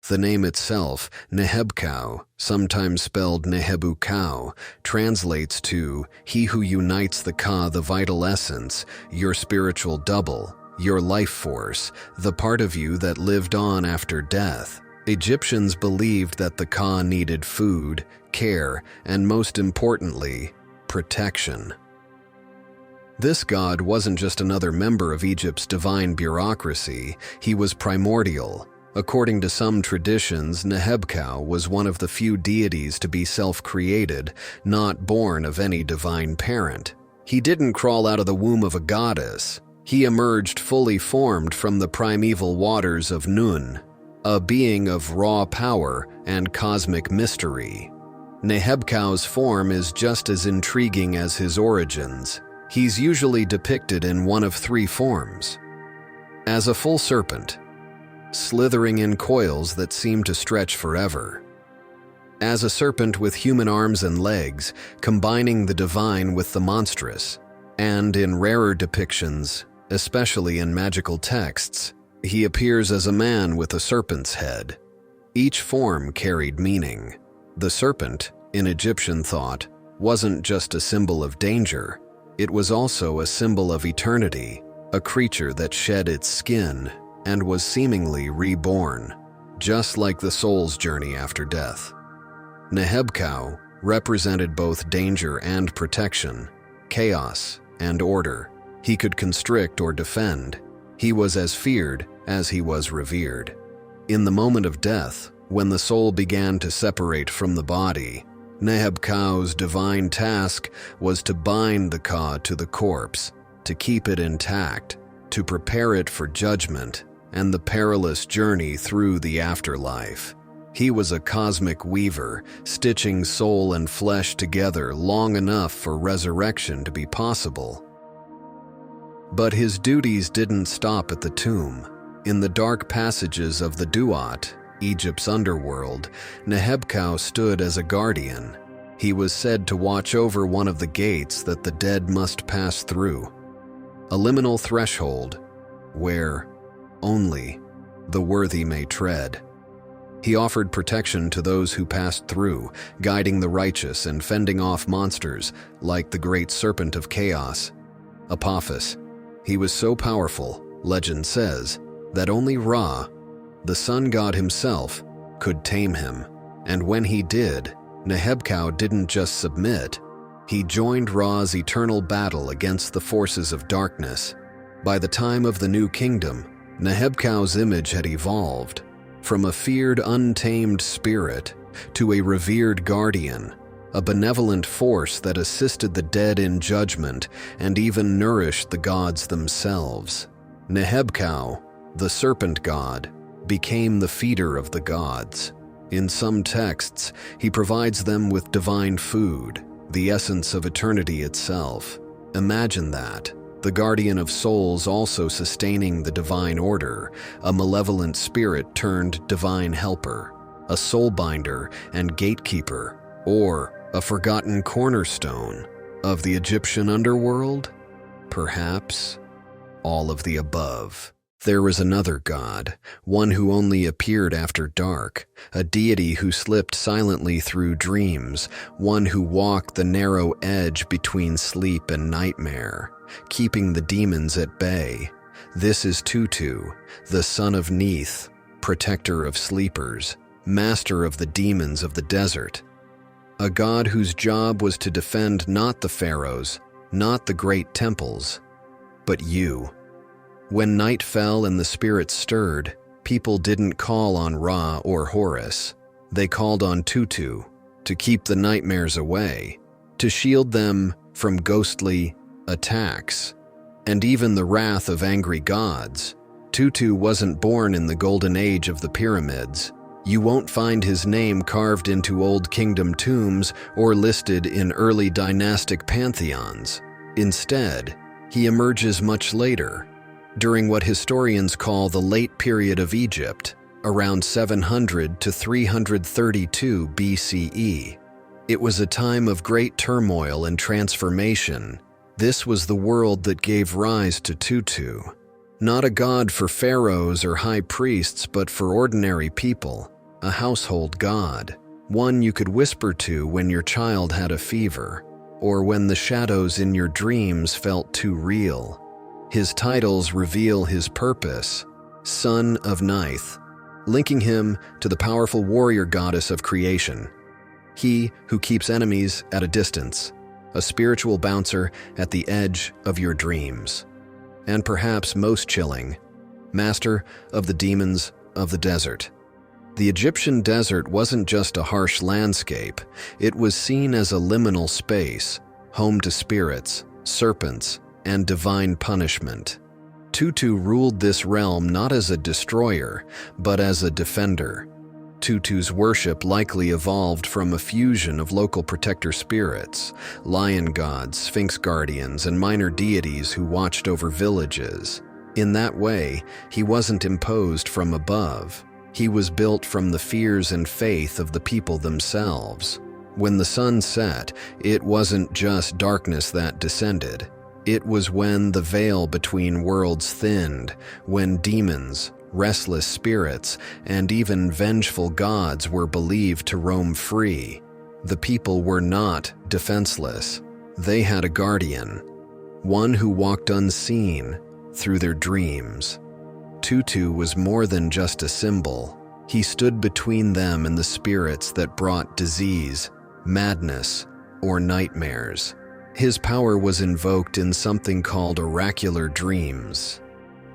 The name itself, Nehebkau, sometimes spelled Nehebukau, translates to he who unites the Ka, the vital essence, your spiritual double, your life force, the part of you that lived on after death. Egyptians believed that the Ka needed food, care, and most importantly, protection. This god wasn't just another member of Egypt's divine bureaucracy, he was primordial. According to some traditions, Nehebkau was one of the few deities to be self-created, not born of any divine parent. He didn't crawl out of the womb of a goddess. He emerged fully formed from the primeval waters of Nun, a being of raw power and cosmic mystery. Nehebkau's form is just as intriguing as his origins. He's usually depicted in one of three forms. As a full serpent, slithering in coils that seem to stretch forever. As a serpent with human arms and legs, combining the divine with the monstrous. And in rarer depictions, especially in magical texts, he appears as a man with a serpent's head. Each form carried meaning. The serpent, in Egyptian thought, wasn't just a symbol of danger, it was also a symbol of eternity, a creature that shed its skin and was seemingly reborn, just like the soul's journey after death. Nehebkau represented both danger and protection, chaos and order. He could constrict or defend. He was as feared as he was revered. In the moment of death, when the soul began to separate from the body, Nehebkau's divine task was to bind the Ka to the corpse, to keep it intact, to prepare it for judgment and the perilous journey through the afterlife. He was a cosmic weaver, stitching soul and flesh together long enough for resurrection to be possible. But his duties didn't stop at the tomb. In the dark passages of the Duat, Egypt's underworld, Nehebkau stood as a guardian. He was said to watch over one of the gates that the dead must pass through, a liminal threshold where only the worthy may tread. He offered protection to those who passed through, guiding the righteous and fending off monsters like the great serpent of chaos, Apophis. He was so powerful, legend says, that only Ra, the sun god himself, could tame him. And when he did, Nehebkau didn't just submit, he joined Ra's eternal battle against the forces of darkness. By the time of the New Kingdom, Nehebkau's image had evolved from a feared, untamed spirit to a revered guardian, a benevolent force that assisted the dead in judgment and even nourished the gods themselves. Nehebkau, the serpent god, became the feeder of the gods. In some texts, he provides them with divine food, the essence of eternity itself. Imagine that. The guardian of souls also sustaining the divine order, a malevolent spirit turned divine helper, a soulbinder and gatekeeper, or a forgotten cornerstone of the Egyptian underworld? Perhaps all of the above. There was another god, one who only appeared after dark, a deity who slipped silently through dreams, one who walked the narrow edge between sleep and nightmare, keeping the demons at bay. This is Tutu, the son of Neith, protector of sleepers, master of the demons of the desert. A god whose job was to defend not the pharaohs, not the great temples, but you. When night fell and the spirits stirred, people didn't call on Ra or Horus. They called on Tutu to keep the nightmares away, to shield them from ghostly attacks, and even the wrath of angry gods. Tutu wasn't born in the golden age of the pyramids. You won't find his name carved into Old Kingdom tombs or listed in early dynastic pantheons. Instead, he emerges much later, during what historians call the late period of Egypt, around 700 to 332 BCE. It was a time of great turmoil and transformation. This was the world that gave rise to Tutu. Not a god for pharaohs or high priests, but for ordinary people. a household god, one you could whisper to when your child had a fever, or when the shadows in your dreams felt too real. His titles reveal his purpose, Son of Nith, linking him to the powerful warrior goddess of creation. He who keeps enemies at a distance, a spiritual bouncer at the edge of your dreams. And perhaps most chilling, master of the demons of the desert. The Egyptian desert wasn't just a harsh landscape, it was seen as a liminal space, home to spirits, serpents, and divine punishment. Tutu ruled this realm not as a destroyer, but as a defender. Tutu's worship likely evolved from a fusion of local protector spirits, lion gods, sphinx guardians, and minor deities who watched over villages. In that way, he wasn't imposed from above. He was built from the fears and faith of the people themselves. When the sun set, it wasn't just darkness that descended. It was when the veil between worlds thinned, when demons, restless spirits, and even vengeful gods were believed to roam free. The people were not defenseless. They had a guardian, one who walked unseen through their dreams. Tutu was more than just a symbol. He stood between them and the spirits that brought disease, madness, or nightmares. His power was invoked in something called oracular dreams.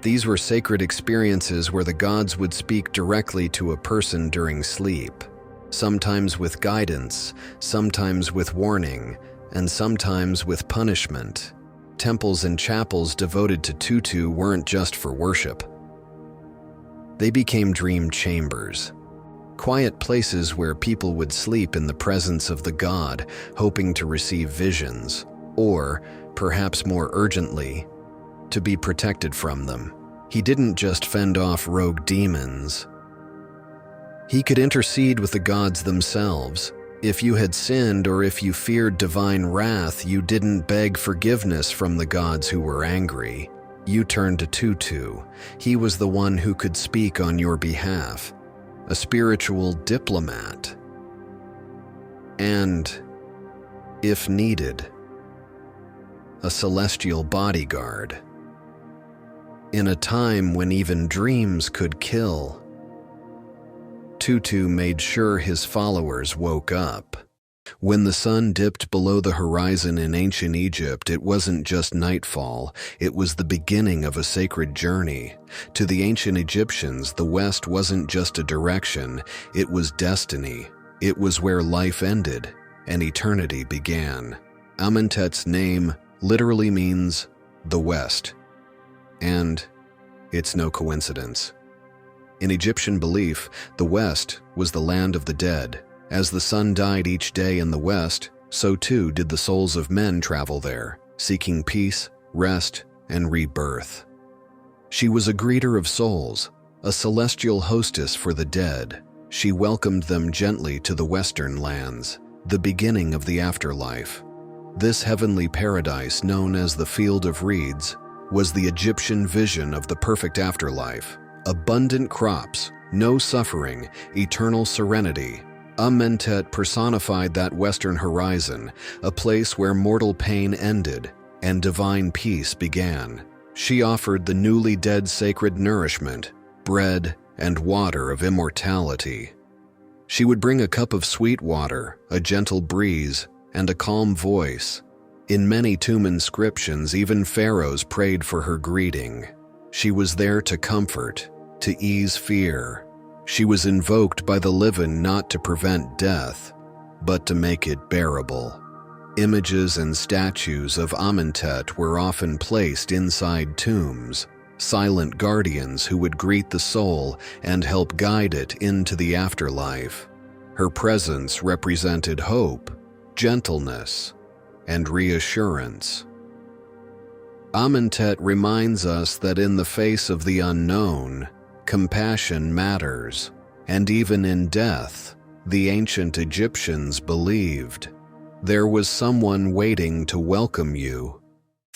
These were sacred experiences where the gods would speak directly to a person during sleep, sometimes with guidance, sometimes with warning, and sometimes with punishment. Temples and chapels devoted to Tutu weren't just for worship. They became dream chambers, quiet places where people would sleep in the presence of the god, hoping to receive visions, or, perhaps more urgently, to be protected from them. He didn't just fend off rogue demons. He could intercede with the gods themselves. If you had sinned or if you feared divine wrath, you didn't beg forgiveness from the gods who were angry. You turned to Tutu. He was the one who could speak on your behalf, a spiritual diplomat. And, if needed, a celestial bodyguard. In a time when even dreams could kill, Tutu made sure his followers woke up. When the sun dipped below the horizon in ancient Egypt, it wasn't just nightfall, it was the beginning of a sacred journey. To the ancient Egyptians, the West wasn't just a direction, it was destiny. It was where life ended and eternity began. Amentet's name literally means the West, and it's no coincidence. In Egyptian belief, the West was the land of the dead. As the sun died each day in the West, so too did the souls of men travel there, seeking peace, rest, and rebirth. She was a greeter of souls, a celestial hostess for the dead. She welcomed them gently to the Western lands, the beginning of the afterlife. This heavenly paradise, known as the Field of Reeds, was the Egyptian vision of the perfect afterlife. Abundant crops, no suffering, eternal serenity. Amentet personified that western horizon, a place where mortal pain ended and divine peace began. She offered the newly dead sacred nourishment, bread and water of immortality. She would bring a cup of sweet water, a gentle breeze, and a calm voice. In many tomb inscriptions, even pharaohs prayed for her greeting. She was there to comfort, to ease fear. She was invoked by the living not to prevent death, but to make it bearable. Images and statues of Amentet were often placed inside tombs, silent guardians who would greet the soul and help guide it into the afterlife. Her presence represented hope, gentleness, and reassurance. Amentet reminds us that in the face of the unknown, compassion matters, and even in death, the ancient Egyptians believed there was someone waiting to welcome you.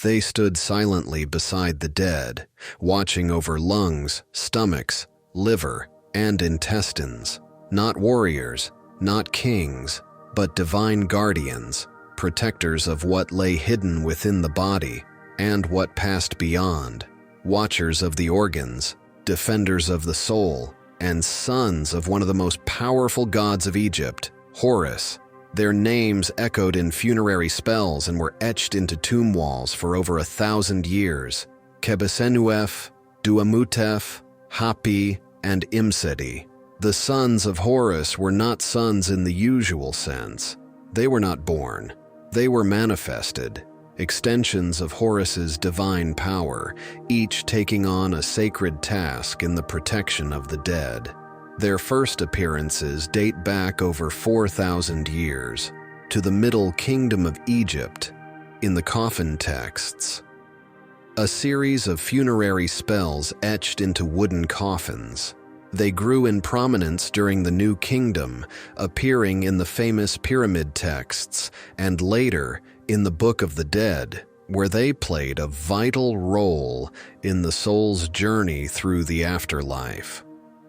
They stood silently beside the dead, watching over lungs, stomachs, liver, and intestines. not warriors, not kings, but divine guardians, protectors of what lay hidden within the body and what passed beyond, watchers of the organs, defenders of the soul, and sons of one of the most powerful gods of Egypt, Horus. Their names echoed in funerary spells and were etched into tomb walls for over 1,000 years. Qebhsennuf, Duamutef, Hapi, and Imseti. The sons of Horus were not sons in the usual sense. They were not born. They were manifested, extensions of Horus's divine power, each taking on a sacred task in the protection of the dead. Their first appearances date back over 4,000 years, to the Middle Kingdom of Egypt, in the coffin texts. A series of funerary spells etched into wooden coffins. They grew in prominence during the New Kingdom, appearing in the famous pyramid texts and later in the Book of the Dead, where they played a vital role in the soul's journey through the afterlife.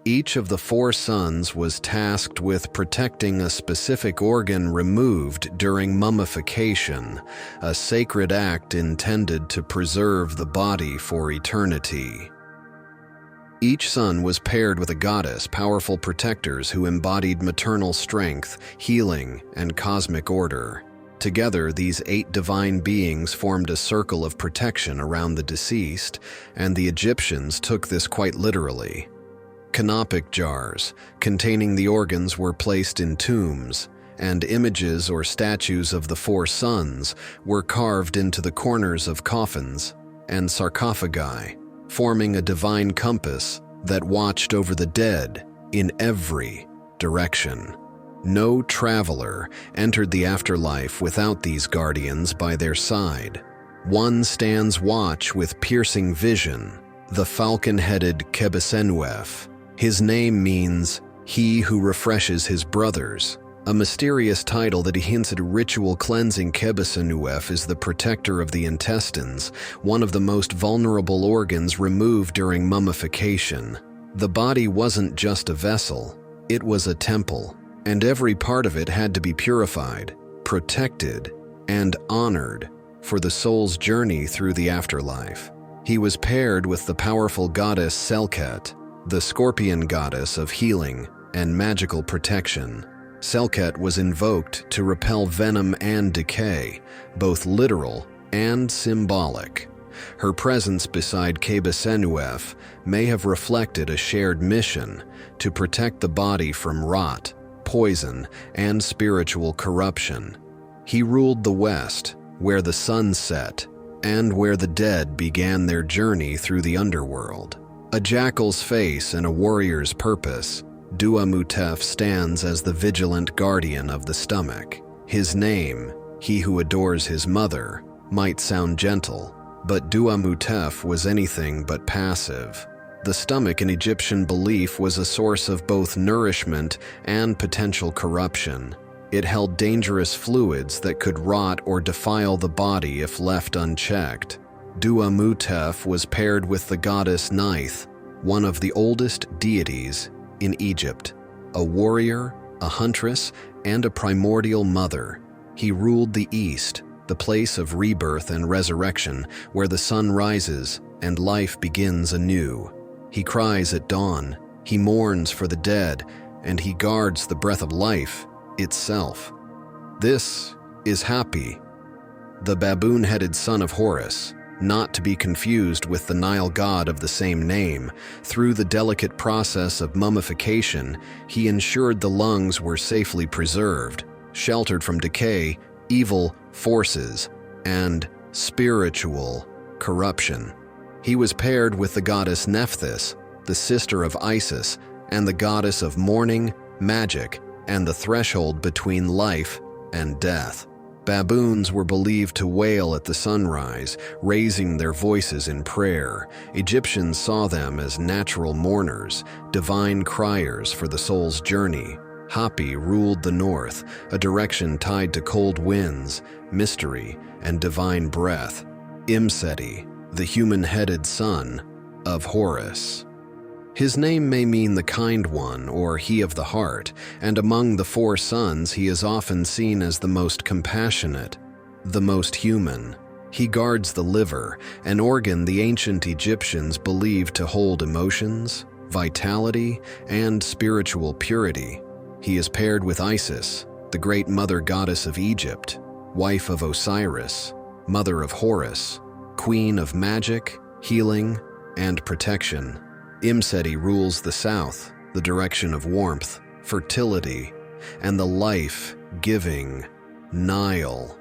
Each of the 4 sons was tasked with protecting a specific organ removed during mummification, a sacred act intended to preserve the body for eternity. Each son was paired with a goddess, powerful protectors who embodied maternal strength, healing, and cosmic order. Together, these 8 divine beings formed a circle of protection around the deceased, and the Egyptians took this quite literally. Canopic jars containing the organs were placed in tombs, and images or statues of the 4 sons were carved into the corners of coffins and sarcophagi, forming a divine compass that watched over the dead in every direction. No traveler entered the afterlife without these guardians by their side. One stands watch with piercing vision, the falcon-headed Qebhsennuf. His name means, "he who refreshes his brothers," a mysterious title that hints at ritual cleansing. Qebhsennuf is the protector of the intestines, one of the most vulnerable organs removed during mummification. The body wasn't just a vessel, it was a temple, and every part of it had to be purified, protected, and honored for the soul's journey through the afterlife. He was paired with the powerful goddess Selket, the scorpion goddess of healing and magical protection. Selket was invoked to repel venom and decay, both literal and symbolic. Her presence beside Qebhsennuf may have reflected a shared mission to protect the body from rot, poison, and spiritual corruption. He ruled the West, where the sun set, and where the dead began their journey through the underworld. A jackal's face and a warrior's purpose, Duamutef stands as the vigilant guardian of the stomach. His name, he who adores his mother, might sound gentle, but Duamutef was anything but passive. The stomach in Egyptian belief was a source of both nourishment and potential corruption. It held dangerous fluids that could rot or defile the body if left unchecked. Duamutef was paired with the goddess Neith, one of the oldest deities in Egypt, a warrior, a huntress, and a primordial mother. He ruled the East, the place of rebirth and resurrection, where the sun rises and life begins anew. He cries at dawn, he mourns for the dead, and he guards the breath of life itself. This is Hapi, the baboon-headed son of Horus, not to be confused with the Nile god of the same name. Through the delicate process of mummification, he ensured the lungs were safely preserved, sheltered from decay, evil forces, and spiritual corruption. He was paired with the goddess Nephthys, the sister of Isis, and the goddess of mourning, magic, and the threshold between life and death. Baboons were believed to wail at the sunrise, raising their voices in prayer. Egyptians saw them as natural mourners, divine criers for the soul's journey. Hapi ruled the north, a direction tied to cold winds, mystery, and divine breath. Imseti, the human-headed son of Horus. His name may mean the kind one or he of the heart, and among the four sons he is often seen as the most compassionate, the most human. He guards the liver, an organ the ancient Egyptians believed to hold emotions, vitality, and spiritual purity. He is paired with Isis, the great mother goddess of Egypt, wife of Osiris, mother of Horus, queen of magic, healing, and protection. Imseti rules the south, the direction of warmth, fertility, and the life-giving Nile.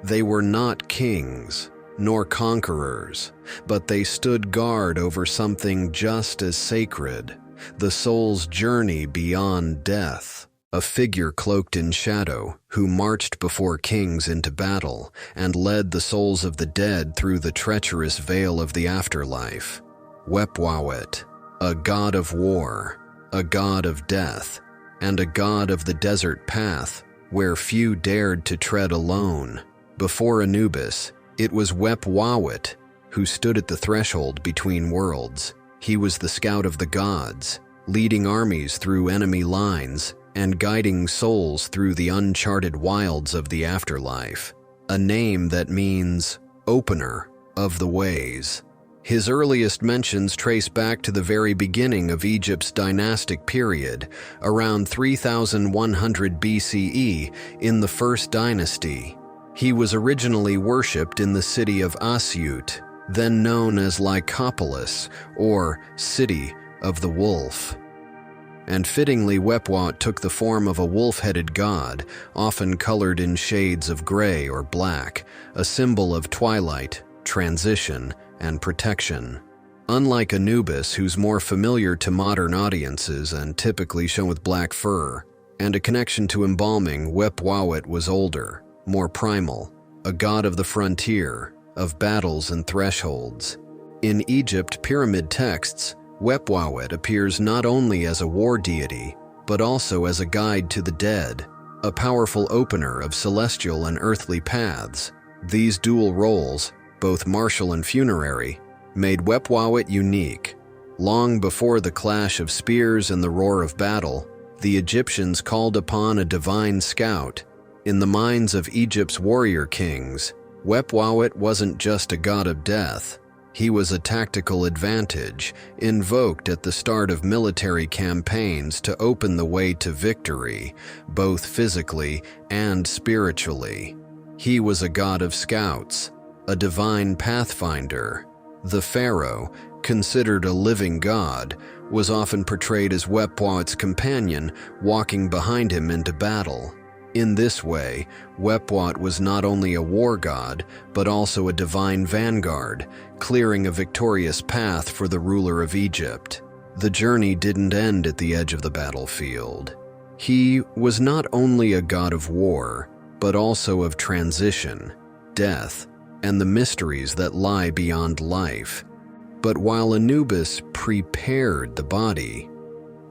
They were not kings, nor conquerors, but they stood guard over something just as sacred, the soul's journey beyond death. A figure cloaked in shadow, who marched before kings into battle and led the souls of the dead through the treacherous veil of the afterlife. Wepwawet, a god of war, a god of death, and a god of the desert path, where few dared to tread alone. Before Anubis, it was Wepwawet who stood at the threshold between worlds. He was the scout of the gods, leading armies through enemy lines and guiding souls through the uncharted wilds of the afterlife, a name that means opener of the ways. His earliest mentions trace back to the very beginning of Egypt's dynastic period, around 3100 BCE in the First Dynasty. He was originally worshipped in the city of Asyut, then known as Lycopolis, or City of the Wolf. And fittingly, Wepwawet took the form of a wolf-headed god, often colored in shades of gray or black, a symbol of twilight, transition, and protection. Unlike Anubis, who's more familiar to modern audiences and typically shown with black fur, and a connection to embalming, Wepwawet was older, more primal, a god of the frontier, of battles and thresholds. In Egypt pyramid texts, Wepwawet appears not only as a war deity, but also as a guide to the dead, a powerful opener of celestial and earthly paths. These dual roles, both martial and funerary, made Wepwawet unique. Long before the clash of spears and the roar of battle, the Egyptians called upon a divine scout. In the minds of Egypt's warrior kings, Wepwawet wasn't just a god of death. He was a tactical advantage, invoked at the start of military campaigns to open the way to victory, both physically and spiritually. He was a god of scouts, a divine pathfinder. The pharaoh, considered a living god, was often portrayed as Wepwawet's companion, walking behind him into battle. In this way, Wepwawet was not only a war god, but also a divine vanguard, clearing a victorious path for the ruler of Egypt. The journey didn't end at the edge of the battlefield. He was not only a god of war, but also of transition, death, and the mysteries that lie beyond life. But while Anubis prepared the body,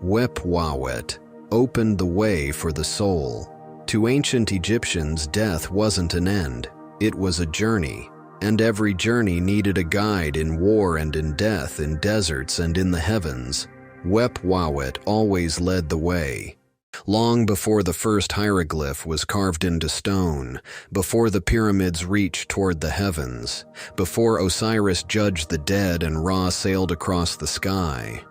Wepwawet opened the way for the soul. To ancient Egyptians, death wasn't an end, it was a journey, and every journey needed a guide in war and in death, in deserts and in the heavens. Wepwawet always led the way. Long before the first hieroglyph was carved into stone, before the pyramids reached toward the heavens, before Osiris judged the dead and Ra sailed across the sky,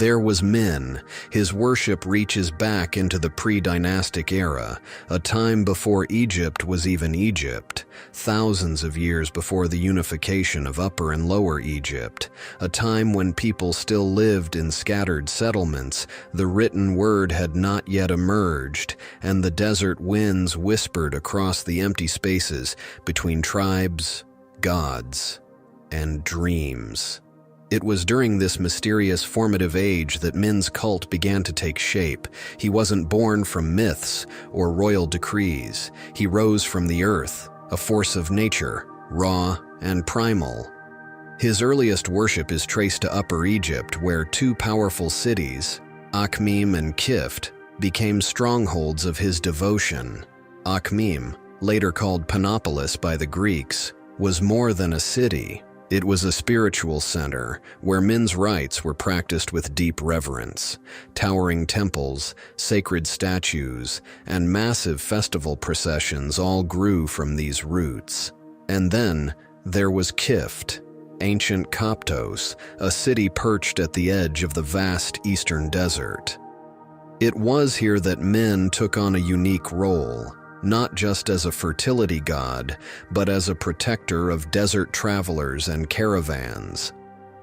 there was Min. His worship reaches back into the pre-dynastic era, a time before Egypt was even Egypt, thousands of years before the unification of Upper and Lower Egypt, a time when people still lived in scattered settlements, the written word had not yet emerged, and the desert winds whispered across the empty spaces between tribes, gods, and dreams. It was during this mysterious formative age that Min's cult began to take shape. He wasn't born from myths or royal decrees. He rose from the earth, a force of nature, raw and primal. His earliest worship is traced to Upper Egypt, where two powerful cities, Akhmim and Kift, became strongholds of his devotion. Akhmim, later called Panopolis by the Greeks, was more than a city. It was a spiritual center where men's rights were practiced with deep reverence. Towering temples, sacred statues, and massive festival processions all grew from these roots. And then there was Kift, ancient Coptos, a city perched at the edge of the vast eastern desert. It was here that men took on a unique role, not just as a fertility god, but as a protector of desert travelers and caravans.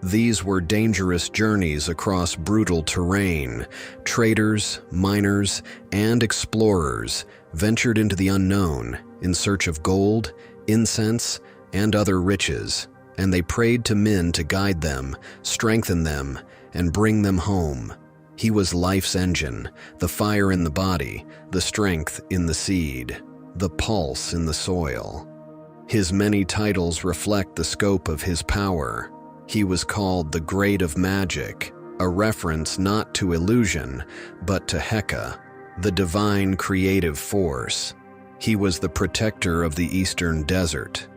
These were dangerous journeys across brutal terrain. Traders, miners, and explorers ventured into the unknown in search of gold, incense, and other riches, and they prayed to Min to guide them, strengthen them, and bring them home. He was life's engine, the fire in the body, the strength in the seed, the pulse in the soil. His many titles reflect the scope of his power. He was called the Great of Magic, a reference not to illusion, but to Heka, the divine creative force. He was the protector of the eastern desert,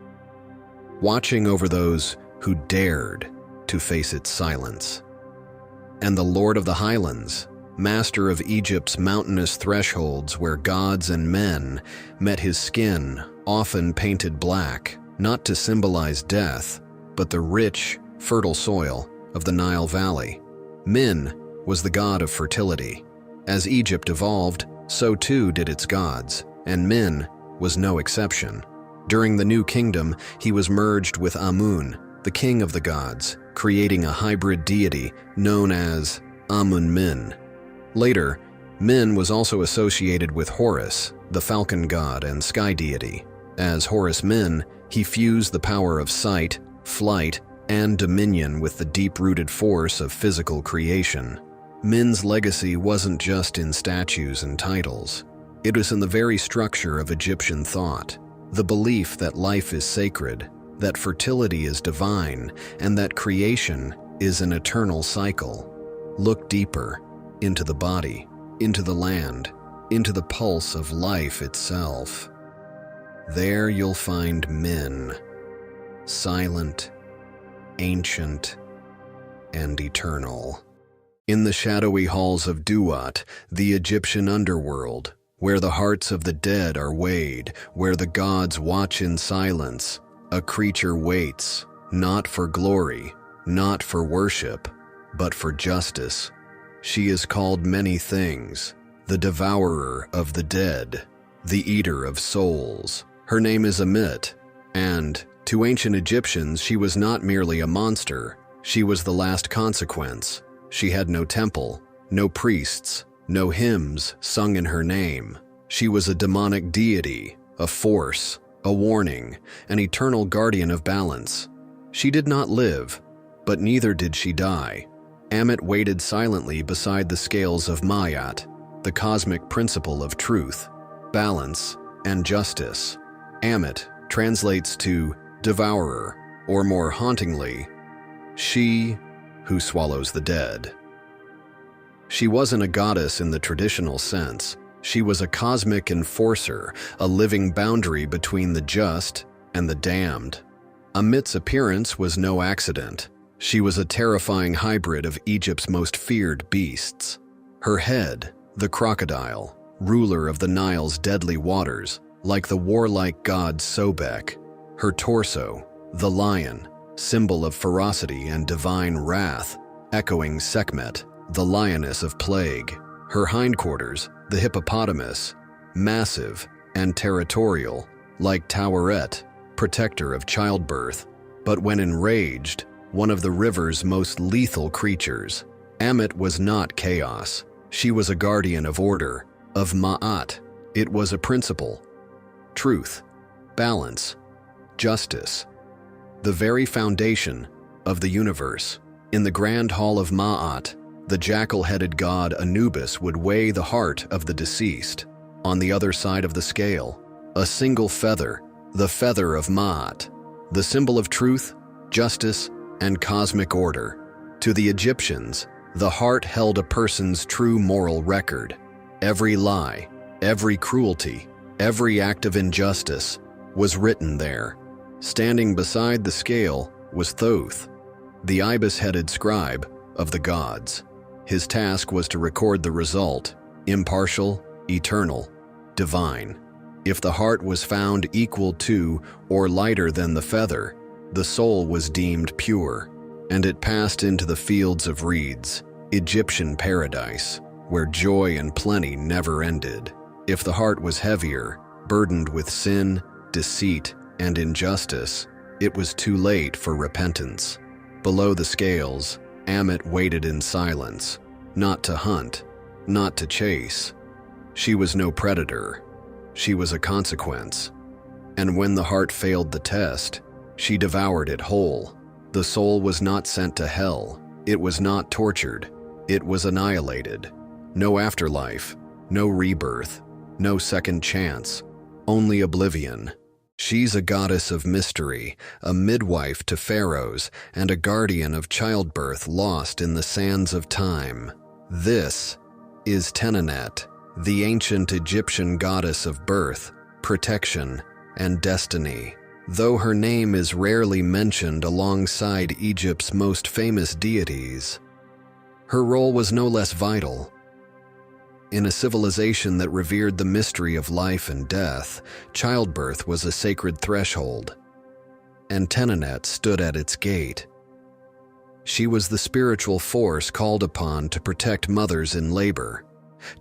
watching over those who dared to face its silence. And the Lord of the Highlands, master of Egypt's mountainous thresholds where gods and men met, his skin often painted black, not to symbolize death, but the rich, fertile soil of the Nile Valley. Min was the god of fertility. As Egypt evolved, so too did its gods, and Min was no exception. During the New Kingdom, he was merged with Amun, the king of the gods, creating a hybrid deity known as Amun-Min. Later, Min was also associated with Horus, the falcon god and sky deity. As Horus-Min, he fused the power of sight, flight, and dominion with the deep-rooted force of physical creation. Min's legacy wasn't just in statues and titles. It was in the very structure of Egyptian thought, the belief that life is sacred, that fertility is divine, and that creation is an eternal cycle. Look deeper into the body, into the land, into the pulse of life itself. There you'll find Min, silent, ancient, and eternal. In the shadowy halls of Duat, the Egyptian underworld, where the hearts of the dead are weighed, where the gods watch in silence, a creature waits, not for glory, not for worship, but for justice. She is called many things: the devourer of the dead, the eater of souls. Her name is Amit, and to ancient Egyptians she was not merely a monster, she was the last consequence. She had no temple, no priests, no hymns sung in her name. She was a demonic deity, a force, a warning, an eternal guardian of balance. She did not live, but neither did she die. Amit waited silently beside the scales of Mayat, the cosmic principle of truth, balance, and justice. Amit translates to devourer, or more hauntingly, she who swallows the dead. She wasn't a goddess in the traditional sense. She was a cosmic enforcer, a living boundary between the just and the damned. Amit's appearance was no accident. She was a terrifying hybrid of Egypt's most feared beasts. Her head, the crocodile, ruler of the Nile's deadly waters, like the warlike god Sobek. Her torso, the lion, symbol of ferocity and divine wrath, echoing Sekhmet, the lioness of plague. Her hindquarters, the hippopotamus, massive and territorial, like Taweret, protector of childbirth, but when enraged, one of the river's most lethal creatures. Amit was not chaos. She was a guardian of order, of Ma'at. It was a principle. Truth, balance, justice. The very foundation of the universe. In the grand hall of Ma'at, the jackal-headed god Anubis would weigh the heart of the deceased. On the other side of the scale, a single feather, the feather of Ma'at, the symbol of truth, justice, and cosmic order. To the Egyptians, the heart held a person's true moral record. Every lie, every cruelty, every act of injustice was written there. Standing beside the scale was Thoth, the ibis-headed scribe of the gods. His task was to record the result, impartial, eternal, divine. If the heart was found equal to or lighter than the feather, the soul was deemed pure, and it passed into the fields of reeds, Egyptian paradise, where joy and plenty never ended. If the heart was heavier, burdened with sin, deceit, and injustice, it was too late for repentance. Below the scales, Amit waited in silence, not to hunt, not to chase. She was no predator. She was a consequence. And when the heart failed the test, she devoured it whole. The soul was not sent to hell. It was not tortured. It was annihilated. No afterlife, no rebirth, no second chance, only oblivion. She's a goddess of mystery, a midwife to pharaohs, and a guardian of childbirth lost in the sands of time. This is Tenenet, the ancient Egyptian goddess of birth, protection, and destiny. Though her name is rarely mentioned alongside Egypt's most famous deities, her role was no less vital. In a civilization that revered the mystery of life and death, childbirth was a sacred threshold, and Tenenet stood at its gate. She was the spiritual force called upon to protect mothers in labor,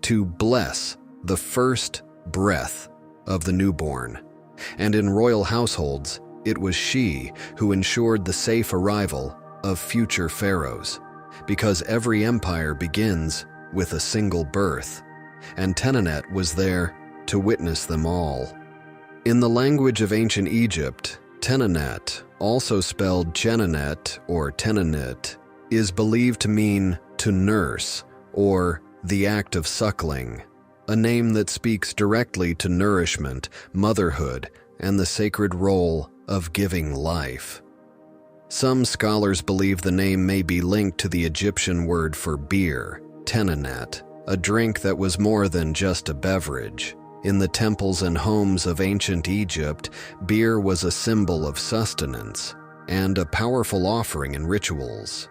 to bless the first breath of the newborn. And in royal households, it was she who ensured the safe arrival of future pharaohs, because every empire begins with a single birth, and Tenenet was there to witness them all. In the language of ancient Egypt, Tenenet, also spelled Chenenet or Tenenet, is believed to mean to nurse or the act of suckling, a name that speaks directly to nourishment, motherhood, and the sacred role of giving life. Some scholars believe the name may be linked to the Egyptian word for beer, tenenet, a drink that was more than just a beverage. In the temples and homes of ancient Egypt, beer was a symbol of sustenance and a powerful offering in rituals.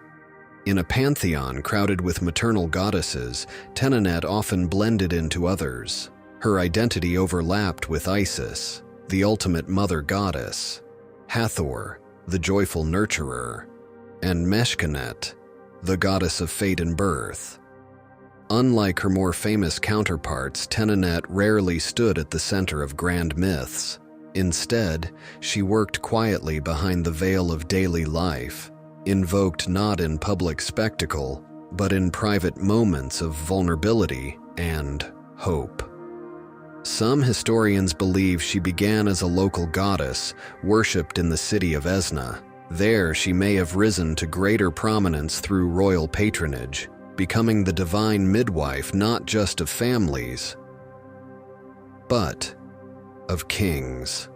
In a pantheon crowded with maternal goddesses, Tenenet often blended into others. Her identity overlapped with Isis, the ultimate mother goddess, Hathor, the joyful nurturer, and Meshkenet, the goddess of fate and birth. Unlike her more famous counterparts, Tenenet rarely stood at the center of grand myths. Instead, she worked quietly behind the veil of daily life, invoked not in public spectacle, but in private moments of vulnerability and hope. Some historians believe she began as a local goddess, worshipped in the city of Esna. There, she may have risen to greater prominence through royal patronage, becoming the divine midwife not just of families, but of kings.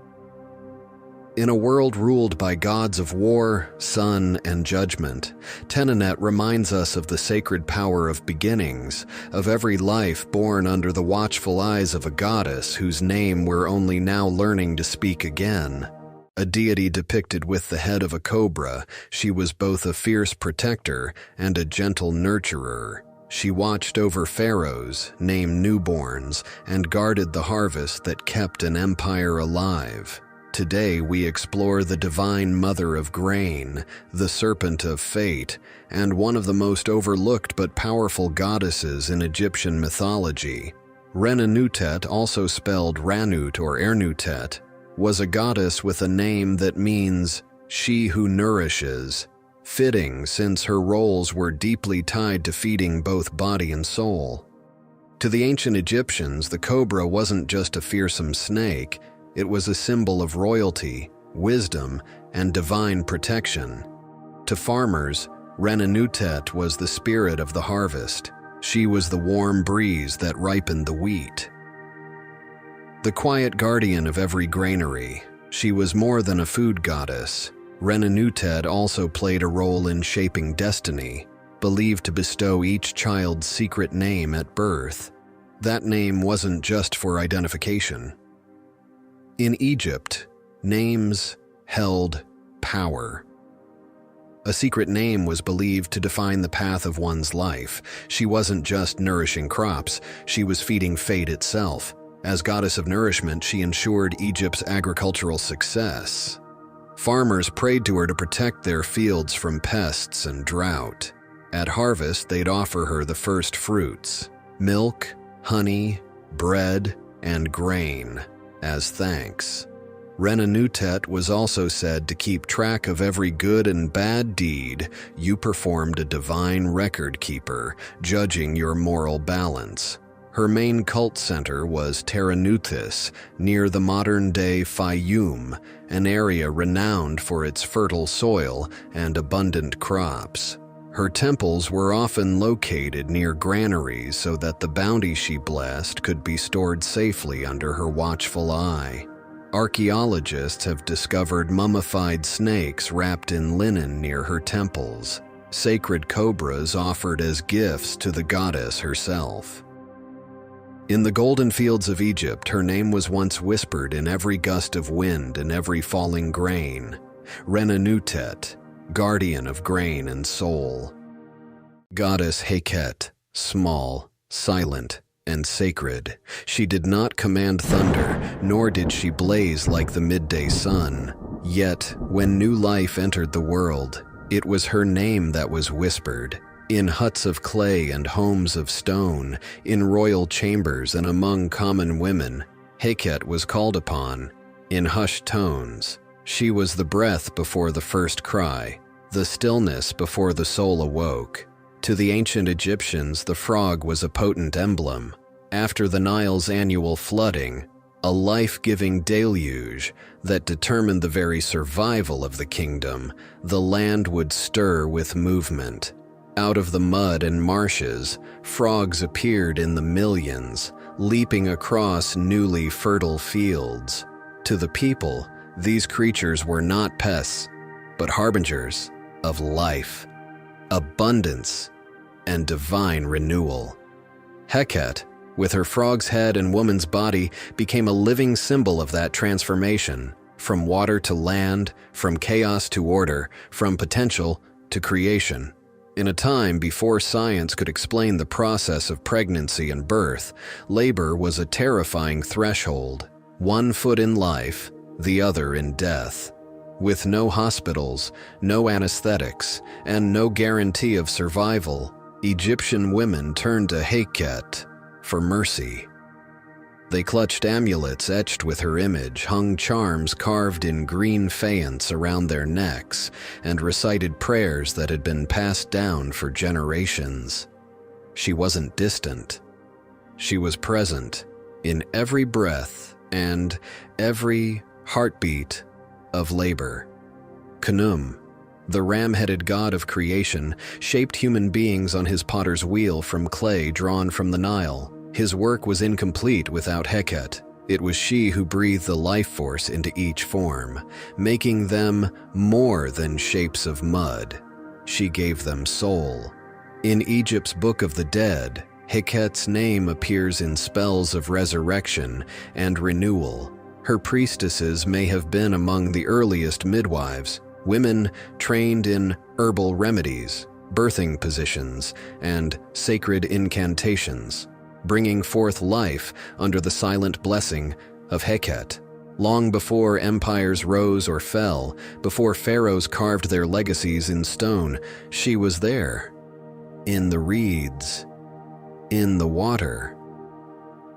In a world ruled by gods of war, sun, and judgment, Tenenet reminds us of the sacred power of beginnings, of every life born under the watchful eyes of a goddess whose name we're only now learning to speak again. A deity depicted with the head of a cobra, she was both a fierce protector and a gentle nurturer. She watched over pharaohs, named newborns, and guarded the harvest that kept an empire alive. Today we explore the divine mother of grain, the serpent of fate, and one of the most overlooked but powerful goddesses in Egyptian mythology. Renenutet, also spelled Ranut or Ernutet, was a goddess with a name that means she who nourishes, fitting since her roles were deeply tied to feeding both body and soul. To the ancient Egyptians, the cobra wasn't just a fearsome snake, it was a symbol of royalty, wisdom, and divine protection. To farmers, Renenutet was the spirit of the harvest. She was the warm breeze that ripened the wheat. The quiet guardian of every granary, she was more than a food goddess. Renenutet also played a role in shaping destiny, believed to bestow each child's secret name at birth. That name wasn't just for identification. In Egypt, names held power. A secret name was believed to define the path of one's life. She wasn't just nourishing crops, she was feeding fate itself. As goddess of nourishment, she ensured Egypt's agricultural success. Farmers prayed to her to protect their fields from pests and drought. At harvest, they'd offer her the first fruits, milk, honey, bread, and grain, as thanks. Renanutet was also said to keep track of every good and bad deed you performed, a divine record keeper, judging your moral balance. Her main cult center was Terenuthis, near the modern-day Fayum, an area renowned for its fertile soil and abundant crops. Her temples were often located near granaries so that the bounty she blessed could be stored safely under her watchful eye. Archaeologists have discovered mummified snakes wrapped in linen near her temples, sacred cobras offered as gifts to the goddess herself. In the golden fields of Egypt, her name was once whispered in every gust of wind and every falling grain. Renanutet, guardian of grain and soul. Goddess Heket, small, silent, and sacred. She did not command thunder, nor did she blaze like the midday sun. Yet, when new life entered the world, it was her name that was whispered. In huts of clay and homes of stone, in royal chambers and among common women, Heket was called upon. In hushed tones, she was the breath before the first cry, the stillness before the soul awoke. To the ancient Egyptians, the frog was a potent emblem. After the Nile's annual flooding, a life-giving deluge that determined the very survival of the kingdom, the land would stir with movement. Out of the mud and marshes, frogs appeared in the millions, leaping across newly fertile fields. To the people, these creatures were not pests, but harbingers of life, abundance, and divine renewal. Heket, with her frog's head and woman's body, became a living symbol of that transformation, from water to land, from chaos to order, from potential to creation. In a time before science could explain the process of pregnancy and birth, labor was a terrifying threshold, one foot in life, the other in death. With no hospitals, no anesthetics, and no guarantee of survival, Egyptian women turned to Heket for mercy. They clutched amulets etched with her image, hung charms carved in green faience around their necks, and recited prayers that had been passed down for generations. She wasn't distant. She was present in every breath and every heartbeat of labor. Khnum, the ram-headed god of creation, shaped human beings on his potter's wheel from clay drawn from the Nile. His work was incomplete without Heket. It was she who breathed the life force into each form, making them more than shapes of mud. She gave them soul. In Egypt's Book of the Dead, Heket's name appears in spells of resurrection and renewal. Her priestesses may have been among the earliest midwives, women trained in herbal remedies, birthing positions, and sacred incantations, bringing forth life under the silent blessing of Heket. Long before empires rose or fell, before pharaohs carved their legacies in stone, she was there. In the reeds, in the water,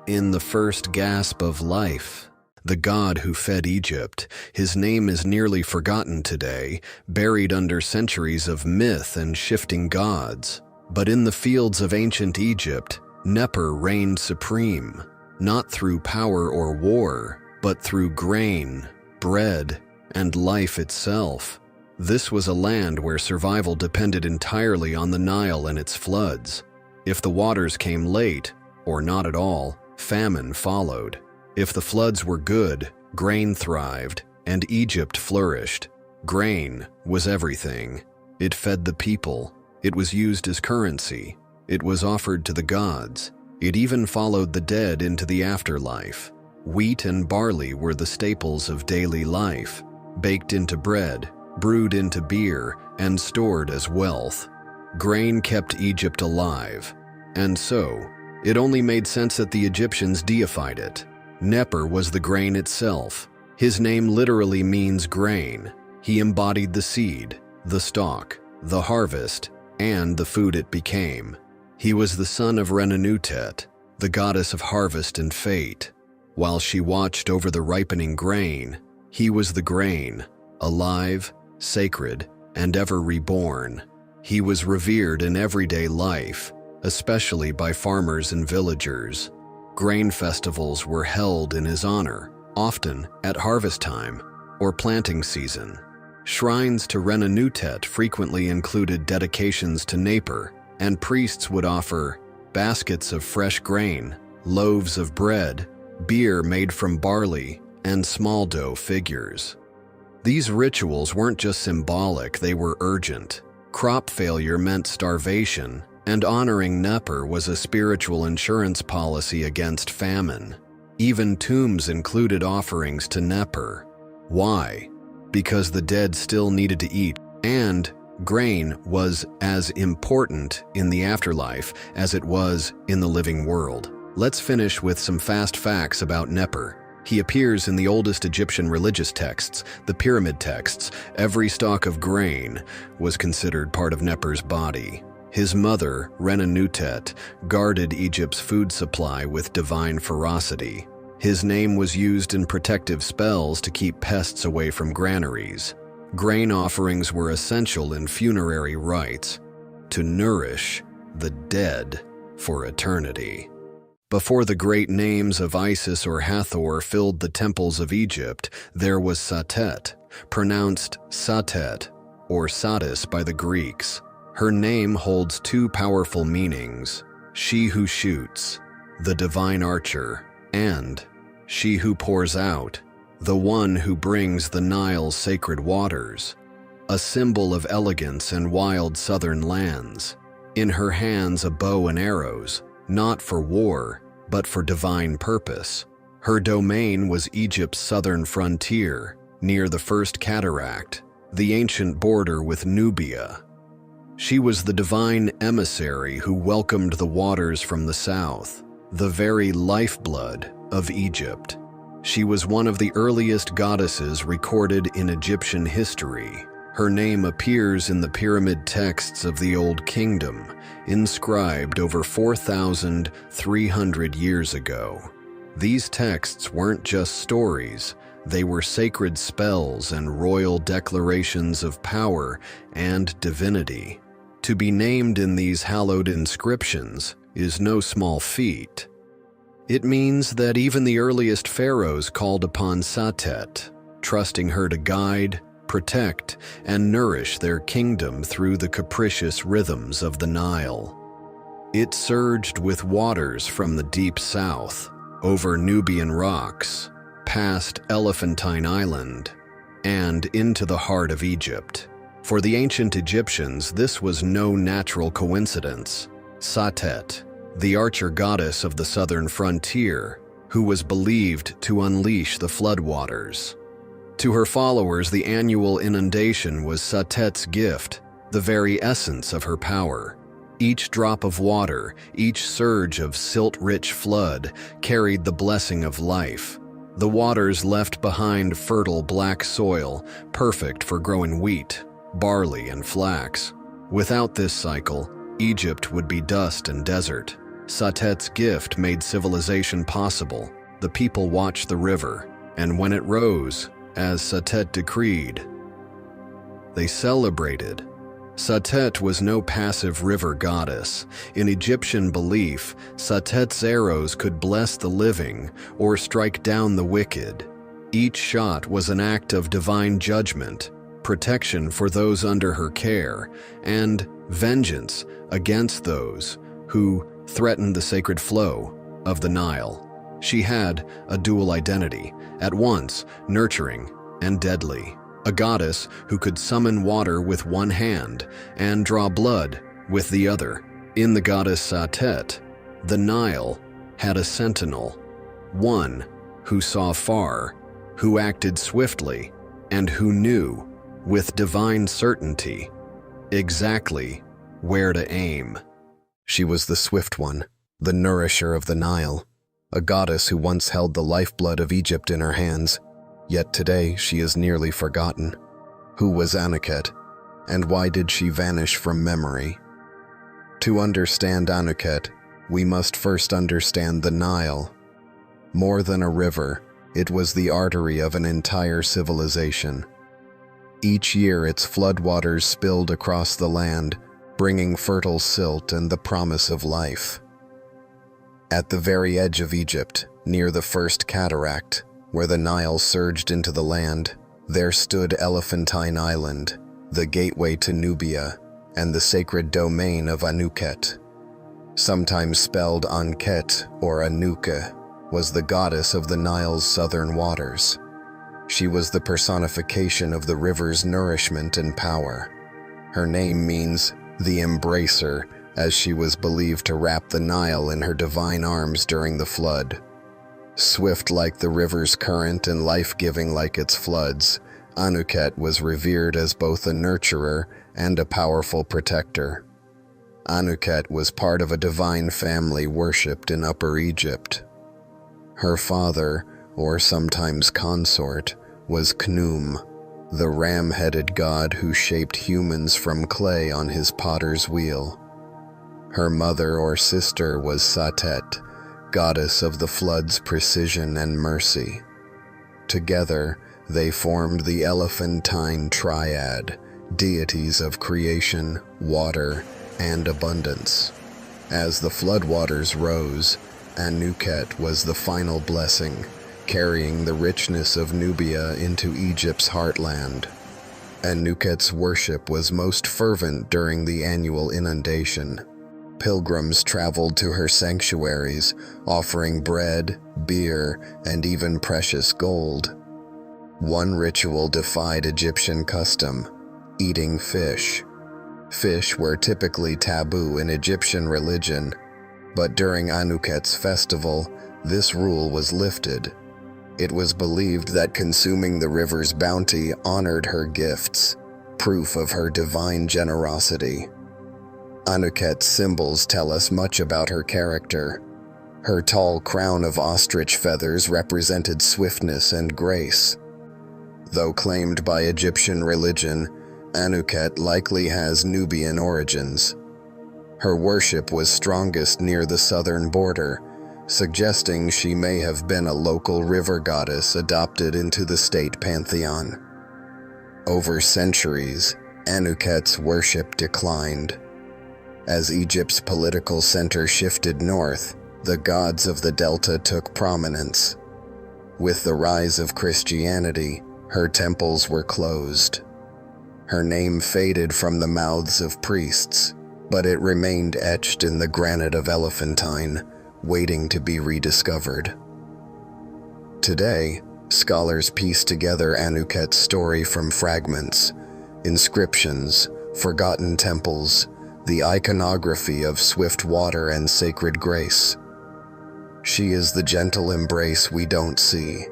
in the first gasp of life. The god who fed Egypt, his name is nearly forgotten today, buried under centuries of myth and shifting gods. But in the fields of ancient Egypt, Neper reigned supreme, not through power or war, but through grain, bread, and life itself. This was a land where survival depended entirely on the Nile and its floods. If the waters came late, or not at all, famine followed. If the floods were good, grain thrived, and Egypt flourished. Grain was everything. It fed the people. It was used as currency. It was offered to the gods. It even followed the dead into the afterlife. Wheat and barley were the staples of daily life, baked into bread, brewed into beer, and stored as wealth. Grain kept Egypt alive, and so, it only made sense that the Egyptians deified it. Neper was the grain itself. His name literally means grain. He embodied the seed, the stalk, the harvest, and the food it became. He was the son of Renenutet, the goddess of harvest and fate. While she watched over the ripening grain, he was the grain, alive, sacred, and ever reborn. He was revered in everyday life, especially by farmers and villagers. Grain festivals were held in his honor, often at harvest time or planting season. Shrines to Renenutet frequently included dedications to Neper, and priests would offer baskets of fresh grain, loaves of bread, beer made from barley, and small dough figures. These rituals weren't just symbolic, they were urgent. Crop failure meant starvation, and honoring Neper was a spiritual insurance policy against famine. Even tombs included offerings to Neper. Why? Because the dead still needed to eat, and grain was as important in the afterlife as it was in the living world. Let's finish with some fast facts about Neper. He appears in the oldest Egyptian religious texts, the pyramid texts. Every stalk of grain was considered part of Neper's body. His mother, Renenutet, guarded Egypt's food supply with divine ferocity. His name was used in protective spells to keep pests away from granaries. Grain offerings were essential in funerary rites, to nourish the dead for eternity. Before the great names of Isis or Hathor filled the temples of Egypt, there was Satet, pronounced Satet or Satis by the Greeks. Her name holds two powerful meanings: she who shoots, the divine archer, and she who pours out, the one who brings the Nile's sacred waters, a symbol of elegance and wild southern lands. In her hands a bow and arrows, not for war, but for divine purpose. Her domain was Egypt's southern frontier, near the First Cataract, the ancient border with Nubia. She was the divine emissary who welcomed the waters from the south, the very lifeblood of Egypt. She was one of the earliest goddesses recorded in Egyptian history. Her name appears in the pyramid texts of the Old Kingdom, inscribed over 4,300 years ago. These texts weren't just stories, they were sacred spells and royal declarations of power and divinity. To be named in these hallowed inscriptions is no small feat. It means that even the earliest pharaohs called upon Satet, trusting her to guide, protect, and nourish their kingdom through the capricious rhythms of the Nile. It surged with waters from the deep south, over Nubian rocks, past Elephantine Island, and into the heart of Egypt. For the ancient Egyptians, this was no natural coincidence. Satet, the archer goddess of the southern frontier, who was believed to unleash the floodwaters. To her followers, the annual inundation was Satet's gift, the very essence of her power. Each drop of water, each surge of silt-rich flood, carried the blessing of life. The waters left behind fertile black soil, perfect for growing wheat, barley, and flax. Without this cycle, Egypt would be dust and desert. Satet's gift made civilization possible. The people watched the river, and when it rose, as Satet decreed, they celebrated. Satet was no passive river goddess. In Egyptian belief, Satet's arrows could bless the living or strike down the wicked. Each shot was an act of divine judgment, protection for those under her care, and vengeance against those who threatened the sacred flow of the Nile. She had a dual identity, at once nurturing and deadly. A goddess who could summon water with one hand and draw blood with the other. In the goddess Satet, the Nile had a sentinel, one who saw far, who acted swiftly, and who knew with divine certainty, exactly where to aim. She was the Swift One, the nourisher of the Nile, a goddess who once held the lifeblood of Egypt in her hands, yet today she is nearly forgotten. Who was Anuket, and why did she vanish from memory? To understand Anuket, we must first understand the Nile. More than a river, it was the artery of an entire civilization. Each year its floodwaters spilled across the land, bringing fertile silt and the promise of life. At the very edge of Egypt, near the first cataract, where the Nile surged into the land, there stood Elephantine Island, the gateway to Nubia, and the sacred domain of Anuket. Sometimes spelled Anket or Anuka, was the goddess of the Nile's southern waters. She was the personification of the river's nourishment and power. Her name means the embracer, as she was believed to wrap the Nile in her divine arms during the flood. Swift like the river's current and life-giving like its floods, Anuket was revered as both a nurturer and a powerful protector. Anuket was part of a divine family worshipped in Upper Egypt. Her father, or sometimes consort, was Khnum, the ram-headed god who shaped humans from clay on his potter's wheel. Her mother or sister was Satet, goddess of the flood's precision and mercy. Together, they formed the Elephantine Triad, deities of creation, water, and abundance. As the floodwaters rose, Anuket was the final blessing, carrying the richness of Nubia into Egypt's heartland. Anuket's worship was most fervent during the annual inundation. Pilgrims traveled to her sanctuaries, offering bread, beer, and even precious gold. One ritual defied Egyptian custom: eating fish. Fish were typically taboo in Egyptian religion, but during Anuket's festival, this rule was lifted. It was believed that consuming the river's bounty honored her gifts, proof of her divine generosity. Anuket's symbols tell us much about her character. Her tall crown of ostrich feathers represented swiftness and grace. Though claimed by Egyptian religion, Anuket likely has Nubian origins. Her worship was strongest near the southern border, suggesting she may have been a local river goddess adopted into the state pantheon. Over centuries, Anuket's worship declined. As Egypt's political center shifted north, the gods of the Delta took prominence. With the rise of Christianity, her temples were closed. Her name faded from the mouths of priests, but it remained etched in the granite of Elephantine, waiting to be rediscovered. Today, scholars piece together Anuket's story from fragments, inscriptions, forgotten temples, the iconography of swift water and sacred grace. She is the gentle embrace we don't see,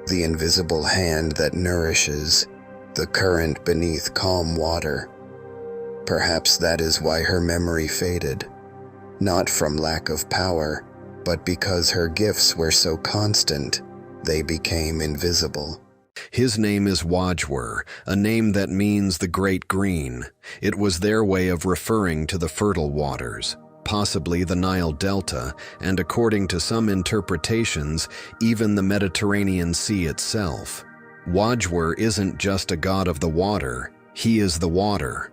the invisible hand that nourishes, the current beneath calm water. Perhaps that is why her memory faded, not from lack of power, but because her gifts were so constant, they became invisible. His name is Wajwer, a name that means the Great Green. It was their way of referring to the fertile waters, possibly the Nile Delta, and according to some interpretations, even the Mediterranean Sea itself. Wajwer isn't just a god of the water, he is the water,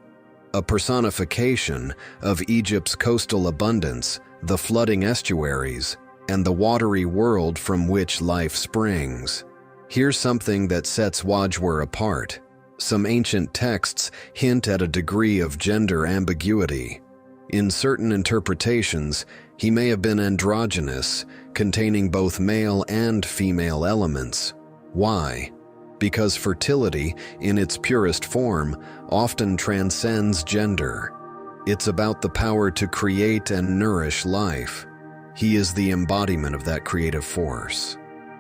a personification of Egypt's coastal abundance, the flooding estuaries, and the watery world from which life springs. Here's something that sets Wajwer apart. Some ancient texts hint at a degree of gender ambiguity. In certain interpretations, he may have been androgynous, containing both male and female elements. Why? Because fertility, in its purest form, often transcends gender. It's about the power to create and nourish life. He is the embodiment of that creative force,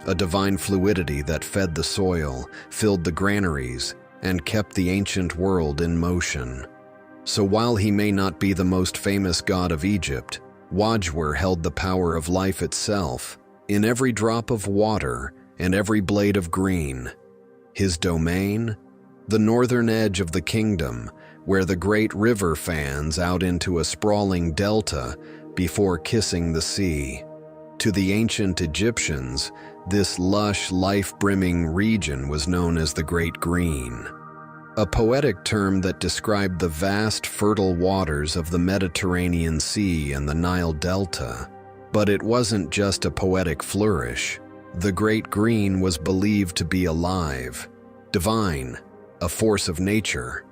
a divine fluidity that fed the soil, filled the granaries, and kept the ancient world in motion. So while he may not be the most famous god of Egypt, Wajwer held the power of life itself, in every drop of water and every blade of green. His domain? The northern edge of the kingdom, where the great river fans out into a sprawling delta before kissing the sea. To the ancient Egyptians, this lush, life-brimming region was known as the Great Green, a poetic term that described the vast, fertile waters of the Mediterranean Sea and the Nile Delta. But it wasn't just a poetic flourish. The Great Green was believed to be alive, divine, a force of nature,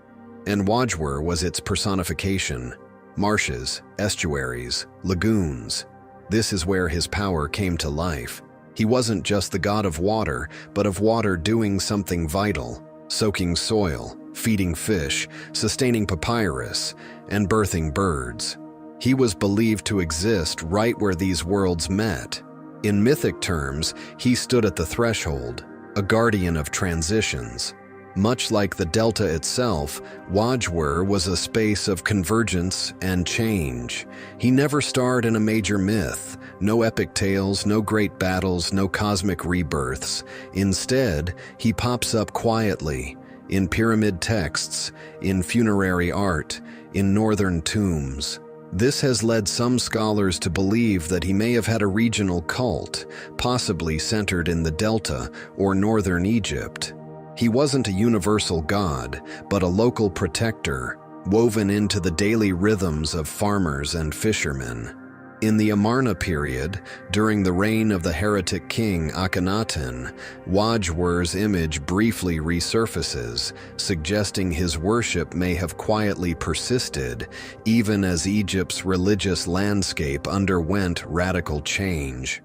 and Wajwer was its personification. Marshes, estuaries, lagoons. This is where his power came to life. He wasn't just the god of water, but of water doing something vital, soaking soil, feeding fish, sustaining papyrus, and birthing birds. He was believed to exist right where these worlds met. In mythic terms, he stood at the threshold, a guardian of transitions. Much like the delta itself, Wajwer was a space of convergence and change. He never starred in a major myth, no epic tales, no great battles, no cosmic rebirths. Instead, he pops up quietly, in pyramid texts, in funerary art, in northern tombs. This has led some scholars to believe that he may have had a regional cult, possibly centered in the Delta or northern Egypt. He wasn't a universal god, but a local protector, woven into the daily rhythms of farmers and fishermen. In the Amarna period, during the reign of the heretic king Akhenaten, Wajwer's image briefly resurfaces, suggesting his worship may have quietly persisted, even as Egypt's religious landscape underwent radical change.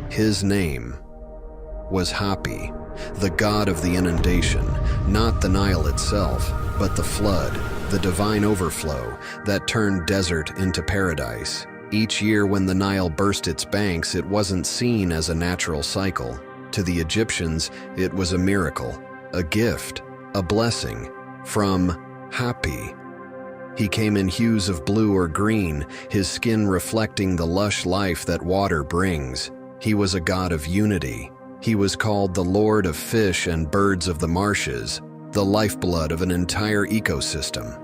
His name was Hapi, the god of the inundation, not the Nile itself, but the flood, the divine overflow that turned desert into paradise. Each year when the Nile burst its banks, it wasn't seen as a natural cycle. To the Egyptians, it was a miracle, a gift, a blessing from Hapi. He came in hues of blue or green, his skin reflecting the lush life that water brings. He was a god of unity. He was called the Lord of Fish and Birds of the Marshes, the lifeblood of an entire ecosystem.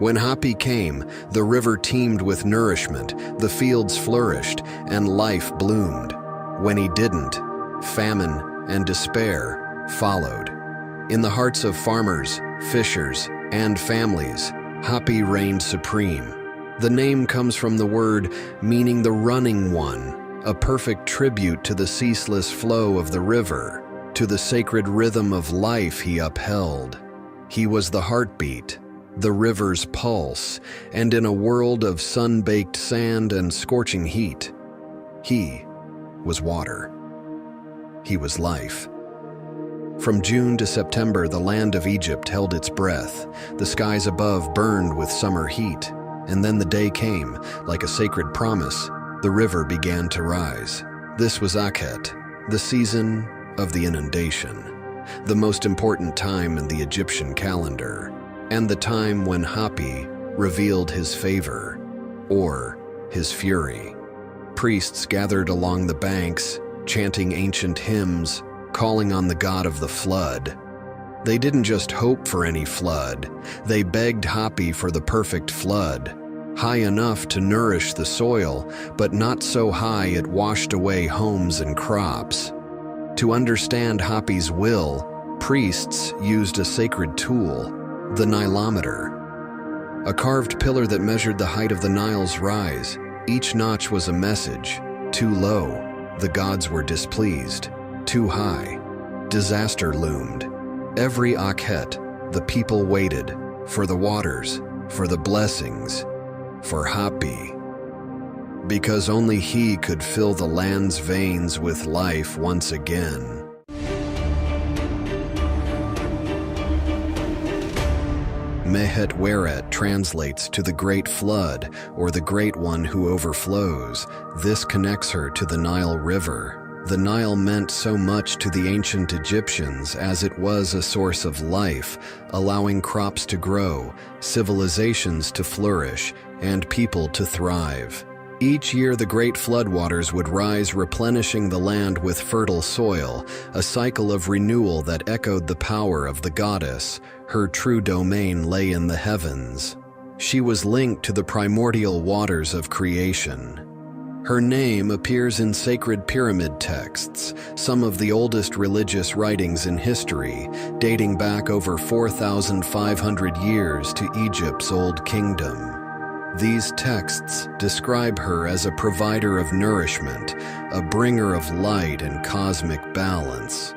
When Hapi came, the river teemed with nourishment, the fields flourished, and life bloomed. When he didn't, famine and despair followed. In the hearts of farmers, fishers, and families, Hapi reigned supreme. The name comes from the word meaning the running one, a perfect tribute to the ceaseless flow of the river, to the sacred rhythm of life he upheld. He was the heartbeat, the river's pulse, and in a world of sun-baked sand and scorching heat, he was water. He was life. From June to September, the land of Egypt held its breath. The skies above burned with summer heat, and then the day came, like a sacred promise. The river began to rise. This was Akhet, the season of the inundation, the most important time in the Egyptian calendar, and the time when Hapi revealed his favor, or his fury. Priests gathered along the banks, chanting ancient hymns, calling on the god of the flood. They didn't just hope for any flood, they begged Hapi for the perfect flood, high enough to nourish the soil, but not so high it washed away homes and crops. To understand Hapi's will, priests used a sacred tool, the Nilometer, a carved pillar that measured the height of the Nile's rise. Each notch was a message. Too low, the gods were displeased. Too high, disaster loomed. Every Akhet, the people waited for the waters, for the blessings, for Hapi, because only he could fill the land's veins with life once again. Mehet Weret translates to the Great Flood, or the Great One who overflows. This connects her to the Nile River, The Nile meant so much to the ancient Egyptians as it was a source of life, allowing crops to grow, civilizations to flourish, and people to thrive. Each year the great floodwaters would rise, replenishing the land with fertile soil, a cycle of renewal that echoed the power of the goddess. Her true domain lay in the heavens. She was linked to the primordial waters of creation. Her name appears in sacred pyramid texts, some of the oldest religious writings in history, dating back over 4,500 years to Egypt's Old Kingdom. These texts describe her as a provider of nourishment, a bringer of light and cosmic balance.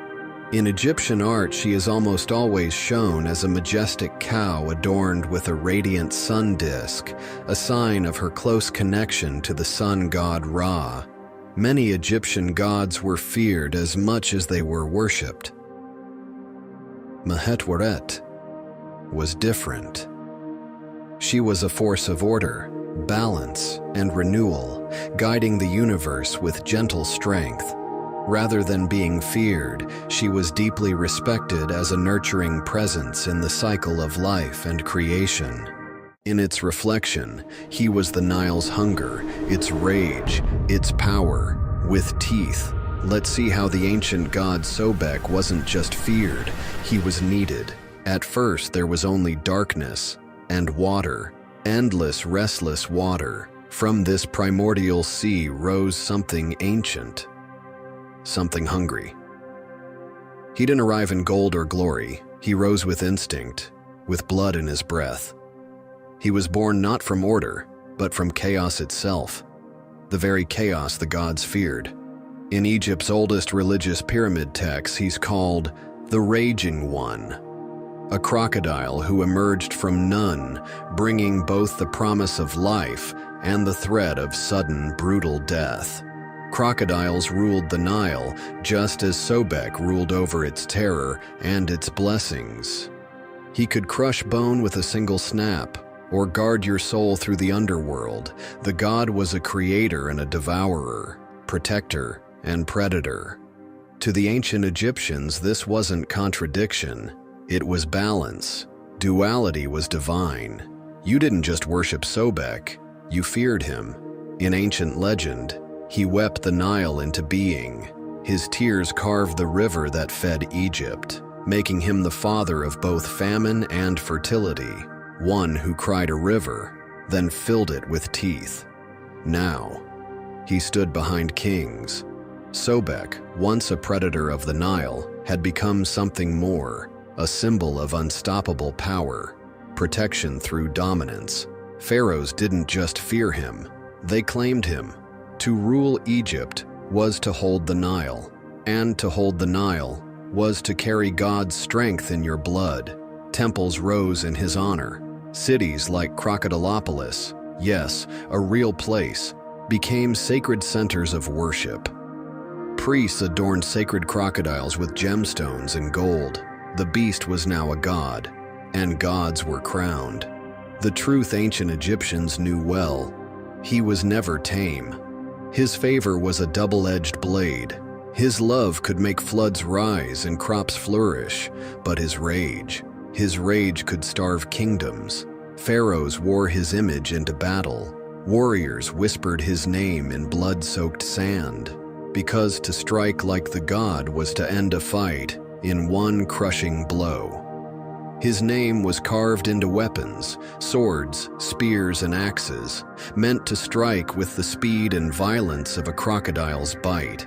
In Egyptian art, she is almost always shown as a majestic cow adorned with a radiant sun disk, a sign of her close connection to the sun god Ra. Many Egyptian gods were feared as much as they were worshipped. Mehetweret was different. She was a force of order, balance, and renewal, guiding the universe with gentle strength. Rather than being feared, she was deeply respected as a nurturing presence in the cycle of life and creation. In its reflection, he was the Nile's hunger, its rage, its power, with teeth. Let's see how the ancient god Sobek wasn't just feared, he was needed. At first there was only darkness and water, endless restless water. From this primordial sea rose something ancient, something hungry. He didn't arrive in gold or glory. He rose with instinct, with blood in his breath. He was born not from order, but from chaos itself, the very chaos the gods feared. In Egypt's oldest religious pyramid texts, he's called the Raging One, a crocodile who emerged from none, bringing both the promise of life and the threat of sudden, brutal death. Crocodiles ruled the Nile, just as Sobek ruled over its terror and its blessings. He could crush bone with a single snap, or guard your soul through the underworld. The god was a creator and a devourer, protector and predator. To the ancient Egyptians, this wasn't contradiction, it was balance. Duality was divine. You didn't just worship Sobek, you feared him. In ancient legend, he wept the Nile into being. His tears carved the river that fed Egypt, making him the father of both famine and fertility, one who cried a river, then filled it with teeth. Now, he stood behind kings. Sobek, once a predator of the Nile, had become something more, a symbol of unstoppable power, protection through dominance. Pharaohs didn't just fear him, they claimed him. To rule Egypt was to hold the Nile, and to hold the Nile was to carry God's strength in your blood. Temples rose in his honor. Cities like Crocodilopolis, yes, a real place, became sacred centers of worship. Priests adorned sacred crocodiles with gemstones and gold. The beast was now a god, and gods were crowned. The truth ancient Egyptians knew well: he was never tame. His favor was a double-edged blade. His love could make floods rise and crops flourish, but his rage could starve kingdoms. Pharaohs wore his image into battle. Warriors whispered his name in blood-soaked sand, because to strike like the god was to end a fight in one crushing blow. His name was carved into weapons, swords, spears, and axes, meant to strike with the speed and violence of a crocodile's bite.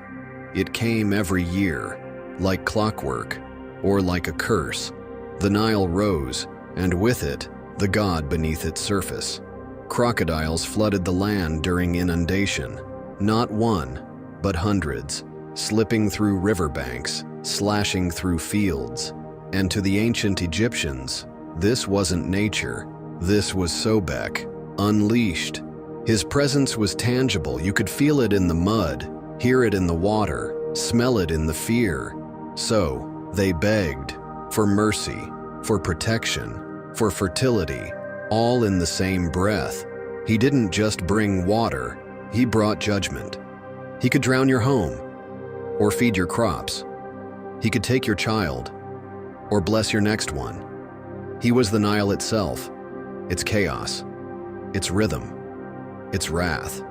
It came every year, like clockwork, or like a curse. The Nile rose, and with it, the god beneath its surface. Crocodiles flooded the land during inundation, not one, but hundreds, slipping through riverbanks, slashing through fields. And to the ancient Egyptians, this wasn't nature, this was Sobek, unleashed. His presence was tangible. You could feel it in the mud, hear it in the water, smell it in the fear. So they begged for mercy, for protection, for fertility, all in the same breath. He didn't just bring water, he brought judgment. He could drown your home, or feed your crops. He could take your child or bless your next one. He was the Nile itself, its chaos, its rhythm, its wrath.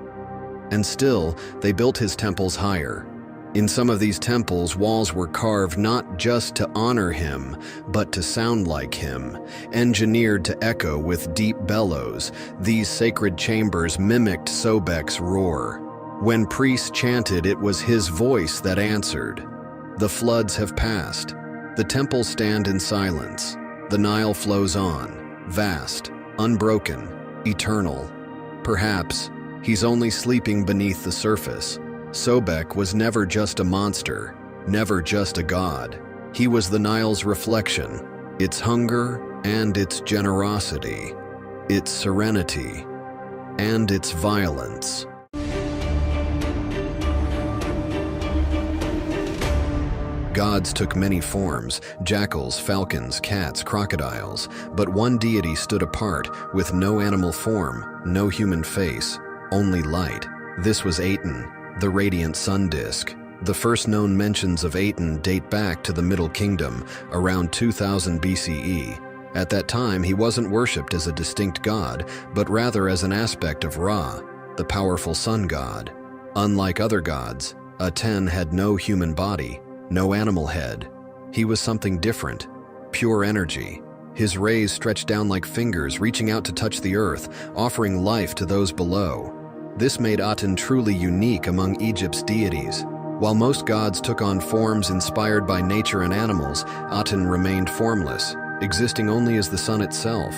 And still, they built his temples higher. In some of these temples, walls were carved not just to honor him, but to sound like him. Engineered to echo with deep bellows, these sacred chambers mimicked Sobek's roar. When priests chanted, it was his voice that answered. The floods have passed. The temples stand in silence. The Nile flows on, vast, unbroken, eternal. Perhaps he's only sleeping beneath the surface. Sobek was never just a monster, never just a god. He was the Nile's reflection, its hunger and its generosity, its serenity and its violence. Gods took many forms: jackals, falcons, cats, crocodiles. But one deity stood apart, with no animal form, no human face, only light. This was Aten, the radiant sun disk. The first known mentions of Aten date back to the Middle Kingdom, around 2000 BCE. At that time, he wasn't worshipped as a distinct god, but rather as an aspect of Ra, the powerful sun god. Unlike other gods, Aten had no human body, no animal head. He was something different, pure energy. His rays stretched down like fingers, reaching out to touch the earth, offering life to those below. This made Aten truly unique among Egypt's deities. While most gods took on forms inspired by nature and animals, Aten remained formless, existing only as the sun itself.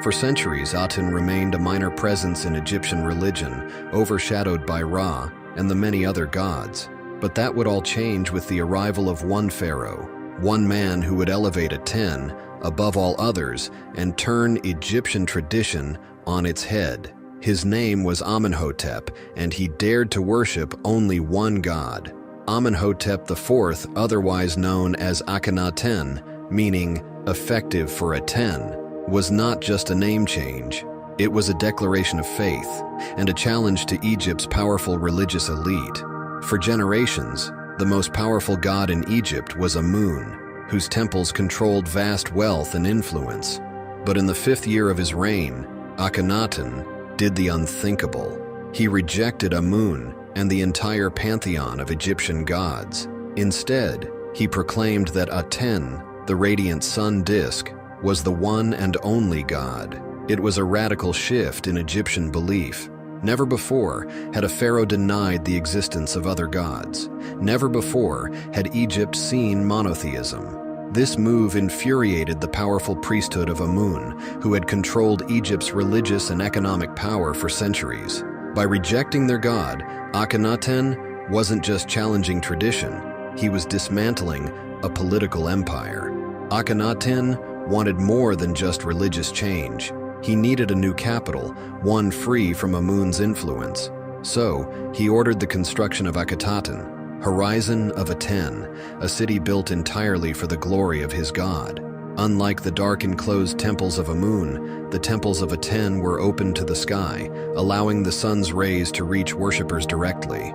For centuries, Aten remained a minor presence in Egyptian religion, overshadowed by Ra and the many other gods. But that would all change with the arrival of one pharaoh, one man who would elevate Aten above all others and turn Egyptian tradition on its head. His name was Amenhotep, and he dared to worship only one god. Amenhotep IV, otherwise known as Akhenaten, meaning effective for Aten, was not just a name change. It was a declaration of faith and a challenge to Egypt's powerful religious elite. For generations, the most powerful god in Egypt was Amun, whose temples controlled vast wealth and influence. But in the 5th year of his reign, Akhenaten did the unthinkable. He rejected Amun and the entire pantheon of Egyptian gods. Instead, he proclaimed that Aten, the radiant sun disk, was the one and only god. It was a radical shift in Egyptian belief. Never before had a pharaoh denied the existence of other gods. Never before had Egypt seen monotheism. This move infuriated the powerful priesthood of Amun, who had controlled Egypt's religious and economic power for centuries. By rejecting their god, Akhenaten wasn't just challenging tradition, he was dismantling a political empire. Akhenaten wanted more than just religious change. He needed a new capital, one free from Amun's influence. So, he ordered the construction of Akhetaten, Horizon of Aten, a city built entirely for the glory of his god. Unlike the dark enclosed temples of Amun, the temples of Aten were open to the sky, allowing the sun's rays to reach worshippers directly.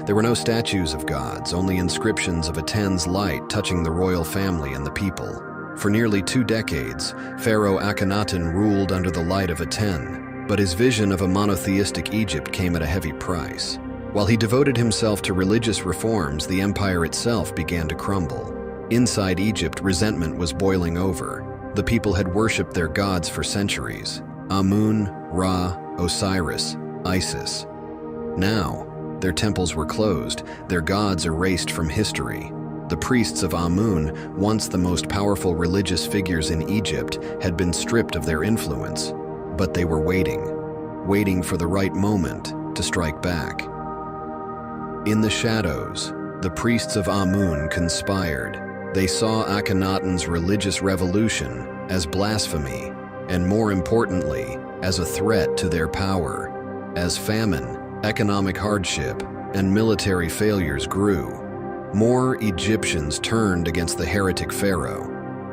There were no statues of gods, only inscriptions of Aten's light touching the royal family and the people. For nearly 2 decades, Pharaoh Akhenaten ruled under the light of Aten, but his vision of a monotheistic Egypt came at a heavy price. While he devoted himself to religious reforms, the empire itself began to crumble. Inside Egypt, resentment was boiling over. The people had worshipped their gods for centuries: Amun, Ra, Osiris, Isis. Now, their temples were closed, their gods erased from history. The priests of Amun, once the most powerful religious figures in Egypt, had been stripped of their influence. But they were waiting for the right moment to strike back. In the shadows, the priests of Amun conspired. They saw Akhenaten's religious revolution as blasphemy, and more importantly, as a threat to their power. As famine, economic hardship, and military failures grew, more Egyptians turned against the heretic pharaoh.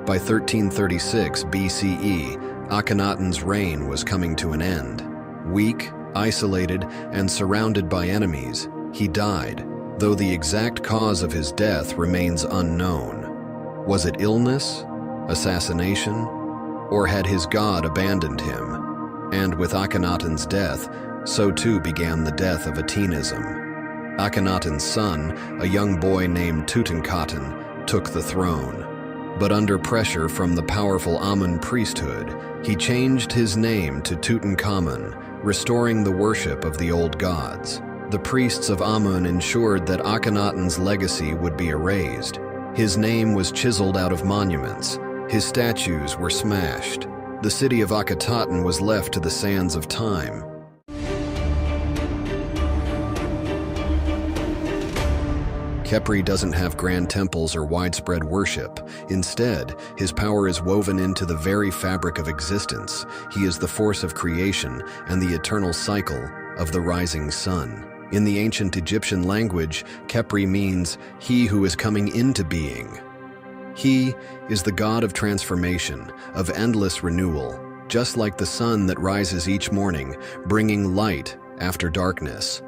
By 1336 BCE, Akhenaten's reign was coming to an end. Weak, isolated, and surrounded by enemies, he died, though the exact cause of his death remains unknown. Was it illness, assassination, or had his god abandoned him? And with Akhenaten's death, so too began the death of Atenism. Akhenaten's son, a young boy named Tutankhaten, took the throne. But under pressure from the powerful Amun priesthood, he changed his name to Tutankhamun, restoring the worship of the old gods. The priests of Amun ensured that Akhenaten's legacy would be erased. His name was chiseled out of monuments. His statues were smashed. The city of Akhetaten was left to the sands of time. Khepri doesn't have grand temples or widespread worship. Instead, his power is woven into the very fabric of existence. He is the force of creation and the eternal cycle of the rising sun. In the ancient Egyptian language, Khepri means he who is coming into being. He is the god of transformation, of endless renewal, just like the sun that rises each morning, bringing light after darkness.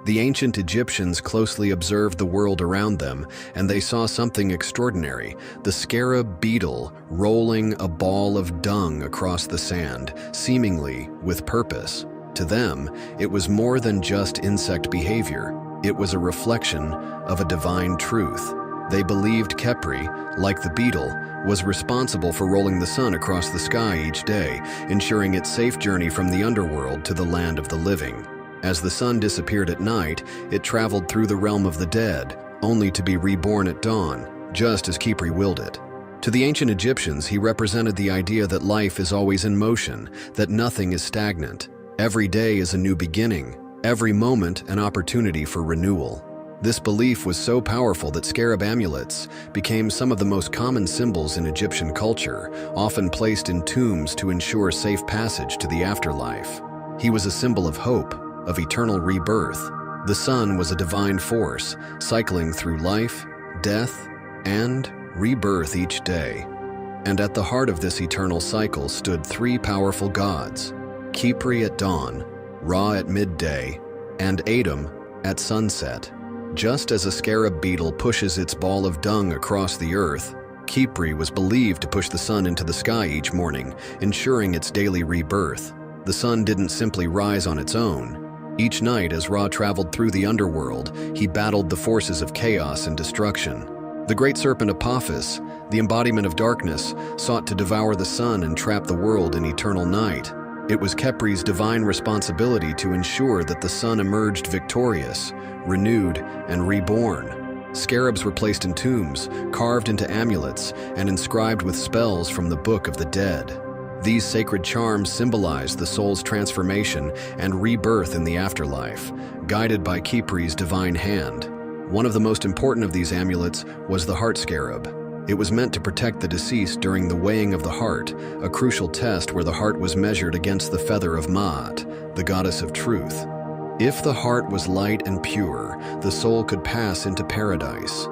The ancient Egyptians closely observed the world around them, and they saw something extraordinary: the scarab beetle rolling a ball of dung across the sand, seemingly with purpose. To them, it was more than just insect behavior. It was a reflection of a divine truth. They believed Khepri, like the beetle, was responsible for rolling the sun across the sky each day, ensuring its safe journey from the underworld to the land of the living. As the sun disappeared at night, it traveled through the realm of the dead, only to be reborn at dawn, just as Khepri willed it. To the ancient Egyptians, he represented the idea that life is always in motion, that nothing is stagnant. Every day is a new beginning, every moment an opportunity for renewal. This belief was so powerful that scarab amulets became some of the most common symbols in Egyptian culture, often placed in tombs to ensure safe passage to the afterlife. He was a symbol of hope, of eternal rebirth. The sun was a divine force, cycling through life, death, and rebirth each day. And at the heart of this eternal cycle stood three powerful gods: Khepri at dawn, Ra at midday, and Atum at sunset. Just as a scarab beetle pushes its ball of dung across the earth, Khepri was believed to push the sun into the sky each morning, ensuring its daily rebirth. The sun didn't simply rise on its own. Each night, as Ra traveled through the underworld, he battled the forces of chaos and destruction. The great serpent Apophis, the embodiment of darkness, sought to devour the sun and trap the world in eternal night. It was Khepri's divine responsibility to ensure that the sun emerged victorious, renewed, and reborn. Scarabs were placed in tombs, carved into amulets, and inscribed with spells from the Book of the Dead. These sacred charms symbolized the soul's transformation and rebirth in the afterlife, guided by Khepri's divine hand. One of the most important of these amulets was the heart scarab. It was meant to protect the deceased during the weighing of the heart, a crucial test where the heart was measured against the feather of Ma'at, the goddess of truth. If the heart was light and pure, the soul could pass into paradise.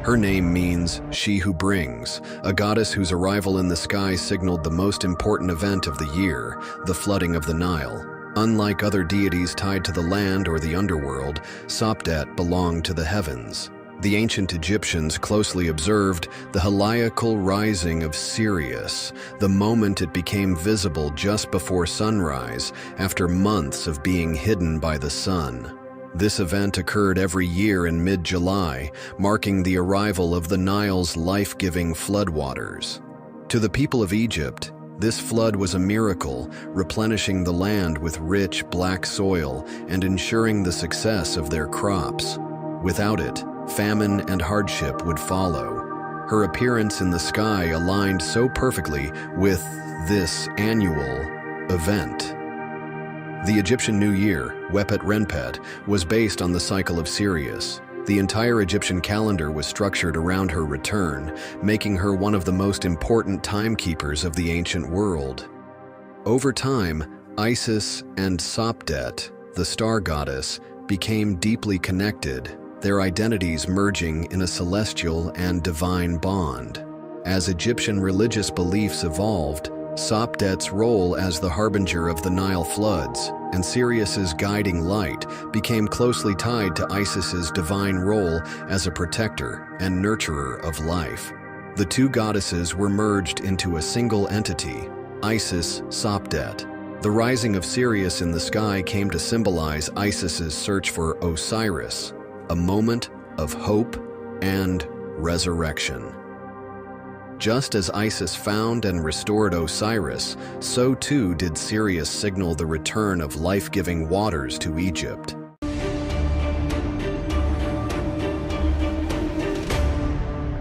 Her name means "she who brings," a goddess whose arrival in the sky signaled the most important event of the year, the flooding of the Nile. Unlike other deities tied to the land or the underworld, Sopdet belonged to the heavens. The ancient Egyptians closely observed the heliacal rising of Sirius, the moment it became visible just before sunrise, after months of being hidden by the sun. This event occurred every year in mid-July, marking the arrival of the Nile's life-giving floodwaters. To the people of Egypt, this flood was a miracle, replenishing the land with rich black soil and ensuring the success of their crops. Without it, famine and hardship would follow. Her appearance in the sky aligned so perfectly with this annual event. The Egyptian New Year, Wepet Renpet, was based on the cycle of Sirius. The entire Egyptian calendar was structured around her return, making her one of the most important timekeepers of the ancient world. Over time, Isis and Sopdet, the star goddess, became deeply connected, their identities merging in a celestial and divine bond. As Egyptian religious beliefs evolved, Sopdet's role as the harbinger of the Nile floods and Sirius's guiding light became closely tied to Isis's divine role as a protector and nurturer of life. The two goddesses were merged into a single entity, Isis Sopdet. The rising of Sirius in the sky came to symbolize Isis's search for Osiris, a moment of hope and resurrection. Just as Isis found and restored Osiris, so too did Sirius signal the return of life-giving waters to Egypt.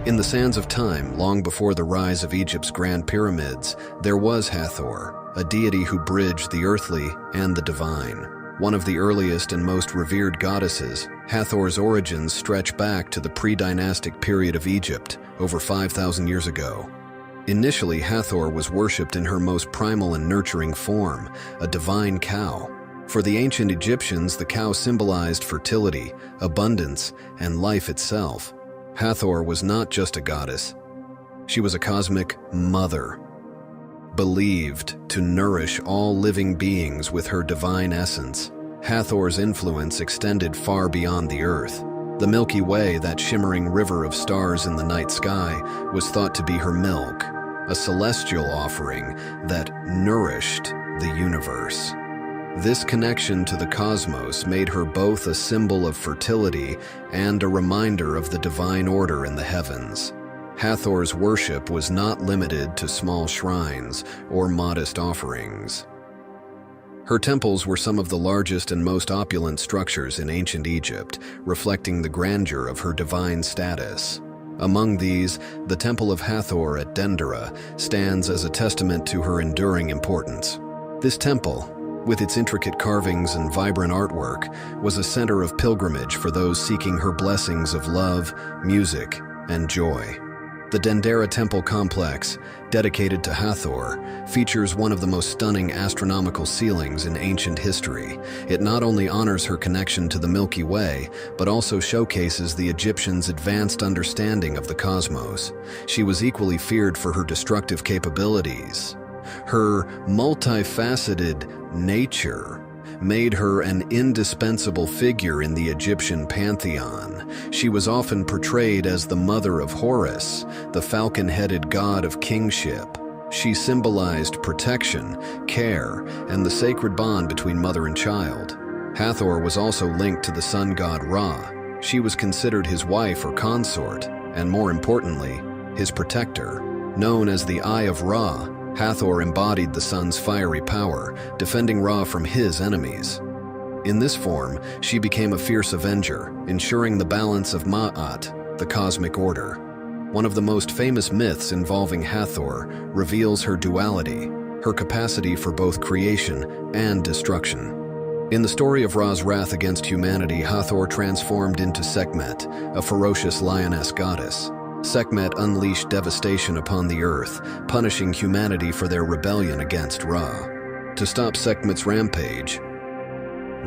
In the sands of time, long before the rise of Egypt's Grand Pyramids, there was Hathor, a deity who bridged the earthly and the divine. One of the earliest and most revered goddesses, Hathor's origins stretch back to the pre-dynastic period of Egypt, over 5,000 years ago. Initially, Hathor was worshipped in her most primal and nurturing form, a divine cow. For the ancient Egyptians, the cow symbolized fertility, abundance, and life itself. Hathor was not just a goddess. She was a cosmic mother, believed to nourish all living beings with her divine essence. Hathor's influence extended far beyond the earth. The Milky Way, that shimmering river of stars in the night sky, was thought to be her milk, a celestial offering that nourished the universe. This connection to the cosmos made her both a symbol of fertility and a reminder of the divine order in the heavens. Hathor's worship was not limited to small shrines or modest offerings. Her temples were some of the largest and most opulent structures in ancient Egypt, reflecting the grandeur of her divine status. Among these, the Temple of Hathor at Dendera stands as a testament to her enduring importance. This temple, with its intricate carvings and vibrant artwork, was a center of pilgrimage for those seeking her blessings of love, music, and joy. The Dendera Temple complex, dedicated to Hathor, features one of the most stunning astronomical ceilings in ancient history. It not only honors her connection to the Milky Way, but also showcases the Egyptians' advanced understanding of the cosmos. She was equally feared for her destructive capabilities. Her multifaceted nature made her an indispensable figure in the Egyptian pantheon. She was often portrayed as the mother of Horus, the falcon-headed god of kingship. She symbolized protection, care, and the sacred bond between mother and child. Hathor was also linked to the sun god Ra. She was considered his wife or consort, and more importantly, his protector. Known as the Eye of Ra, Hathor embodied the sun's fiery power, defending Ra from his enemies. In this form, she became a fierce avenger, ensuring the balance of Ma'at, the cosmic order. One of the most famous myths involving Hathor reveals her duality, her capacity for both creation and destruction. In the story of Ra's wrath against humanity, Hathor transformed into Sekhmet, a ferocious lioness goddess. Sekhmet unleashed devastation upon the earth, punishing humanity for their rebellion against Ra. To stop Sekhmet's rampage,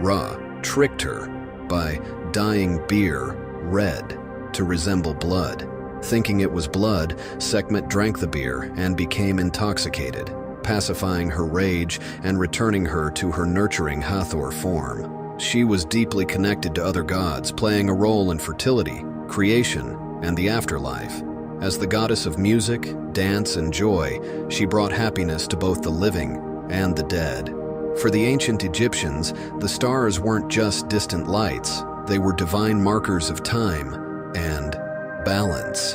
Ra tricked her by dyeing beer red to resemble blood. Thinking it was blood, Sekhmet drank the beer and became intoxicated, pacifying her rage and returning her to her nurturing Hathor form. She was deeply connected to other gods, playing a role in fertility, creation, and the afterlife. As the goddess of music, dance, and joy, she brought happiness to both the living and the dead. For the ancient Egyptians, the stars weren't just distant lights, they were divine markers of time and balance.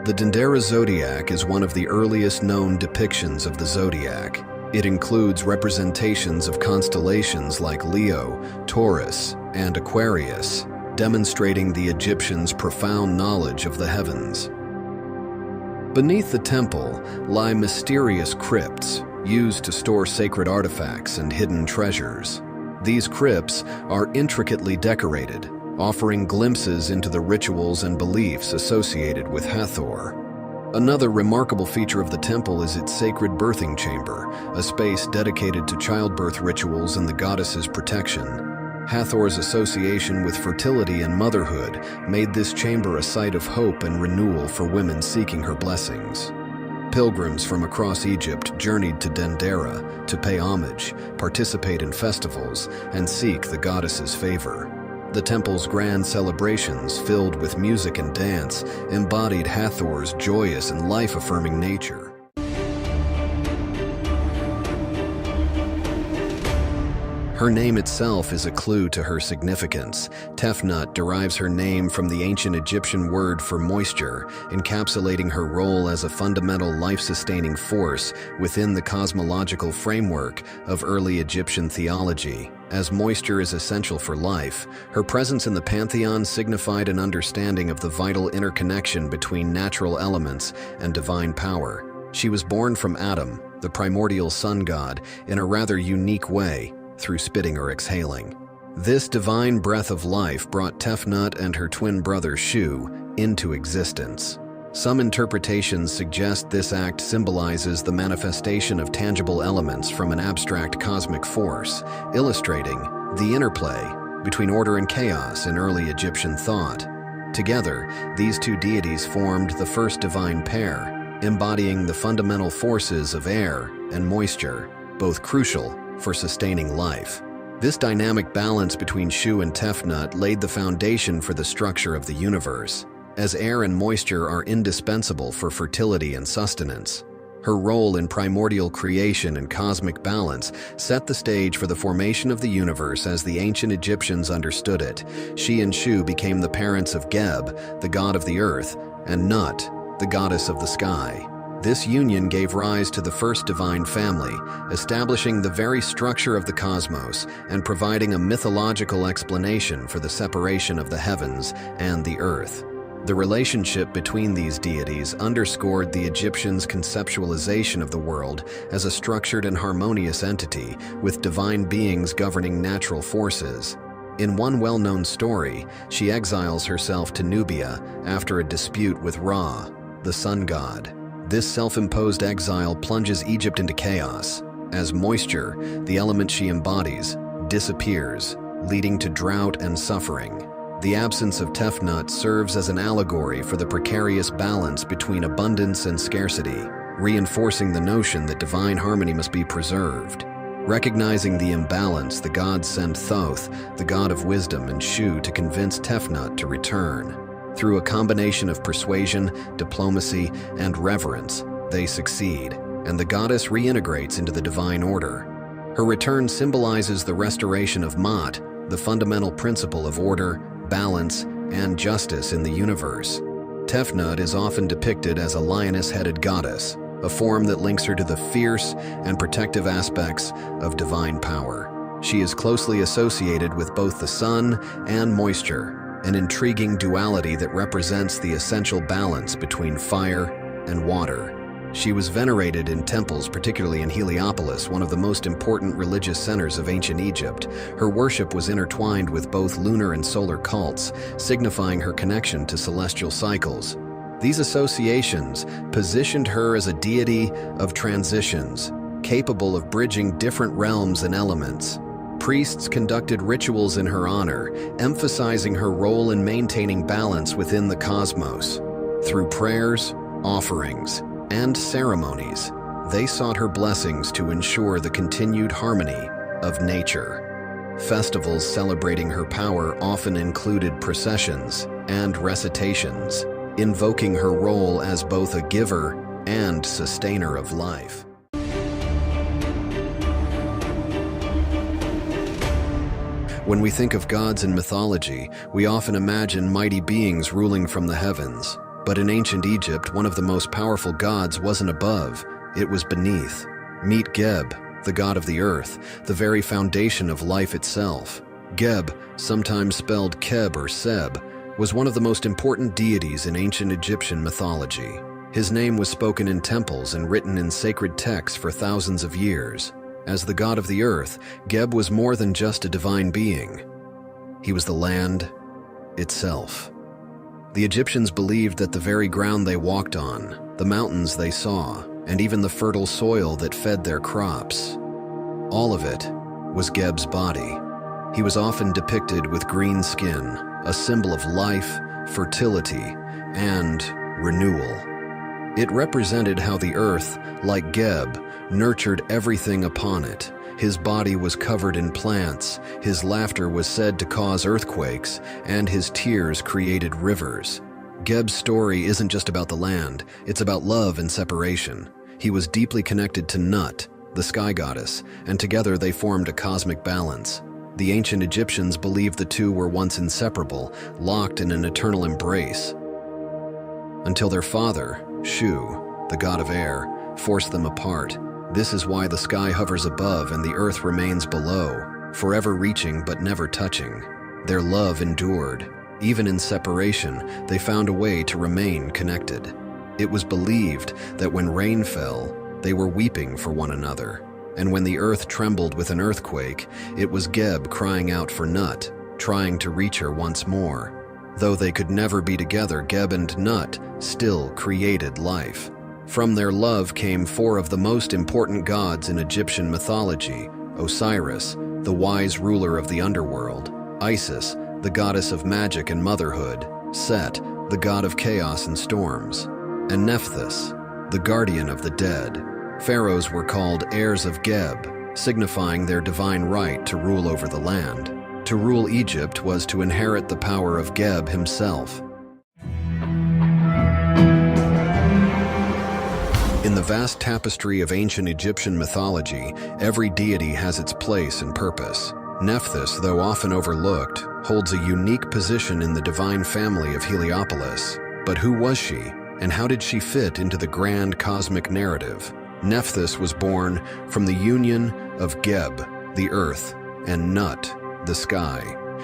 The Dendera zodiac is one of the earliest known depictions of the zodiac. It includes representations of constellations like Leo, Taurus, and Aquarius, demonstrating the Egyptians' profound knowledge of the heavens. Beneath the temple lie mysterious crypts used to store sacred artifacts and hidden treasures. These crypts are intricately decorated, offering glimpses into the rituals and beliefs associated with Hathor. Another remarkable feature of the temple is its sacred birthing chamber, a space dedicated to childbirth rituals and the goddess's protection. Hathor's association with fertility and motherhood made this chamber a site of hope and renewal for women seeking her blessings. Pilgrims from across Egypt journeyed to Dendera to pay homage, participate in festivals, and seek the goddess's favor. The temple's grand celebrations, filled with music and dance, embodied Hathor's joyous and life-affirming nature. Her name itself is a clue to her significance. Tefnut derives her name from the ancient Egyptian word for moisture, encapsulating her role as a fundamental life-sustaining force within the cosmological framework of early Egyptian theology. As moisture is essential for life, her presence in the pantheon signified an understanding of the vital interconnection between natural elements and divine power. She was born from Adam, the primordial sun god, in a rather unique way, through spitting or exhaling. This divine breath of life brought Tefnut and her twin brother Shu into existence. Some interpretations suggest this act symbolizes the manifestation of tangible elements from an abstract cosmic force, illustrating the interplay between order and chaos in early Egyptian thought. Together, these two deities formed the first divine pair, embodying the fundamental forces of air and moisture, both crucial for sustaining life. This dynamic balance between Shu and Tefnut laid the foundation for the structure of the universe, as air and moisture are indispensable for fertility and sustenance. Her role in primordial creation and cosmic balance set the stage for the formation of the universe as the ancient Egyptians understood it. She and Shu became the parents of Geb, the god of the earth, and Nut, the goddess of the sky. This union gave rise to the first divine family, establishing the very structure of the cosmos and providing a mythological explanation for the separation of the heavens and the earth. The relationship between these deities underscored the Egyptians' conceptualization of the world as a structured and harmonious entity, with divine beings governing natural forces. In one well-known story, she exiles herself to Nubia after a dispute with Ra, the sun god. This self-imposed exile plunges Egypt into chaos, as moisture, the element she embodies, disappears, leading to drought and suffering. The absence of Tefnut serves as an allegory for the precarious balance between abundance and scarcity, reinforcing the notion that divine harmony must be preserved. Recognizing the imbalance, the gods send Thoth, the god of wisdom, and Shu to convince Tefnut to return. Through a combination of persuasion, diplomacy, and reverence, they succeed, and the goddess reintegrates into the divine order. Her return symbolizes the restoration of Ma'at, the fundamental principle of order, balance, and justice in the universe. Tefnut is often depicted as a lioness-headed goddess, a form that links her to the fierce and protective aspects of divine power. She is closely associated with both the sun and moisture, an intriguing duality that represents the essential balance between fire and water. She was venerated in temples, particularly in Heliopolis, one of the most important religious centers of ancient Egypt. Her worship was intertwined with both lunar and solar cults, signifying her connection to celestial cycles. These associations positioned her as a deity of transitions, capable of bridging different realms and elements. Priests conducted rituals in her honor, emphasizing her role in maintaining balance within the cosmos. Through prayers, offerings, and ceremonies, they sought her blessings to ensure the continued harmony of nature. Festivals celebrating her power often included processions and recitations, invoking her role as both a giver and sustainer of life. When we think of gods in mythology, we often imagine mighty beings ruling from the heavens. But in ancient Egypt, one of the most powerful gods wasn't above, it was beneath. Meet Geb, the god of the earth, the very foundation of life itself. Geb, sometimes spelled Keb or Seb, was one of the most important deities in ancient Egyptian mythology. His name was spoken in temples and written in sacred texts for thousands of years. As the god of the earth, Geb was more than just a divine being. He was the land itself. The Egyptians believed that the very ground they walked on, the mountains they saw, and even the fertile soil that fed their crops, all of it was Geb's body. He was often depicted with green skin, a symbol of life, fertility, and renewal. It represented how the earth, like Geb, nurtured everything upon it. His body was covered in plants, his laughter was said to cause earthquakes, and his tears created rivers. Geb's story isn't just about the land, it's about love and separation. He was deeply connected to Nut, the sky goddess, and together they formed a cosmic balance. The ancient Egyptians believed the two were once inseparable, locked in an eternal embrace, until their father, Shu, the god of air, forced them apart. This is why the sky hovers above and the earth remains below, forever reaching but never touching. Their love endured. Even in separation, they found a way to remain connected. It was believed that when rain fell, they were weeping for one another. And when the earth trembled with an earthquake, it was Geb crying out for Nut, trying to reach her once more. Though they could never be together, Geb and Nut still created life. From their love came four of the most important gods in Egyptian mythology: Osiris, the wise ruler of the underworld; Isis, the goddess of magic and motherhood; Set, the god of chaos and storms; and Nephthys, the guardian of the dead. Pharaohs were called heirs of Geb, signifying their divine right to rule over the land. To rule Egypt was to inherit the power of Geb himself. In the vast tapestry of ancient Egyptian mythology, every deity has its place and purpose. Nephthys, though often overlooked, holds a unique position in the divine family of Heliopolis. But who was she, and how did she fit into the grand cosmic narrative? Nephthys was born from the union of Geb, the earth, and Nut, the sky.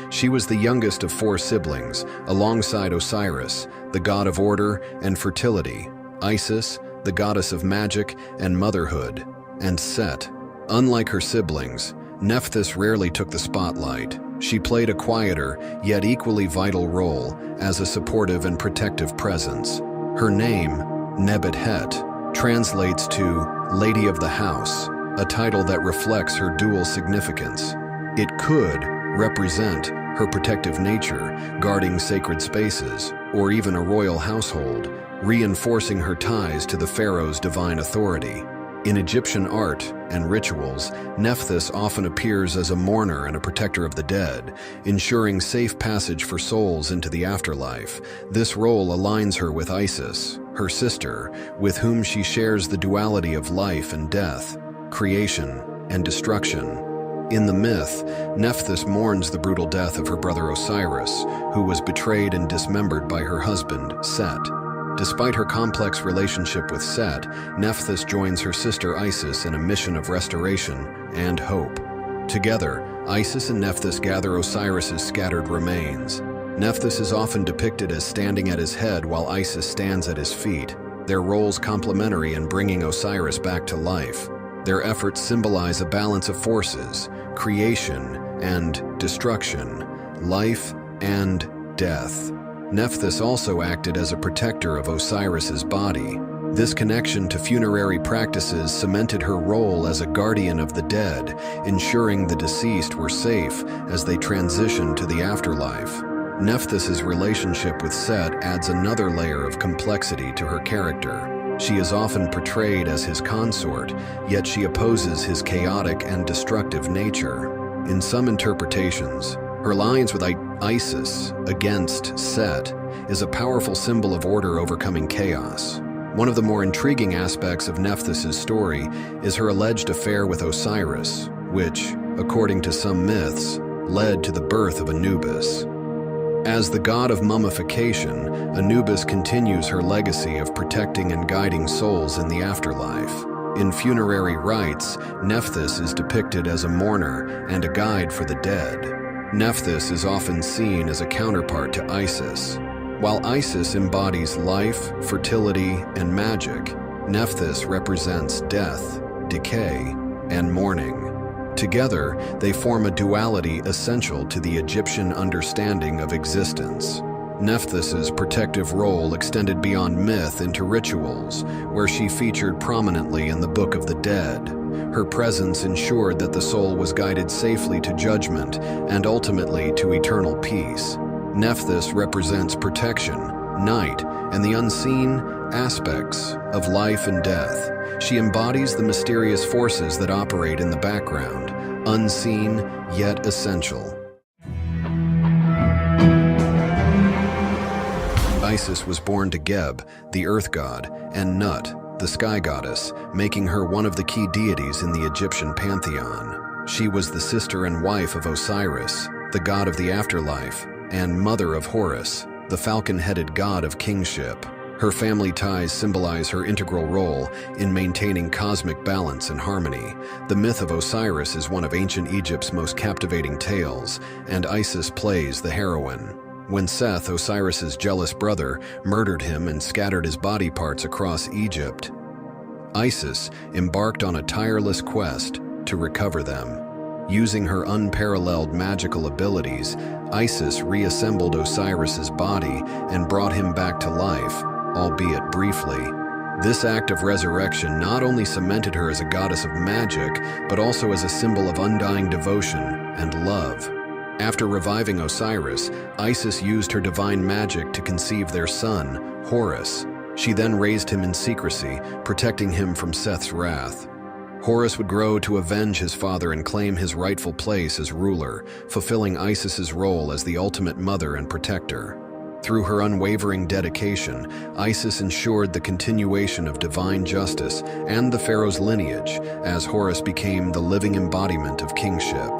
She was the youngest of four siblings, alongside Osiris, the god of order and fertility; Isis, the goddess of magic and motherhood; and Set. Unlike her siblings, Nephthys rarely took the spotlight. She played a quieter, yet equally vital role as a supportive and protective presence. Her name, Nebet-Het, translates to Lady of the House, a title that reflects her dual significance. It could represent her protective nature, guarding sacred spaces, or even a royal household, reinforcing her ties to the pharaoh's divine authority. In Egyptian art and rituals, Nephthys often appears as a mourner and a protector of the dead, ensuring safe passage for souls into the afterlife. This role aligns her with Isis, her sister, with whom she shares the duality of life and death, creation and destruction. In the myth, Nephthys mourns the brutal death of her brother Osiris, who was betrayed and dismembered by her husband, Set. Despite her complex relationship with Set, Nephthys joins her sister Isis in a mission of restoration and hope. Together, Isis and Nephthys gather Osiris's scattered remains. Nephthys is often depicted as standing at his head while Isis stands at his feet, their roles complementary in bringing Osiris back to life. Their efforts symbolize a balance of forces: creation and destruction, life and death. Nephthys also acted as a protector of Osiris's body. This connection to funerary practices cemented her role as a guardian of the dead, ensuring the deceased were safe as they transitioned to the afterlife. Nephthys's relationship with Set adds another layer of complexity to her character. She is often portrayed as his consort, yet she opposes his chaotic and destructive nature. In some interpretations, her alliance with Isis against Set is a powerful symbol of order overcoming chaos. One of the more intriguing aspects of Nephthys's story is her alleged affair with Osiris, which, according to some myths, led to the birth of Anubis. As the god of mummification, Anubis continues her legacy of protecting and guiding souls in the afterlife. In funerary rites, Nephthys is depicted as a mourner and a guide for the dead. Nephthys is often seen as a counterpart to Isis. While Isis embodies life, fertility, and magic, Nephthys represents death, decay, and mourning. Together, they form a duality essential to the Egyptian understanding of existence. Nephthys's protective role extended beyond myth into rituals, where she featured prominently in the Book of the Dead. Her presence ensured that the soul was guided safely to judgment and ultimately to eternal peace. Nephthys represents protection, night, and the unseen aspects of life and death. She embodies the mysterious forces that operate in the background, unseen yet essential. Isis was born to Geb, the earth god, and Nut, the sky goddess, making her one of the key deities in the Egyptian pantheon. She was the sister and wife of Osiris, the god of the afterlife, and mother of Horus, the falcon-headed god of kingship. Her family ties symbolize her integral role in maintaining cosmic balance and harmony. The myth of Osiris is one of ancient Egypt's most captivating tales, and Isis plays the heroine. When Seth, Osiris's jealous brother, murdered him and scattered his body parts across Egypt, Isis embarked on a tireless quest to recover them. Using her unparalleled magical abilities, Isis reassembled Osiris's body and brought him back to life, albeit briefly. This act of resurrection not only cemented her as a goddess of magic, but also as a symbol of undying devotion and love. After reviving Osiris, Isis used her divine magic to conceive their son, Horus. She then raised him in secrecy, protecting him from Seth's wrath. Horus would grow to avenge his father and claim his rightful place as ruler, fulfilling Isis's role as the ultimate mother and protector. Through her unwavering dedication, Isis ensured the continuation of divine justice and the pharaoh's lineage, as Horus became the living embodiment of kingship.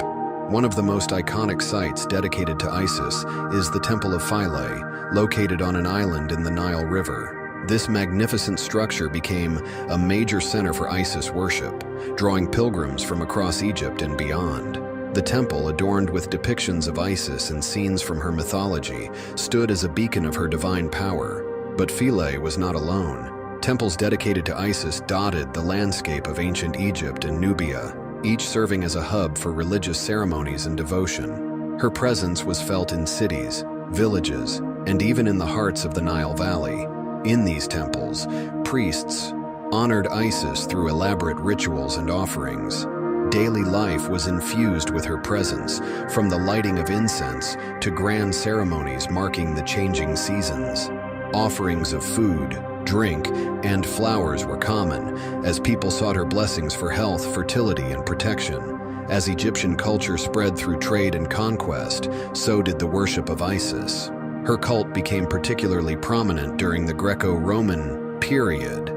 One of the most iconic sites dedicated to Isis is the Temple of Philae, located on an island in the Nile River. This magnificent structure became a major center for Isis worship, drawing pilgrims from across Egypt and beyond. The temple, adorned with depictions of Isis and scenes from her mythology, stood as a beacon of her divine power. But Philae was not alone. Temples dedicated to Isis dotted the landscape of ancient Egypt and Nubia, each serving as a hub for religious ceremonies and devotion. Her presence was felt in cities, villages, and even in the hearts of the Nile Valley. In these temples, priests honored Isis through elaborate rituals and offerings. Daily life was infused with her presence, from the lighting of incense to grand ceremonies marking the changing seasons. Offerings of food, drink, and flowers were common, as people sought her blessings for health, fertility, and protection. As Egyptian culture spread through trade and conquest, so did the worship of Isis. Her cult became particularly prominent during the Greco-Roman period,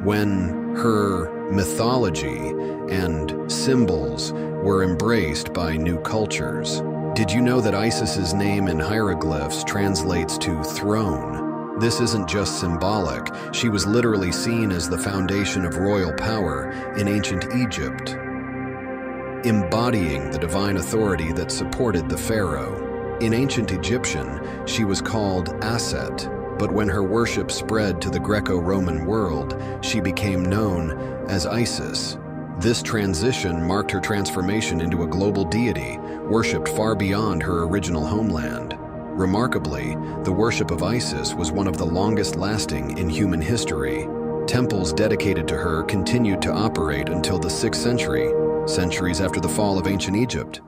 when her mythology and symbols were embraced by new cultures. Did you know that Isis's name in hieroglyphs translates to throne? This isn't just symbolic. She was literally seen as the foundation of royal power in ancient Egypt, embodying the divine authority that supported the pharaoh. In ancient Egyptian, she was called Aset, but when her worship spread to the Greco-Roman world, she became known as Isis. This transition marked her transformation into a global deity, worshipped far beyond her original homeland. Remarkably, the worship of Isis was one of the longest lasting in human history. Temples dedicated to her continued to operate until the 6th century, centuries after the fall of ancient Egypt.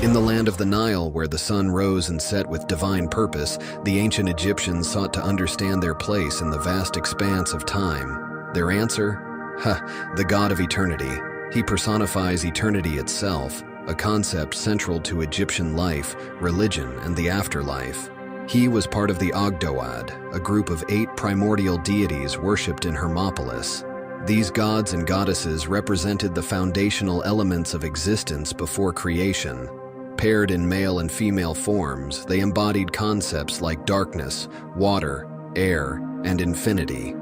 In the land of the Nile, where the sun rose and set with divine purpose, the ancient Egyptians sought to understand their place in the vast expanse of time. Their answer? The god of eternity. He personifies eternity itself, a concept central to Egyptian life, religion, and the afterlife. He was part of the Ogdoad, a group of 8 primordial deities worshipped in Hermopolis. These gods and goddesses represented the foundational elements of existence before creation. Paired in male and female forms, they embodied concepts like darkness, water, air, and infinity.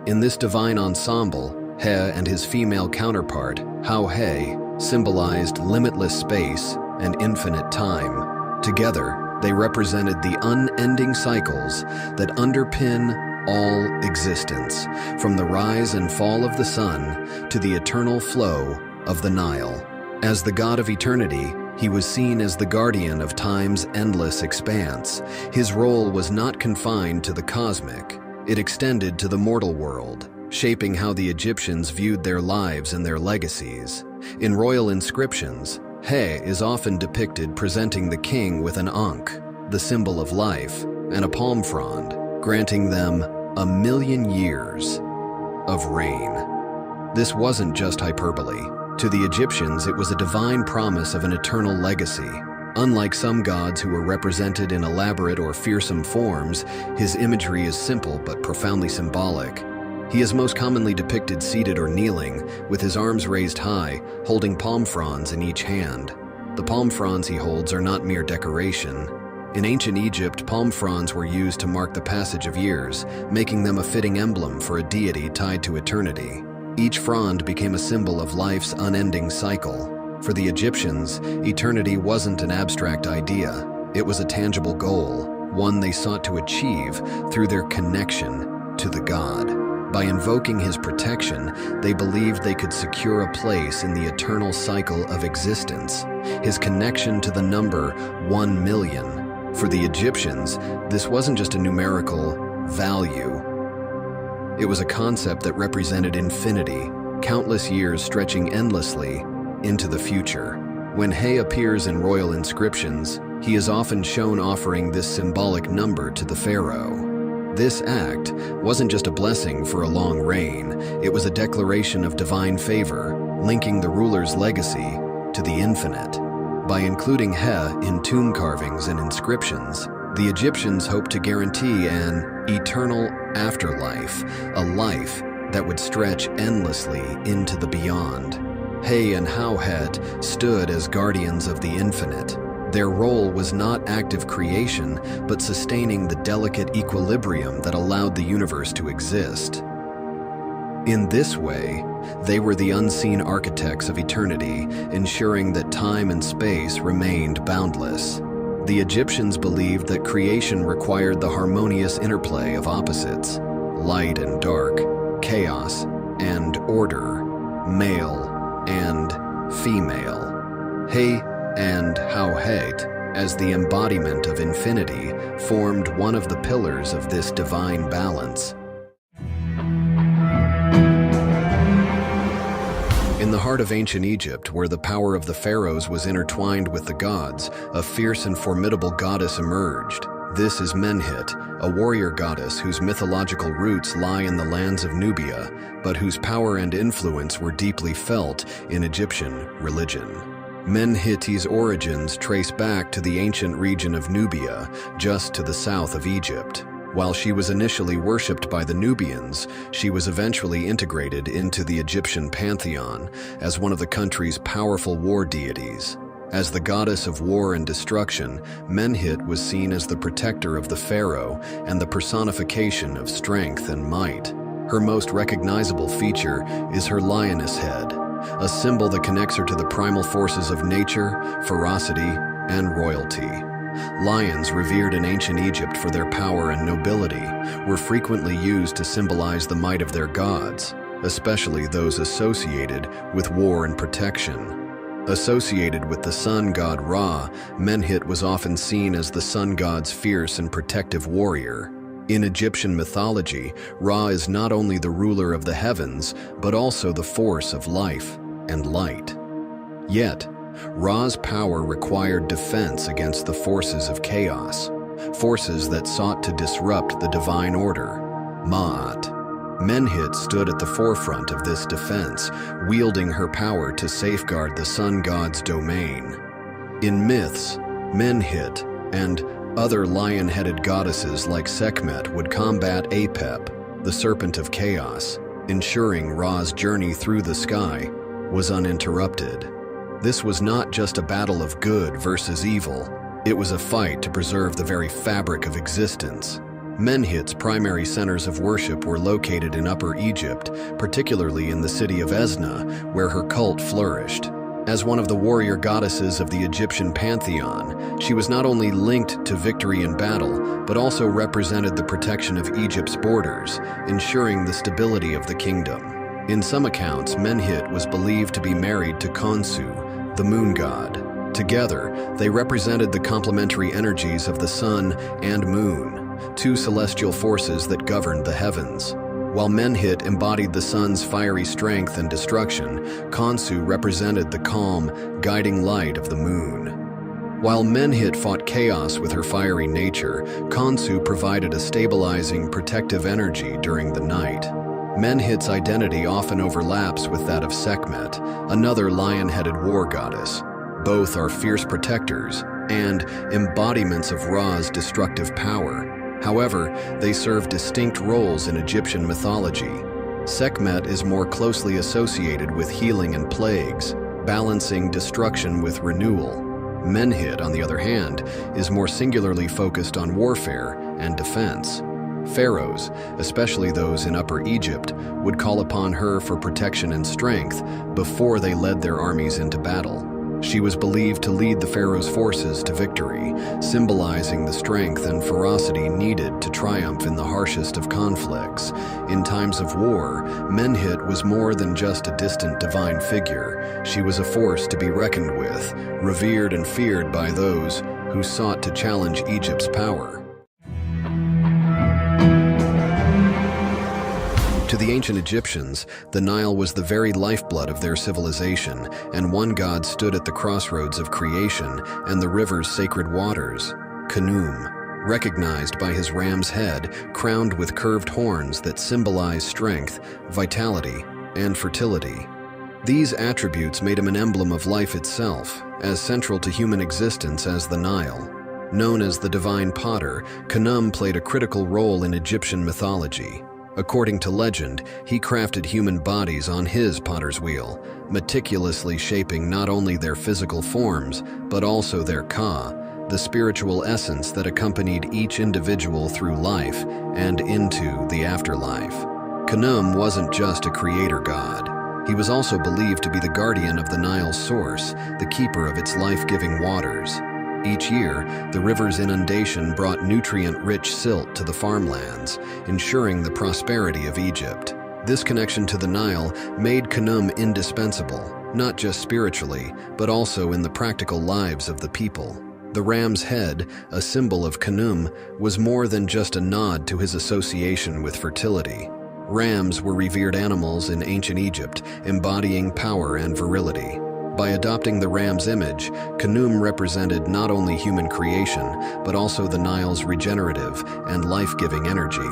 In this divine ensemble, He and his female counterpart, Hau-He, symbolized limitless space and infinite time. Together, they represented the unending cycles that underpin all existence, from the rise and fall of the sun to the eternal flow of the Nile. As the god of eternity, he was seen as the guardian of time's endless expanse. His role was not confined to the cosmic. It extended to the mortal world, shaping how the Egyptians viewed their lives and their legacies. In royal inscriptions, He is often depicted presenting the king with an ankh, the symbol of life, and a palm frond, granting them 1,000,000 years of reign. This wasn't just hyperbole. To the Egyptians, it was a divine promise of an eternal legacy. Unlike some gods who were represented in elaborate or fearsome forms, his imagery is simple but profoundly symbolic. He is most commonly depicted seated or kneeling, with his arms raised high, holding palm fronds in each hand. The palm fronds he holds are not mere decoration. In ancient Egypt, palm fronds were used to mark the passage of years, making them a fitting emblem for a deity tied to eternity. Each frond became a symbol of life's unending cycle. For the Egyptians, eternity wasn't an abstract idea. It was a tangible goal, one they sought to achieve through their connection to the god. By invoking his protection, they believed they could secure a place in the eternal cycle of existence. His connection to the number 1,000,000. For the Egyptians, this wasn't just a numerical value. It was a concept that represented infinity, countless years stretching endlessly into the future. When He appears in royal inscriptions, he is often shown offering this symbolic number to the pharaoh. This act wasn't just a blessing for a long reign, it was a declaration of divine favor, linking the ruler's legacy to the infinite. By including He in tomb carvings and inscriptions, the Egyptians hoped to guarantee an eternal afterlife, a life that would stretch endlessly into the beyond. He and Hauhet stood as guardians of the infinite. Their role was not active creation, but sustaining the delicate equilibrium that allowed the universe to exist. In this way, they were the unseen architects of eternity, ensuring that time and space remained boundless. The Egyptians believed that creation required the harmonious interplay of opposites, light and dark, chaos and order, male and female. He and Hauhet, as the embodiment of infinity, formed one of the pillars of this divine balance. In the heart of ancient Egypt, where the power of the pharaohs was intertwined with the gods, a fierce and formidable goddess emerged. This is Menhit, a warrior goddess whose mythological roots lie in the lands of Nubia, but whose power and influence were deeply felt in Egyptian religion. Menhiti's origins trace back to the ancient region of Nubia, just to the south of Egypt. While she was initially worshipped by the Nubians, she was eventually integrated into the Egyptian pantheon as one of the country's powerful war deities. As the goddess of war and destruction, Menhit was seen as the protector of the pharaoh and the personification of strength and might. Her most recognizable feature is her lioness head, a symbol that connects her to the primal forces of nature, ferocity, and royalty. Lions, revered in ancient Egypt for their power and nobility, were frequently used to symbolize the might of their gods, especially those associated with war and protection. Associated with the sun god Ra, Menhit was often seen as the sun god's fierce and protective warrior. In Egyptian mythology, Ra is not only the ruler of the heavens, but also the force of life and light. Yet, Ra's power required defense against the forces of chaos, forces that sought to disrupt the divine order, Ma'at. Menhit stood at the forefront of this defense, wielding her power to safeguard the sun god's domain. In myths, Menhit and other lion-headed goddesses like Sekhmet would combat Apep, the serpent of chaos, ensuring Ra's journey through the sky was uninterrupted. This was not just a battle of good versus evil, it was a fight to preserve the very fabric of existence. Menhit's primary centers of worship were located in Upper Egypt, particularly in the city of Esna, where her cult flourished. As one of the warrior goddesses of the Egyptian pantheon, she was not only linked to victory in battle, but also represented the protection of Egypt's borders, ensuring the stability of the kingdom. In some accounts, Menhit was believed to be married to Khonsu, the moon god. Together, they represented the complementary energies of the sun and moon, two celestial forces that governed the heavens. While Menhit embodied the sun's fiery strength and destruction, Khonsu represented the calm, guiding light of the moon. While Menhit fought chaos with her fiery nature, Khonsu provided a stabilizing, protective energy during the night. Menhit's identity often overlaps with that of Sekhmet, another lion-headed war goddess. Both are fierce protectors and embodiments of Ra's destructive power. However, they serve distinct roles in Egyptian mythology. Sekhmet is more closely associated with healing and plagues, balancing destruction with renewal. Menhit, on the other hand, is more singularly focused on warfare and defense. Pharaohs, especially those in Upper Egypt, would call upon her for protection and strength before they led their armies into battle. She was believed to lead the pharaoh's forces to victory, symbolizing the strength and ferocity needed to triumph in the harshest of conflicts. In times of war, Menhit was more than just a distant divine figure. She was a force to be reckoned with, revered and feared by those who sought to challenge Egypt's power. To the ancient Egyptians, the Nile was the very lifeblood of their civilization, and one god stood at the crossroads of creation and the river's sacred waters, Khnum, recognized by his ram's head crowned with curved horns that symbolize strength, vitality, and fertility. These attributes made him an emblem of life itself, as central to human existence as the Nile. Known as the divine potter, Khnum played a critical role in Egyptian mythology. According to legend, he crafted human bodies on his potter's wheel, meticulously shaping not only their physical forms, but also their ka, the spiritual essence that accompanied each individual through life and into the afterlife. Khnum wasn't just a creator god. He was also believed to be the guardian of the Nile's source, the keeper of its life-giving waters. Each year, the river's inundation brought nutrient-rich silt to the farmlands, ensuring the prosperity of Egypt. This connection to the Nile made Khnum indispensable, not just spiritually, but also in the practical lives of the people. The ram's head, a symbol of Khnum, was more than just a nod to his association with fertility. Rams were revered animals in ancient Egypt, embodying power and virility. By adopting the ram's image, Khnum represented not only human creation, but also the Nile's regenerative and life-giving energy.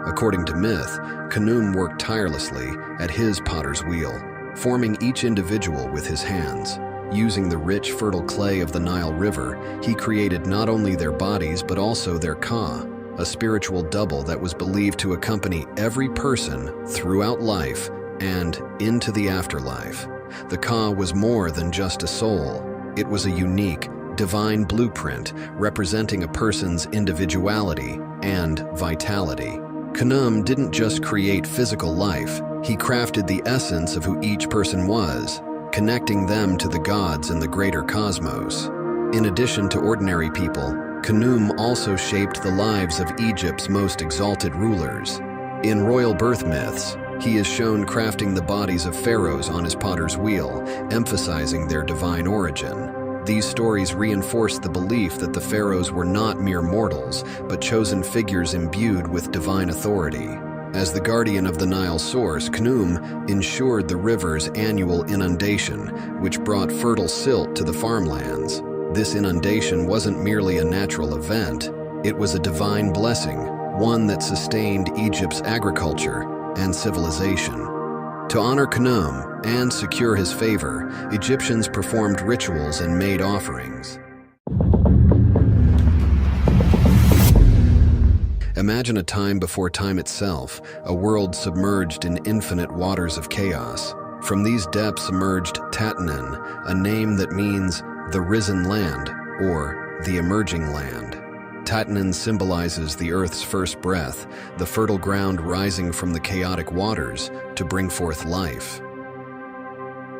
According to myth, Khnum worked tirelessly at his potter's wheel, forming each individual with his hands. Using the rich, fertile clay of the Nile River, he created not only their bodies but also their ka, a spiritual double that was believed to accompany every person throughout life and into the afterlife. The ka was more than just a soul. It was a unique, divine blueprint representing a person's individuality and vitality. Khnum didn't just create physical life, he crafted the essence of who each person was, connecting them to the gods and the greater cosmos. In addition to ordinary people, Khnum also shaped the lives of Egypt's most exalted rulers. In royal birth myths, he is shown crafting the bodies of pharaohs on his potter's wheel, emphasizing their divine origin. These stories reinforce the belief that the pharaohs were not mere mortals, but chosen figures imbued with divine authority. As the guardian of the Nile source, Khnum ensured the river's annual inundation, which brought fertile silt to the farmlands. This inundation wasn't merely a natural event, it was a divine blessing, one that sustained Egypt's agriculture and civilization. To honor Khnum and secure his favor, Egyptians performed rituals and made offerings. Imagine a time before time itself, a world submerged in infinite waters of chaos. From these depths emerged Tatanen, a name that means the risen land or the emerging land. Tatanen symbolizes the earth's first breath, the fertile ground rising from the chaotic waters to bring forth life.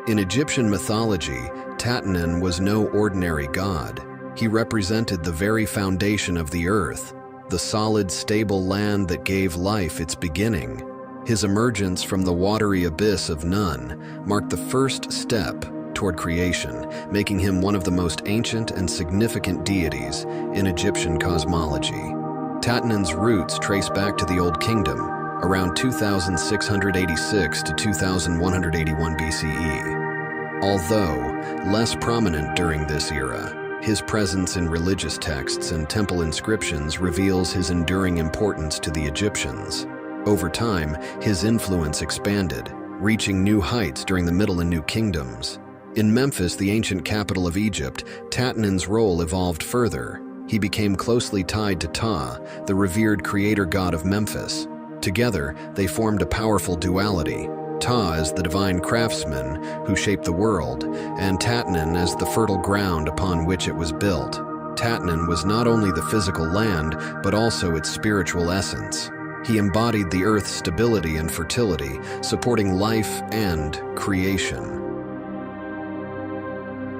In Egyptian mythology, Tatanen was no ordinary god. He represented the very foundation of the earth, the solid, stable land that gave life its beginning. His emergence from the watery abyss of Nun marked the first step toward creation, making him one of the most ancient and significant deities in Egyptian cosmology. Tatanen's roots trace back to the Old Kingdom, around 2686 to 2181 BCE. Although less prominent during this era, his presence in religious texts and temple inscriptions reveals his enduring importance to the Egyptians. Over time, his influence expanded, reaching new heights during the Middle and New Kingdoms. In Memphis, the ancient capital of Egypt, Tatanan's role evolved further. He became closely tied to Ptah, the revered creator god of Memphis. Together, they formed a powerful duality. Ptah as the divine craftsman who shaped the world, and Tatanan as the fertile ground upon which it was built. Tatanan was not only the physical land, but also its spiritual essence. He embodied the earth's stability and fertility, supporting life and creation.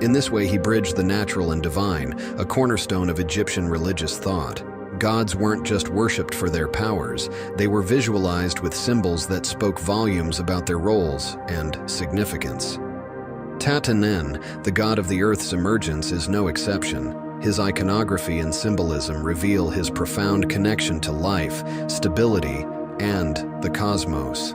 In this way, he bridged the natural and divine, a cornerstone of Egyptian religious thought. Gods weren't just worshipped for their powers, they were visualized with symbols that spoke volumes about their roles and significance. Tatanan, the god of the earth's emergence, is no exception. His iconography and symbolism reveal his profound connection to life, stability, and the cosmos.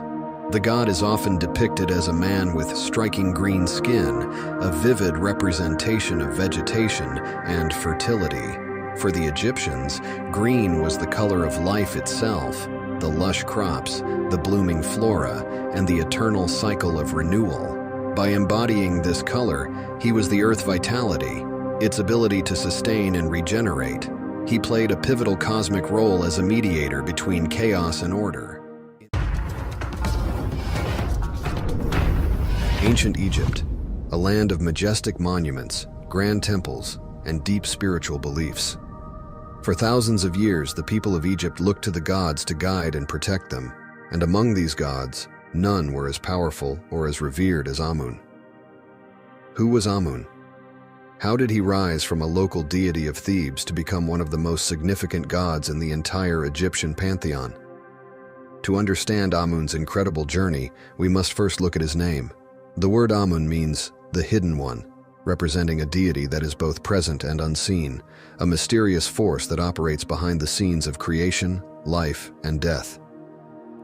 The god is often depicted as a man with striking green skin, a vivid representation of vegetation and fertility. For the Egyptians, green was the color of life itself, the lush crops, the blooming flora, and the eternal cycle of renewal. By embodying this color, he was the earth vitality, its ability to sustain and regenerate. He played a pivotal cosmic role as a mediator between chaos and order. Ancient Egypt, a land of majestic monuments, grand temples, and deep spiritual beliefs. For thousands of years, the people of Egypt looked to the gods to guide and protect them, and among these gods, none were as powerful or as revered as Amun. Who was Amun? How did he rise from a local deity of Thebes to become one of the most significant gods in the entire Egyptian pantheon? To understand Amun's incredible journey, we must first look at his name. The word Amun means the hidden one, representing a deity that is both present and unseen, a mysterious force that operates behind the scenes of creation, life, and death.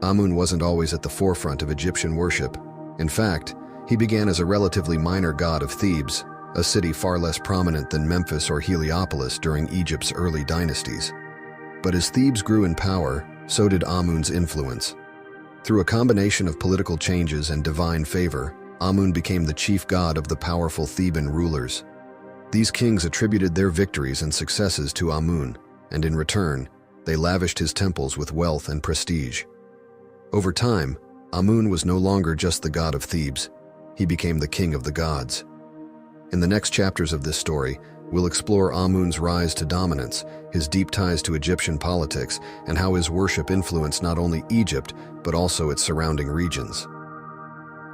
Amun wasn't always at the forefront of Egyptian worship. In fact, he began as a relatively minor god of Thebes, a city far less prominent than Memphis or Heliopolis during Egypt's early dynasties. But as Thebes grew in power, so did Amun's influence. Through a combination of political changes and divine favor, Amun became the chief god of the powerful Theban rulers. These kings attributed their victories and successes to Amun, and in return, they lavished his temples with wealth and prestige. Over time, Amun was no longer just the god of Thebes. He became the king of the gods. In the next chapters of this story, we'll explore Amun's rise to dominance, his deep ties to Egyptian politics, and how his worship influenced not only Egypt, but also its surrounding regions.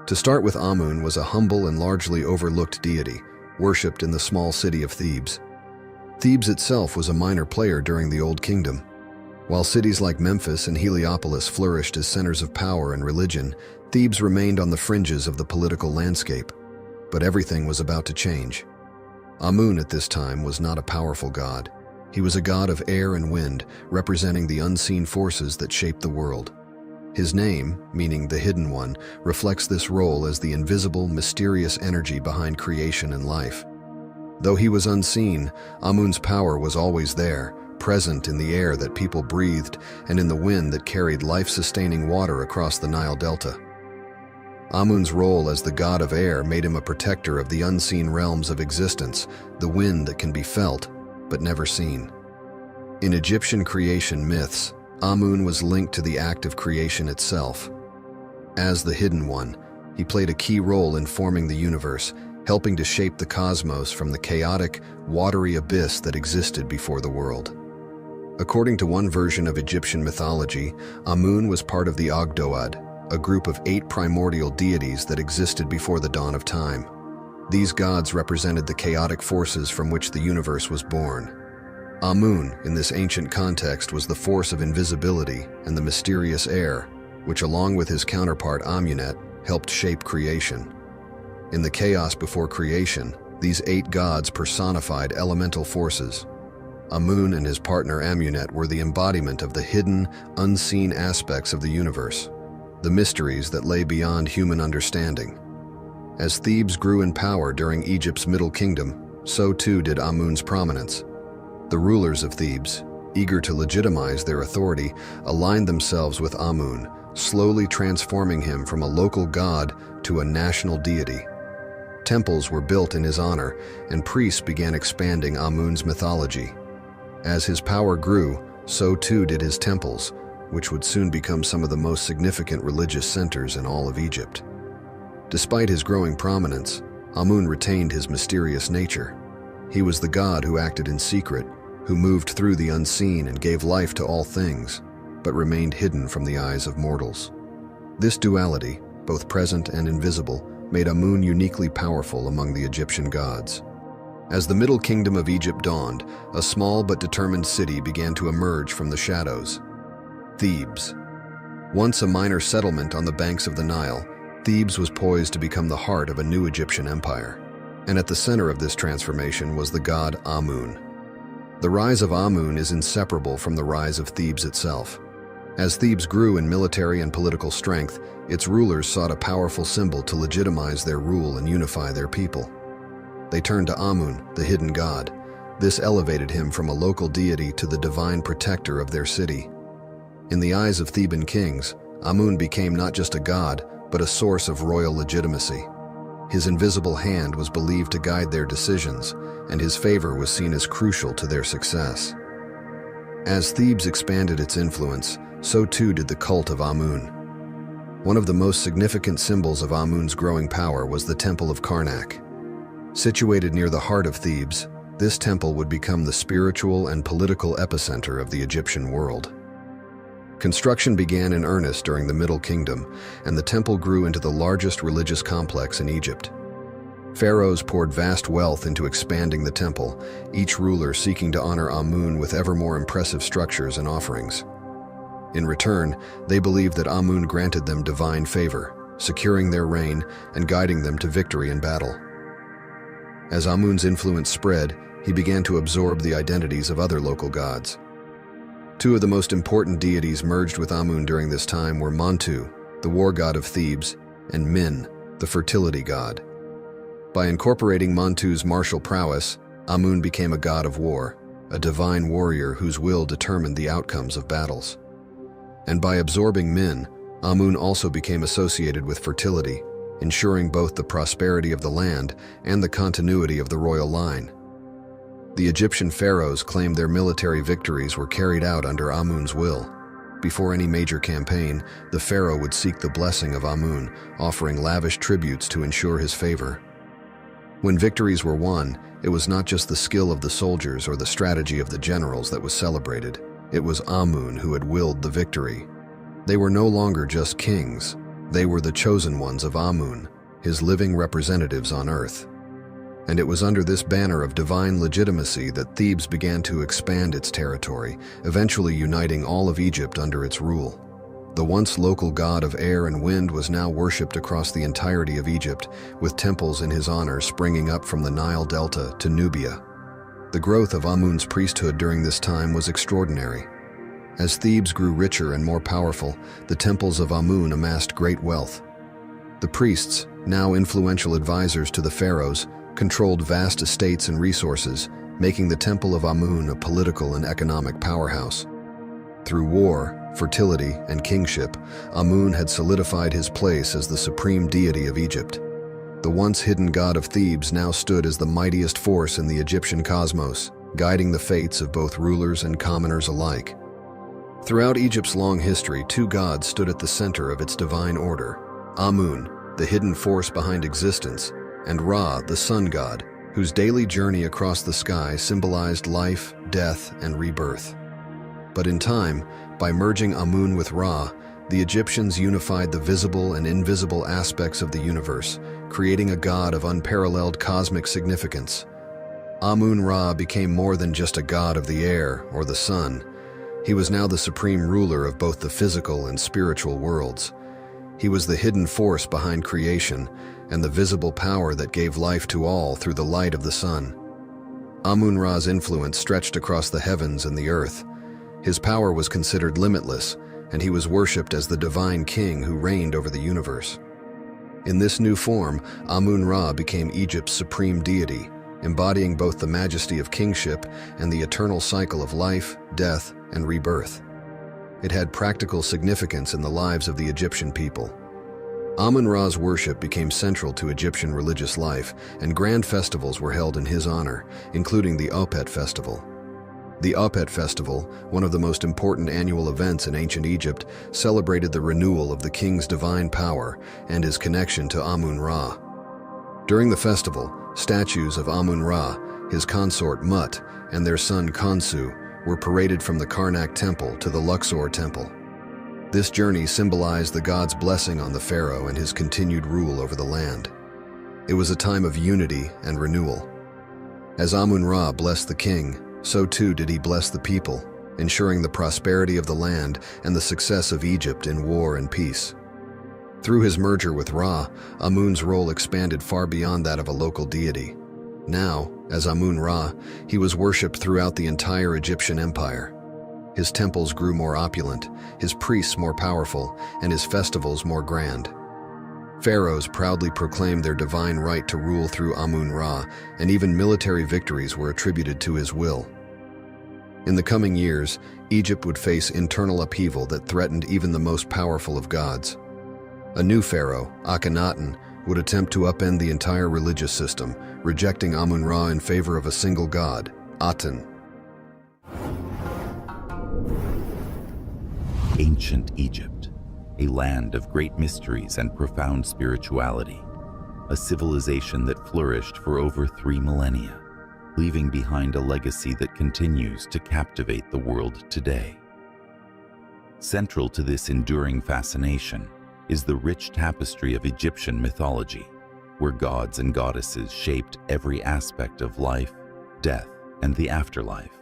To start with, Amun was a humble and largely overlooked deity, worshipped in the small city of Thebes. Thebes itself was a minor player during the Old Kingdom. While cities like Memphis and Heliopolis flourished as centers of power and religion, Thebes remained on the fringes of the political landscape. But everything was about to change. Amun at this time was not a powerful god. He was a god of air and wind, representing the unseen forces that shaped the world. His name, meaning the Hidden One, reflects this role as the invisible, mysterious energy behind creation and life. Though he was unseen, Amun's power was always there, present in the air that people breathed and in the wind that carried life-sustaining water across the Nile Delta. Amun's role as the god of air made him a protector of the unseen realms of existence, the wind that can be felt but never seen. In Egyptian creation myths, Amun was linked to the act of creation itself. As the Hidden One, he played a key role in forming the universe, helping to shape the cosmos from the chaotic, watery abyss that existed before the world. According to one version of Egyptian mythology, Amun was part of the Ogdoad, a group of 8 primordial deities that existed before the dawn of time. These gods represented the chaotic forces from which the universe was born. Amun, in this ancient context, was the force of invisibility and the mysterious air, which along with his counterpart Amunet, helped shape creation. In the chaos before creation, these 8 gods personified elemental forces. Amun and his partner Amunet were the embodiment of the hidden, unseen aspects of the universe, the mysteries that lay beyond human understanding. As Thebes grew in power during Egypt's Middle Kingdom, so too did Amun's prominence. The rulers of Thebes, eager to legitimize their authority, aligned themselves with Amun, slowly transforming him from a local god to a national deity. Temples were built in his honor, and priests began expanding Amun's mythology. As his power grew, so too did his temples, which would soon become some of the most significant religious centers in all of Egypt. Despite his growing prominence, Amun retained his mysterious nature. He was the god who acted in secret, who moved through the unseen and gave life to all things, but remained hidden from the eyes of mortals. This duality, both present and invisible, made Amun uniquely powerful among the Egyptian gods. As the Middle Kingdom of Egypt dawned, a small but determined city began to emerge from the shadows. Thebes. Once a minor settlement on the banks of the Nile, Thebes was poised to become the heart of a new Egyptian empire. And at the center of this transformation was the god Amun. The rise of Amun is inseparable from the rise of Thebes itself. As Thebes grew in military and political strength, its rulers sought a powerful symbol to legitimize their rule and unify their people. They turned to Amun, the hidden god. This elevated him from a local deity to the divine protector of their city. In the eyes of Theban kings, Amun became not just a god, but a source of royal legitimacy. His invisible hand was believed to guide their decisions, and his favor was seen as crucial to their success. As Thebes expanded its influence, so too did the cult of Amun. One of the most significant symbols of Amun's growing power was the Temple of Karnak. Situated near the heart of Thebes, this temple would become the spiritual and political epicenter of the Egyptian world. Construction began in earnest during the Middle Kingdom, and the temple grew into the largest religious complex in Egypt. Pharaohs poured vast wealth into expanding the temple, each ruler seeking to honor Amun with ever more impressive structures and offerings. In return, they believed that Amun granted them divine favor, securing their reign and guiding them to victory in battle. As Amun's influence spread, he began to absorb the identities of other local gods. Two of the most important deities merged with Amun during this time were Montu, the war god of Thebes, and Min, the fertility god. By incorporating Montu's martial prowess, Amun became a god of war, a divine warrior whose will determined the outcomes of battles. And by absorbing Min, Amun also became associated with fertility, ensuring both the prosperity of the land and the continuity of the royal line. The Egyptian pharaohs claimed their military victories were carried out under Amun's will. Before any major campaign, the pharaoh would seek the blessing of Amun, offering lavish tributes to ensure his favor. When victories were won, it was not just the skill of the soldiers or the strategy of the generals that was celebrated. It was Amun who had willed the victory. They were no longer just kings. They were the chosen ones of Amun, his living representatives on earth. And it was under this banner of divine legitimacy that Thebes began to expand its territory, eventually uniting all of Egypt under its rule. The once local god of air and wind was now worshipped across the entirety of Egypt, with temples in his honor springing up from the Nile Delta to Nubia. The growth of Amun's priesthood during this time was extraordinary. As Thebes grew richer and more powerful, the temples of Amun amassed great wealth. The priests, now influential advisors to the pharaohs, controlled vast estates and resources, making the Temple of Amun a political and economic powerhouse. Through war, fertility, and kingship, Amun had solidified his place as the supreme deity of Egypt. The once hidden god of Thebes now stood as the mightiest force in the Egyptian cosmos, guiding the fates of both rulers and commoners alike. Throughout Egypt's long history, two gods stood at the center of its divine order: Amun, the hidden force behind existence, and Ra, the sun god, whose daily journey across the sky symbolized life, death, and rebirth. But in time, by merging Amun with Ra, the Egyptians unified the visible and invisible aspects of the universe, creating a god of unparalleled cosmic significance. Amun-Ra became more than just a god of the air or the sun. He was now the supreme ruler of both the physical and spiritual worlds. He was the hidden force behind creation and the visible power that gave life to all through the light of the sun. Amun-Ra's influence stretched across the heavens and the earth. His power was considered limitless, and he was worshipped as the divine king who reigned over the universe. In this new form, Amun-Ra became Egypt's supreme deity, embodying both the majesty of kingship and the eternal cycle of life, death, and rebirth. It had practical significance in the lives of the Egyptian people. Amun-Ra's worship became central to Egyptian religious life, and grand festivals were held in his honor, including the Opet Festival. The Opet Festival, one of the most important annual events in ancient Egypt, celebrated the renewal of the king's divine power and his connection to Amun-Ra. During the festival, statues of Amun-Ra, his consort Mut, and their son Khonsu were paraded from the Karnak Temple to the Luxor Temple. This journey symbolized the god's blessing on the pharaoh and his continued rule over the land. It was a time of unity and renewal. As Amun-Ra blessed the king, so too did he bless the people, ensuring the prosperity of the land and the success of Egypt in war and peace. Through his merger with Ra, Amun's role expanded far beyond that of a local deity. Now, as Amun-Ra, he was worshipped throughout the entire Egyptian empire. His temples grew more opulent, his priests more powerful, and his festivals more grand. Pharaohs proudly proclaimed their divine right to rule through Amun-Ra, and even military victories were attributed to his will. In the coming years, Egypt would face internal upheaval that threatened even the most powerful of gods. A new pharaoh, Akhenaten, would attempt to upend the entire religious system, rejecting Amun-Ra in favor of a single god, Aten. Ancient Egypt, a land of great mysteries and profound spirituality, a civilization that flourished for over 3 millennia, leaving behind a legacy that continues to captivate the world today. Central to this enduring fascination is the rich tapestry of Egyptian mythology, where gods and goddesses shaped every aspect of life, death, and the afterlife.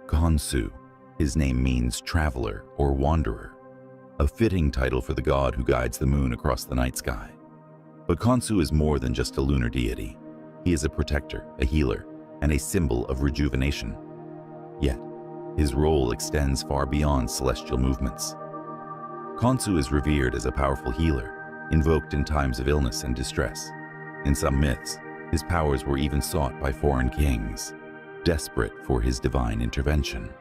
Khonsu, his name means traveler or wanderer, a fitting title for the god who guides the moon across the night sky. But Khonsu is more than just a lunar deity. He is a protector, a healer, and a symbol of rejuvenation. Yet, his role extends far beyond celestial movements. Khonsu is revered as a powerful healer, invoked in times of illness and distress. In some myths, his powers were even sought by foreign kings, desperate for his divine intervention.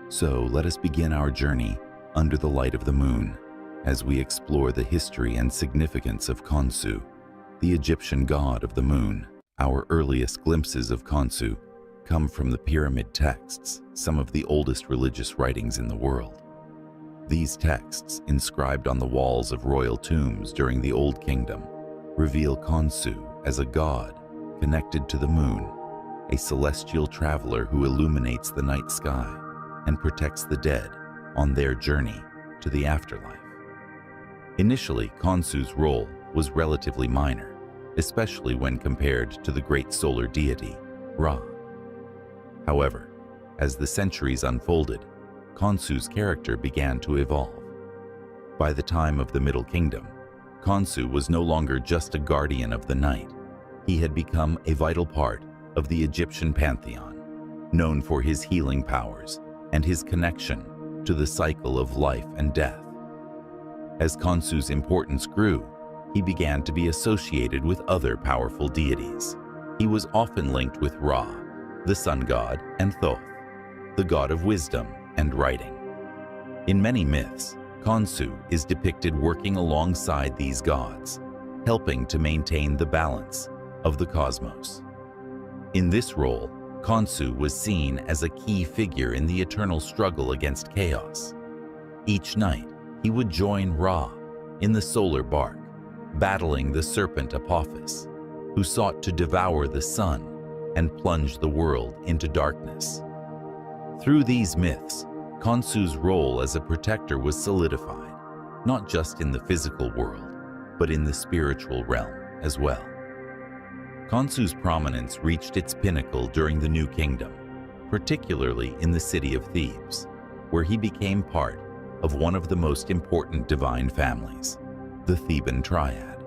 So let us begin our journey under the light of the moon as we explore the history and significance of Khonsu, the Egyptian god of the moon. Our earliest glimpses of Khonsu come from the pyramid texts, some of the oldest religious writings in the world. These texts, inscribed on the walls of royal tombs during the Old Kingdom, reveal Khonsu as a god connected to the moon, a celestial traveler who illuminates the night sky and protects the dead on their journey to the afterlife. Initially, Khonsu's role was relatively minor, especially when compared to the great solar deity, Ra. However, as the centuries unfolded, Khonsu's character began to evolve. By the time of the Middle Kingdom, Khonsu was no longer just a guardian of the night. He had become a vital part of the Egyptian pantheon, known for his healing powers and his connection to the cycle of life and death. As Khonsu's importance grew, he began to be associated with other powerful deities. He was often linked with Ra, the sun god, and Thoth, the god of wisdom and writing. In many myths, Khonsu is depicted working alongside these gods, helping to maintain the balance of the cosmos. In this role, Khonsu was seen as a key figure in the eternal struggle against chaos. Each night, he would join Ra in the solar bark, battling the serpent Apophis, who sought to devour the sun and plunge the world into darkness. Through these myths, Khonsu's role as a protector was solidified, not just in the physical world, but in the spiritual realm as well. Khonsu's prominence reached its pinnacle during the New Kingdom, particularly in the city of Thebes, where he became part of one of the most important divine families, the Theban Triad.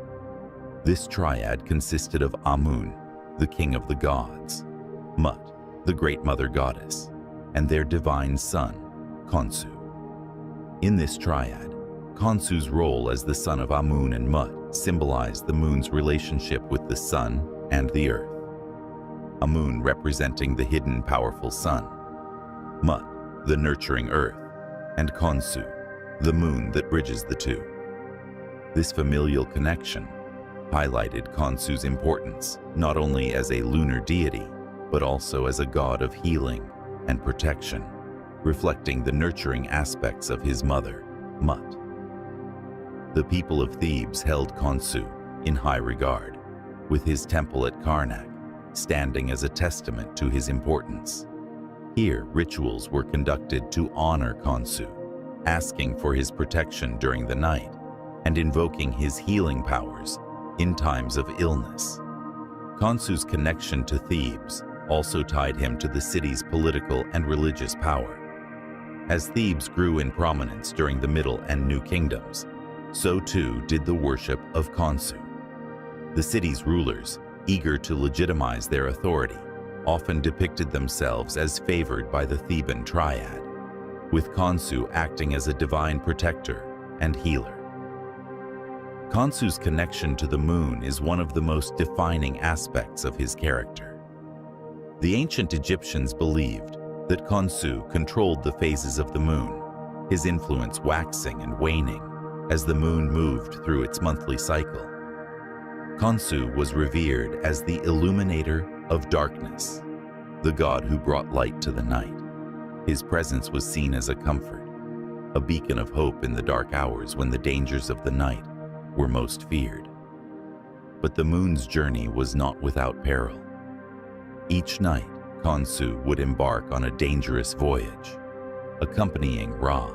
This triad consisted of Amun, the king of the gods, Mut, the Great Mother Goddess, and their divine son, Khonsu. In this triad, Khonsu's role as the son of Amun and Mut symbolized the moon's relationship with the sun and the earth. Amun representing the hidden, powerful sun, Mut, the nurturing earth, and Khonsu, the moon that bridges the two. This familial connection highlighted Khonsu's importance not only as a lunar deity, but also as a god of healing and protection, reflecting the nurturing aspects of his mother, Mut. The people of Thebes held Khonsu in high regard, with his temple at Karnak standing as a testament to his importance. Here, rituals were conducted to honor Khonsu, asking for his protection during the night and invoking his healing powers in times of illness. Khonsu's connection to Thebes also tied him to the city's political and religious power. As Thebes grew in prominence during the Middle and New Kingdoms, so too did the worship of Khonsu. The city's rulers, eager to legitimize their authority, often depicted themselves as favored by the Theban triad, with Khonsu acting as a divine protector and healer. Khonsu's connection to the moon is one of the most defining aspects of his character. The ancient Egyptians believed that Khonsu controlled the phases of the moon, his influence waxing and waning as the moon moved through its monthly cycle. Khonsu was revered as the illuminator of darkness, the god who brought light to the night. His presence was seen as a comfort, a beacon of hope in the dark hours when the dangers of the night were most feared. But the moon's journey was not without peril. Each night, Khonsu would embark on a dangerous voyage, accompanying Ra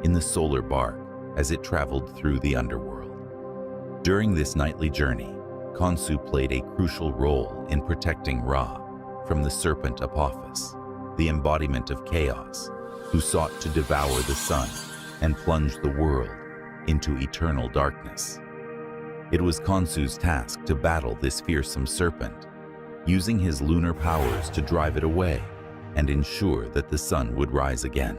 in the solar bark as it traveled through the underworld. During this nightly journey, Khonsu played a crucial role in protecting Ra from the serpent Apophis, the embodiment of chaos, who sought to devour the sun and plunge the world into eternal darkness. It was Khonsu's task to battle this fearsome serpent, using his lunar powers to drive it away and ensure that the sun would rise again.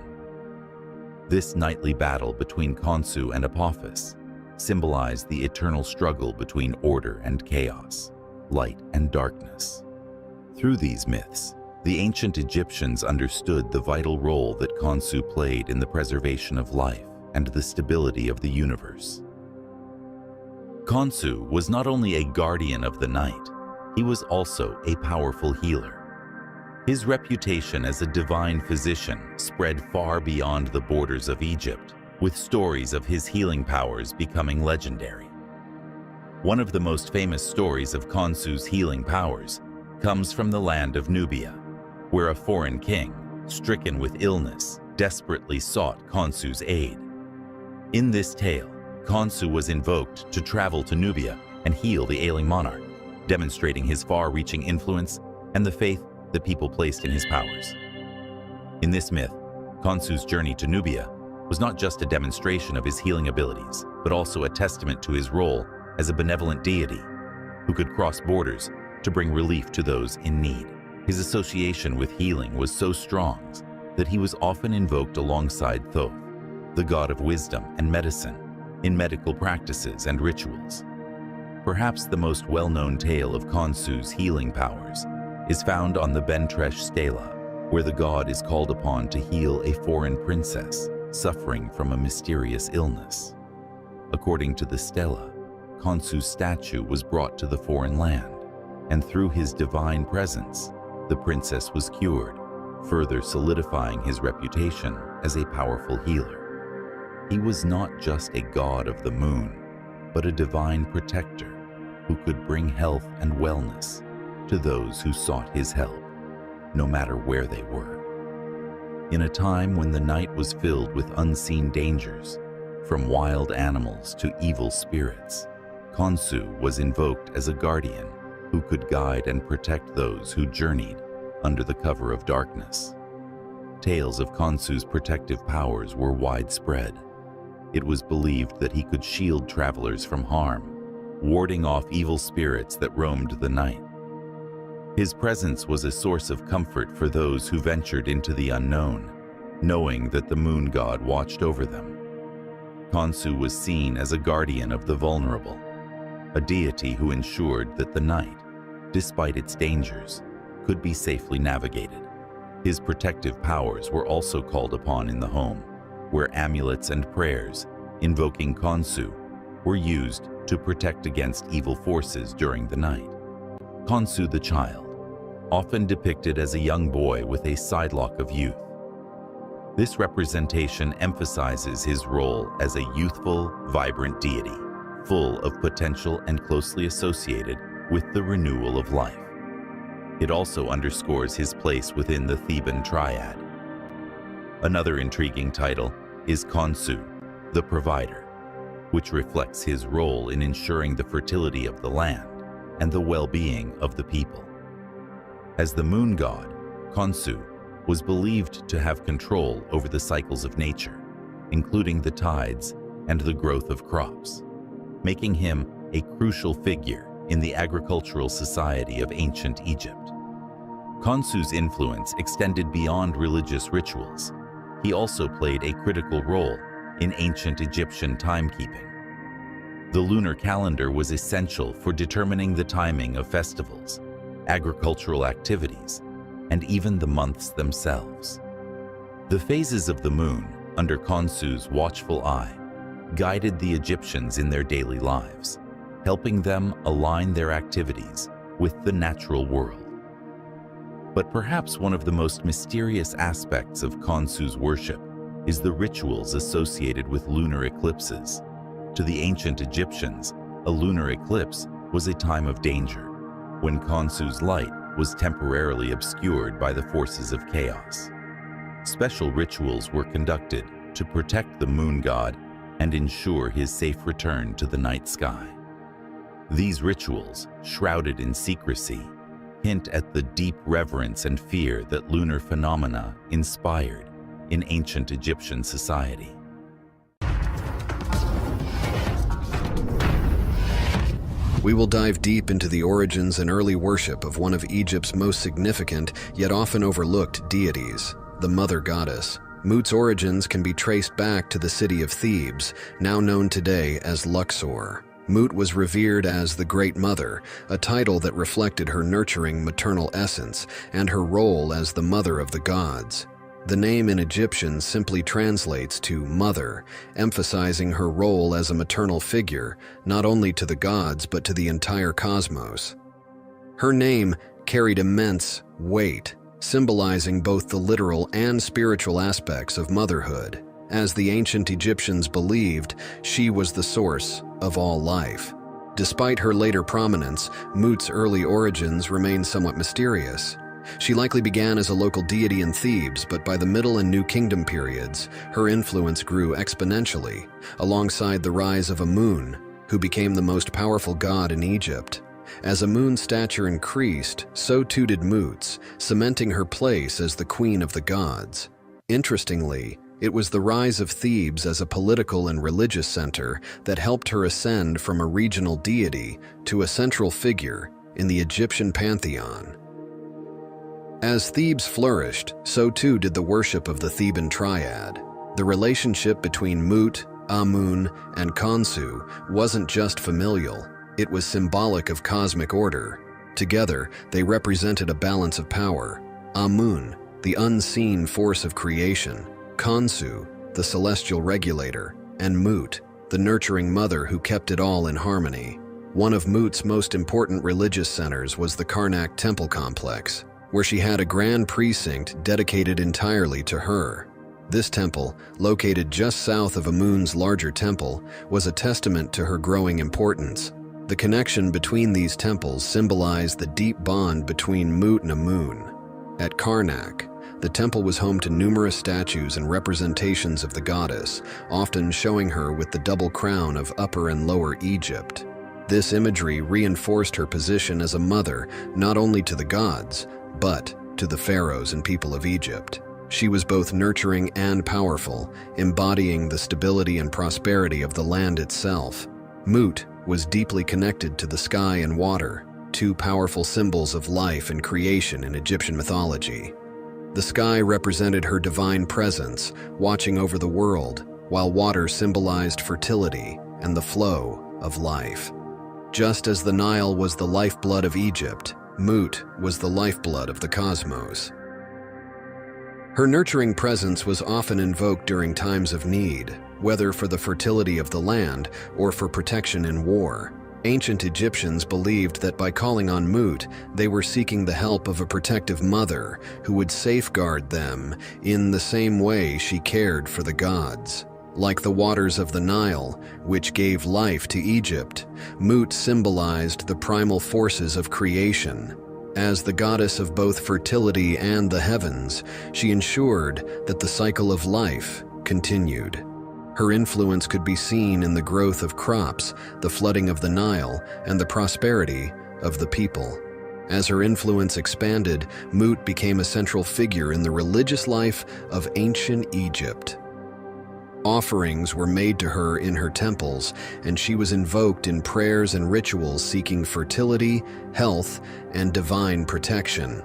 This nightly battle between Khonsu and Apophis symbolized the eternal struggle between order and chaos, light and darkness. Through these myths, the ancient Egyptians understood the vital role that Khonsu played in the preservation of life and the stability of the universe. Khonsu was not only a guardian of the night, he was also a powerful healer. His reputation as a divine physician spread far beyond the borders of Egypt, with stories of his healing powers becoming legendary. One of the most famous stories of Khonsu's healing powers comes from the land of Nubia, where a foreign king, stricken with illness, desperately sought Khonsu's aid. In this tale, Khonsu was invoked to travel to Nubia and heal the ailing monarch, demonstrating his far-reaching influence and the faith that people placed in his powers. In this myth, Khonsu's journey to Nubia was not just a demonstration of his healing abilities, but also a testament to his role as a benevolent deity who could cross borders to bring relief to those in need. His association with healing was so strong that he was often invoked alongside Thoth, the god of wisdom and medicine, in medical practices and rituals. Perhaps the most well-known tale of Khonsu's healing powers is found on the Bentresh stela, where the god is called upon to heal a foreign princess suffering from a mysterious illness. According to the stela, Khonsu's statue was brought to the foreign land, and through his divine presence, the princess was cured, further solidifying his reputation as a powerful healer. He was not just a god of the moon, but a divine protector who could bring health and wellness to those who sought his help, no matter where they were. In a time when the night was filled with unseen dangers, from wild animals to evil spirits, Khonsu was invoked as a guardian who could guide and protect those who journeyed under the cover of darkness. Tales of Khonsu's protective powers were widespread. It was believed that he could shield travelers from harm, warding off evil spirits that roamed the night. His presence was a source of comfort for those who ventured into the unknown, knowing that the moon god watched over them. Khonsu was seen as a guardian of the vulnerable, a deity who ensured that the night, despite its dangers, could be safely navigated. His protective powers were also called upon in the home, where amulets and prayers, invoking Khonsu, were used to protect against evil forces during the night. Khonsu the child, often depicted as a young boy with a sidelock of youth. This representation emphasizes his role as a youthful, vibrant deity, full of potential and closely associated with the renewal of life. It also underscores his place within the Theban triad. Another intriguing title is Khonsu, the provider, which reflects his role in ensuring the fertility of the land and the well-being of the people. As the moon god, Khonsu was believed to have control over the cycles of nature, including the tides and the growth of crops, making him a crucial figure in the agricultural society of ancient Egypt. Khonsu's influence extended beyond religious rituals. He also played a critical role in ancient Egyptian timekeeping. The lunar calendar was essential for determining the timing of festivals, agricultural activities, and even the months themselves. The phases of the moon, under Khonsu's watchful eye, guided the Egyptians in their daily lives, helping them align their activities with the natural world. But perhaps one of the most mysterious aspects of Khonsu's worship is the rituals associated with lunar eclipses. To the ancient Egyptians, a lunar eclipse was a time of danger, when Khonsu's light was temporarily obscured by the forces of chaos. Special rituals were conducted to protect the moon god and ensure his safe return to the night sky. These rituals, shrouded in secrecy, hint at the deep reverence and fear that lunar phenomena inspired in ancient Egyptian society. We will dive deep into the origins and early worship of one of Egypt's most significant, yet often overlooked deities, the Mother Goddess. Mut's origins can be traced back to the city of Thebes, now known today as Luxor. Mut was revered as the Great Mother, a title that reflected her nurturing maternal essence and her role as the mother of the gods. The name in Egyptian simply translates to mother, emphasizing her role as a maternal figure, not only to the gods but to the entire cosmos. Her name carried immense weight, symbolizing both the literal and spiritual aspects of motherhood. As the ancient Egyptians believed, she was the source of all life. Despite her later prominence, Mut's early origins remain somewhat mysterious. She likely began as a local deity in Thebes, but by the Middle and New Kingdom periods, her influence grew exponentially, alongside the rise of Amun, who became the most powerful god in Egypt. As Amun's stature increased, so too did Mut's, cementing her place as the queen of the gods. Interestingly, it was the rise of Thebes as a political and religious center that helped her ascend from a regional deity to a central figure in the Egyptian pantheon. As Thebes flourished, so too did the worship of the Theban triad. The relationship between Mut, Amun, and Khonsu wasn't just familial, it was symbolic of cosmic order. Together, they represented a balance of power. Amun, the unseen force of creation, Khonsu, the celestial regulator, and Mut, the nurturing mother who kept it all in harmony. One of Mut's most important religious centers was the Karnak temple complex, where she had a grand precinct dedicated entirely to her. This temple, located just south of Amun's larger temple, was a testament to her growing importance. The connection between these temples symbolized the deep bond between Mut and Amun. At Karnak, the temple was home to numerous statues and representations of the goddess, often showing her with the double crown of Upper and Lower Egypt. This imagery reinforced her position as a mother not only to the gods, but to the pharaohs and people of Egypt. She was both nurturing and powerful, embodying the stability and prosperity of the land itself. Mut was deeply connected to the sky and water, two powerful symbols of life and creation in Egyptian mythology. The sky represented her divine presence, watching over the world, while water symbolized fertility and the flow of life. Just as the Nile was the lifeblood of Egypt, Mut was the lifeblood of the cosmos. Her nurturing presence was often invoked during times of need, whether for the fertility of the land or for protection in war. Ancient Egyptians believed that by calling on Mut, they were seeking the help of a protective mother who would safeguard them in the same way she cared for the gods. Like the waters of the Nile, which gave life to Egypt, Mut symbolized the primal forces of creation. As the goddess of both fertility and the heavens, she ensured that the cycle of life continued. Her influence could be seen in the growth of crops, the flooding of the Nile, and the prosperity of the people. As her influence expanded, Mut became a central figure in the religious life of ancient Egypt. Offerings were made to her in her temples, and she was invoked in prayers and rituals seeking fertility, health, and divine protection.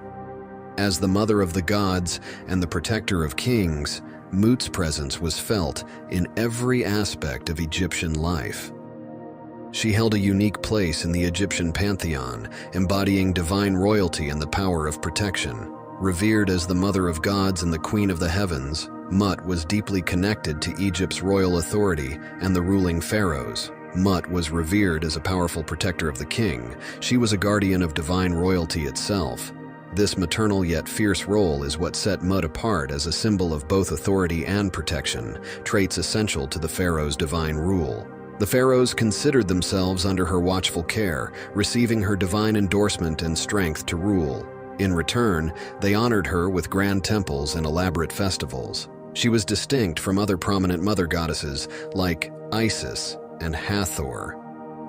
As the mother of the gods and the protector of kings, Mut's presence was felt in every aspect of Egyptian life. She held a unique place in the Egyptian pantheon, embodying divine royalty and the power of protection. Revered as the mother of gods and the queen of the heavens, Mut was deeply connected to Egypt's royal authority and the ruling pharaohs. Mut was revered as a powerful protector of the king. She was a guardian of divine royalty itself. This maternal yet fierce role is what set Mut apart as a symbol of both authority and protection, traits essential to the pharaoh's divine rule. The pharaohs considered themselves under her watchful care, receiving her divine endorsement and strength to rule. In return, they honored her with grand temples and elaborate festivals. She was distinct from other prominent mother goddesses like Isis and Hathor.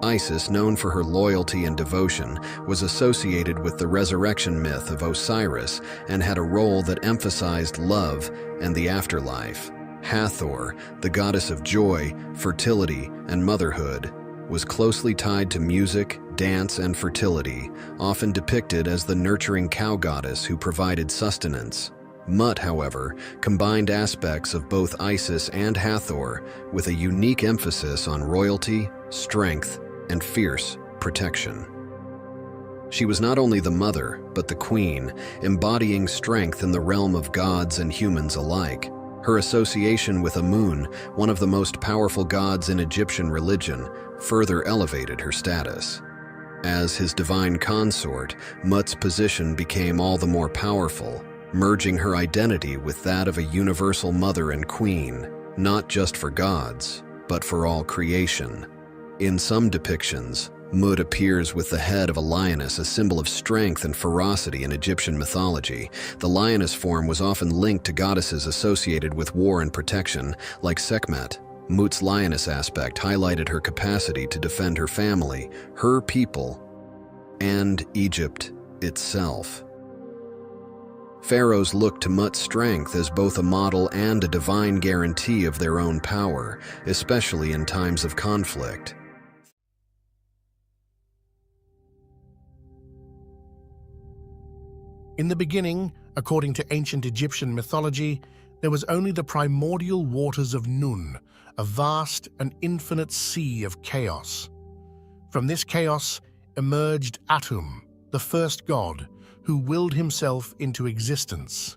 Isis, known for her loyalty and devotion, was associated with the resurrection myth of Osiris and had a role that emphasized love and the afterlife. Hathor, the goddess of joy, fertility, and motherhood, was closely tied to music, dance, and fertility, often depicted as the nurturing cow goddess who provided sustenance. Mut, however, combined aspects of both Isis and Hathor with a unique emphasis on royalty, strength, and fierce protection. She was not only the mother, but the queen, embodying strength in the realm of gods and humans alike. Her association with Amun, one of the most powerful gods in Egyptian religion, further elevated her status. As his divine consort, Mut's position became all the more powerful, merging her identity with that of a universal mother and queen, not just for gods, but for all creation. In some depictions, Mut appears with the head of a lioness, a symbol of strength and ferocity in Egyptian mythology. The lioness form was often linked to goddesses associated with war and protection, like Sekhmet. Mut's lioness aspect highlighted her capacity to defend her family, her people, and Egypt itself. Pharaohs looked to Mut's strength as both a model and a divine guarantee of their own power, especially in times of conflict. In the beginning, according to ancient Egyptian mythology, there was only the primordial waters of Nun, a vast and infinite sea of chaos. From this chaos emerged Atum, the first god, who willed himself into existence.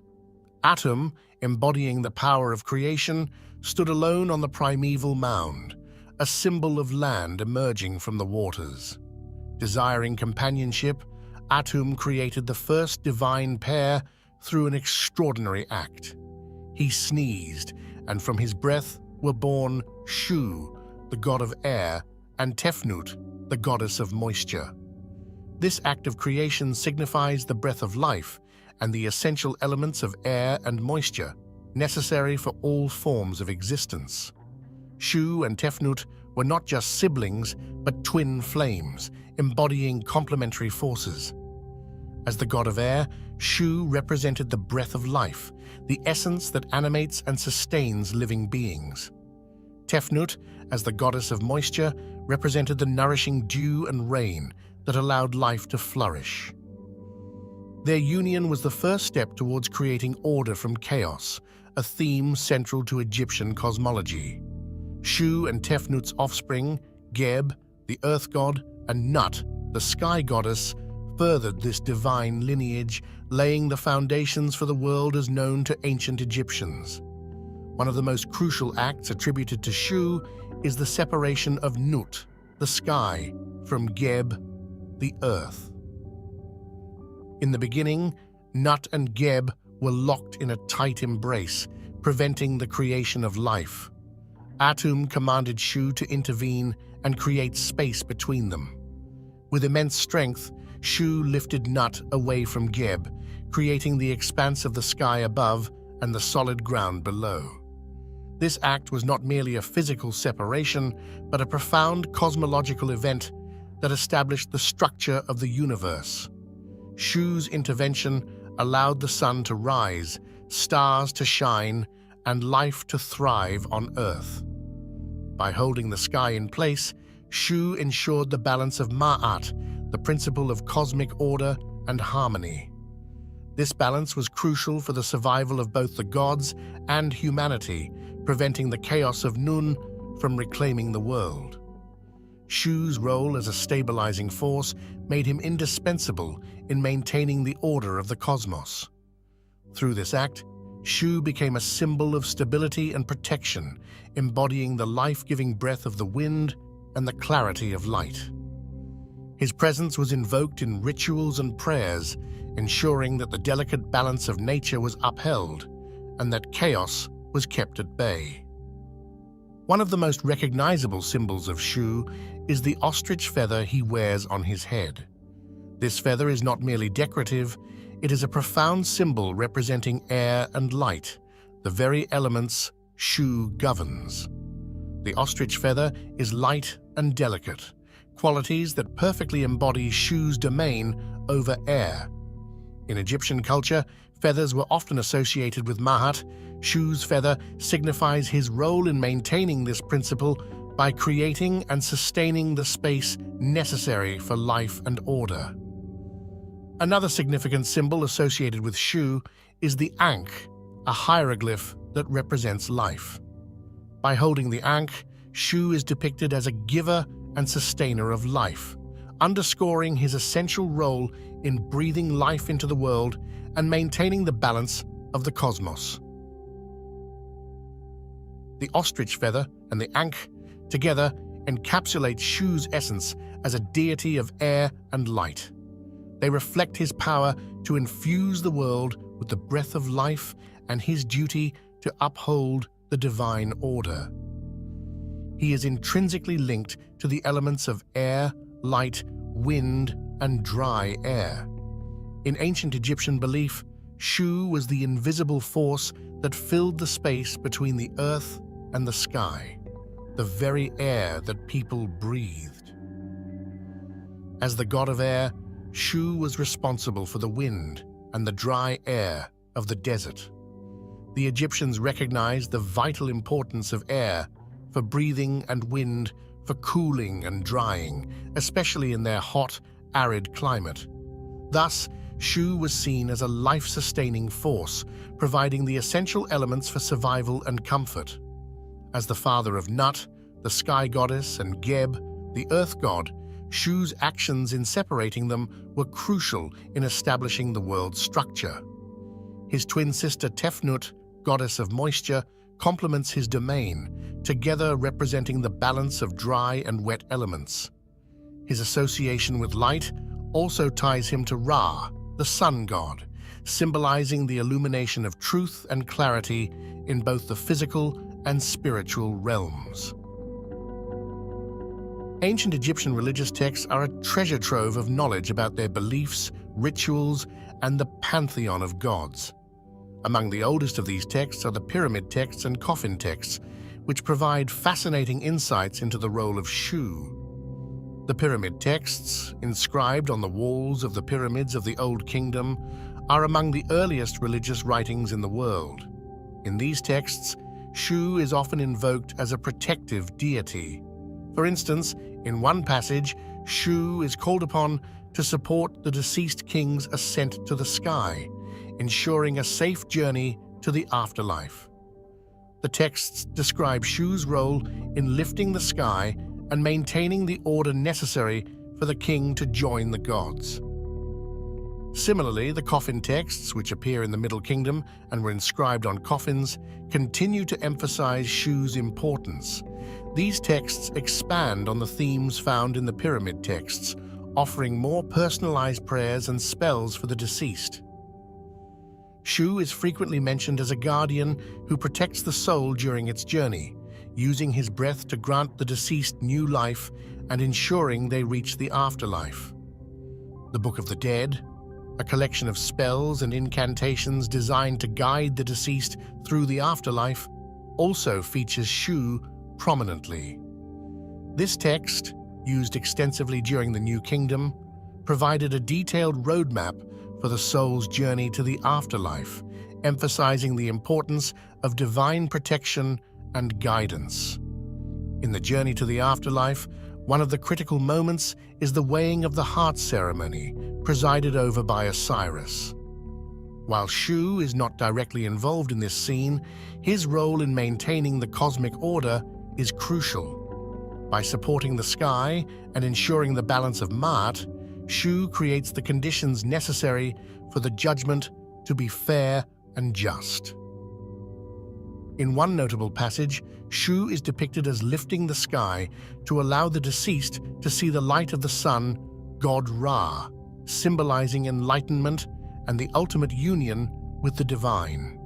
Atum, embodying the power of creation, stood alone on the primeval mound, a symbol of land emerging from the waters. Desiring companionship, Atum created the first divine pair through an extraordinary act. He sneezed, and from his breath were born Shu, the god of air, and Tefnut, the goddess of moisture. This act of creation signifies the breath of life and the essential elements of air and moisture necessary for all forms of existence. Shu and Tefnut were not just siblings, but twin flames, embodying complementary forces. As the god of air, Shu represented the breath of life, the essence that animates and sustains living beings. Tefnut, as the goddess of moisture, represented the nourishing dew and rain, that allowed life to flourish. Their union was the first step towards creating order from chaos, a theme central to Egyptian cosmology. Shu and Tefnut's offspring, Geb, the earth god, and Nut, the sky goddess, furthered this divine lineage, laying the foundations for the world as known to ancient Egyptians. One of the most crucial acts attributed to Shu is the separation of Nut, the sky, from Geb, the earth. In the beginning, Nut and Geb were locked in a tight embrace, preventing the creation of life. Atum commanded Shu to intervene and create space between them. With immense strength, Shu lifted Nut away from Geb, creating the expanse of the sky above and the solid ground below. This act was not merely a physical separation, but a profound cosmological event that established the structure of the universe. Shu's intervention allowed the sun to rise, stars to shine, and life to thrive on Earth. By holding the sky in place, Shu ensured the balance of Ma'at, the principle of cosmic order and harmony. This balance was crucial for the survival of both the gods and humanity, preventing the chaos of Nun from reclaiming the world. Shu's role as a stabilizing force made him indispensable in maintaining the order of the cosmos. Through this act, Shu became a symbol of stability and protection, embodying the life-giving breath of the wind and the clarity of light. His presence was invoked in rituals and prayers, ensuring that the delicate balance of nature was upheld and that chaos was kept at bay. One of the most recognizable symbols of Shu is the ostrich feather he wears on his head. This feather is not merely decorative, it is a profound symbol representing air and light, the very elements Shu governs. The ostrich feather is light and delicate, qualities that perfectly embody Shu's domain over air. In Egyptian culture, feathers were often associated with Ma'at. Shu's feather signifies his role in maintaining this principle by creating and sustaining the space necessary for life and order. Another significant symbol associated with Shu is the Ankh, a hieroglyph that represents life. By holding the Ankh, Shu is depicted as a giver and sustainer of life, underscoring his essential role in breathing life into the world and maintaining the balance of the cosmos. The ostrich feather and the Ankh together encapsulate Shu's essence as a deity of air and light. They reflect his power to infuse the world with the breath of life and his duty to uphold the divine order. He is intrinsically linked to the elements of air, light, wind, and dry air. In ancient Egyptian belief, Shu was the invisible force that filled the space between the earth and the sky, the very air that people breathed. As the god of air, Shu was responsible for the wind and the dry air of the desert. The Egyptians recognized the vital importance of air for breathing and wind for cooling and drying, especially in their hot, arid climate. Thus, Shu was seen as a life-sustaining force, providing the essential elements for survival and comfort. As the father of Nut, the sky goddess, and Geb, the earth god, Shu's actions in separating them were crucial in establishing the world's structure. His twin sister Tefnut, goddess of moisture, complements his domain, together representing the balance of dry and wet elements. His association with light also ties him to Ra, the sun god, symbolizing the illumination of truth and clarity in both the physical and spiritual realms. Ancient Egyptian religious texts are a treasure trove of knowledge about their beliefs, rituals, and the pantheon of gods. Among the oldest of these texts are the pyramid texts and coffin texts, which provide fascinating insights into the role of Shu. The pyramid texts, inscribed on the walls of the pyramids of the Old Kingdom, are among the earliest religious writings in the world. In these texts, Shu is often invoked as a protective deity. For instance, In one passage, Shu is called upon to support the deceased king's ascent to the sky, ensuring a safe journey to the afterlife. The texts describe Shu's role in lifting the sky and maintaining the order necessary for the king to join the gods. Similarly, the coffin texts, which appear in the Middle Kingdom and were inscribed on coffins, continue to emphasize Shu's importance. These texts expand on the themes found in the pyramid texts, offering more personalized prayers and spells for the deceased. Shu is frequently mentioned as a guardian who protects the soul during its journey, using his breath to grant the deceased new life and ensuring they reach the afterlife. The Book of the Dead, a collection of spells and incantations designed to guide the deceased through the afterlife, also features Shu prominently. This text, used extensively during the New Kingdom, provided a detailed roadmap for the soul's journey to the afterlife, emphasizing the importance of divine protection and guidance. In the journey to the afterlife, one of the critical moments is the weighing of the heart ceremony, presided over by Osiris. While Shu is not directly involved in this scene, his role in maintaining the cosmic order is crucial. By supporting the sky and ensuring the balance of Ma'at, Shu creates the conditions necessary for the judgment to be fair and just. In one notable passage, Shu is depicted as lifting the sky to allow the deceased to see the light of the sun, god Ra, symbolizing enlightenment and the ultimate union with the divine.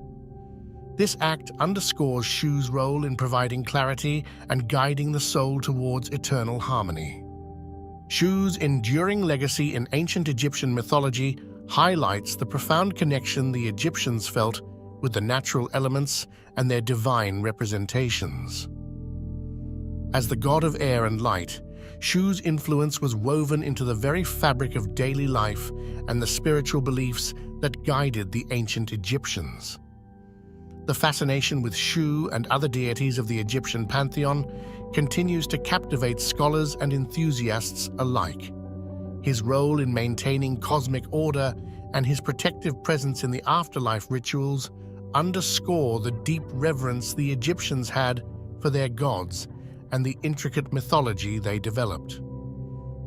This act underscores Shu's role in providing clarity and guiding the soul towards eternal harmony. Shu's enduring legacy in ancient Egyptian mythology highlights the profound connection the Egyptians felt with the natural elements and their divine representations. As the god of air and light, Shu's influence was woven into the very fabric of daily life and the spiritual beliefs that guided the ancient Egyptians. The fascination with Shu and other deities of the Egyptian pantheon continues to captivate scholars and enthusiasts alike. His role in maintaining cosmic order and his protective presence in the afterlife rituals underscore the deep reverence the Egyptians had for their gods and the intricate mythology they developed.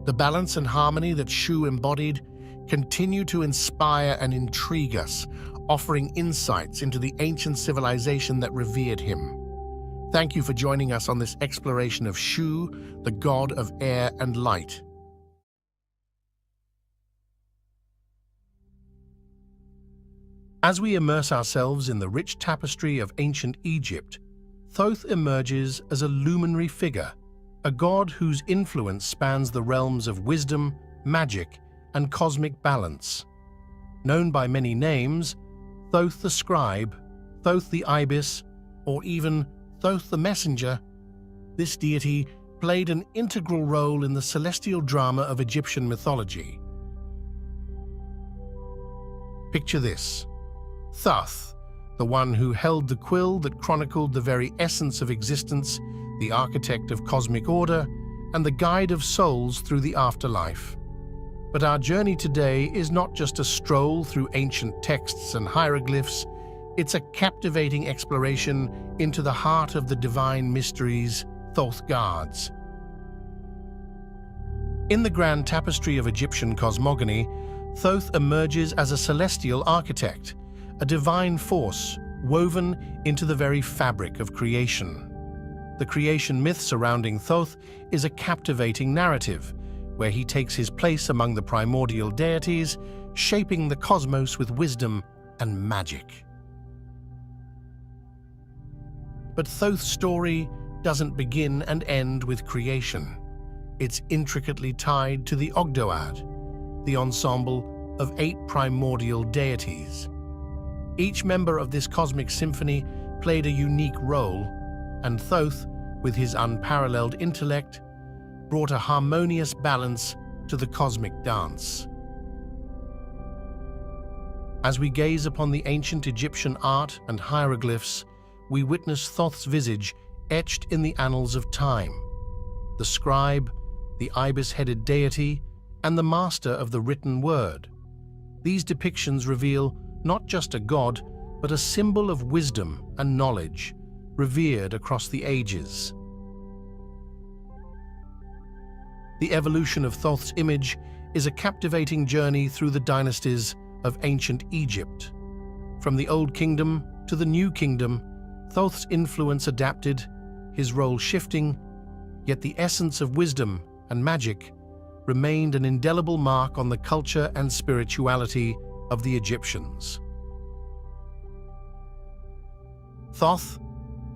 The balance and harmony that Shu embodied continue to inspire and intrigue us, offering insights into the ancient civilization that revered him. Thank you for joining us on this exploration of Shu, the god of air and light. As we immerse ourselves in the rich tapestry of ancient Egypt, Thoth emerges as a luminary figure, a god whose influence spans the realms of wisdom, magic, and cosmic balance. Known by many names, Thoth the Scribe, Thoth the Ibis, or even Thoth the Messenger, this deity played an integral role in the celestial drama of Egyptian mythology. Picture this: Thoth, the one who held the quill that chronicled the very essence of existence, the architect of cosmic order, and the guide of souls through the afterlife. But our journey today is not just a stroll through ancient texts and hieroglyphs, it's a captivating exploration into the heart of the divine mysteries Thoth guards. In the grand tapestry of Egyptian cosmogony, Thoth emerges as a celestial architect, a divine force woven into the very fabric of creation. The creation myth surrounding Thoth is a captivating narrative, where he takes his place among the primordial deities, shaping the cosmos with wisdom and magic. But Thoth's story doesn't begin and end with creation. It's intricately tied to the Ogdoad, the ensemble of 8 primordial deities. Each member of this cosmic symphony played a unique role, and Thoth, with his unparalleled intellect, brought a harmonious balance to the cosmic dance. As we gaze upon the ancient Egyptian art and hieroglyphs, we witness Thoth's visage etched in the annals of time. The scribe, the ibis-headed deity, and the master of the written word. These depictions reveal not just a god, but a symbol of wisdom and knowledge, revered across the ages. The evolution of Thoth's image is a captivating journey through the dynasties of ancient Egypt. From the Old Kingdom to the New Kingdom, Thoth's influence adapted, his role shifting, yet the essence of wisdom and magic remained an indelible mark on the culture and spirituality of the Egyptians. Thoth,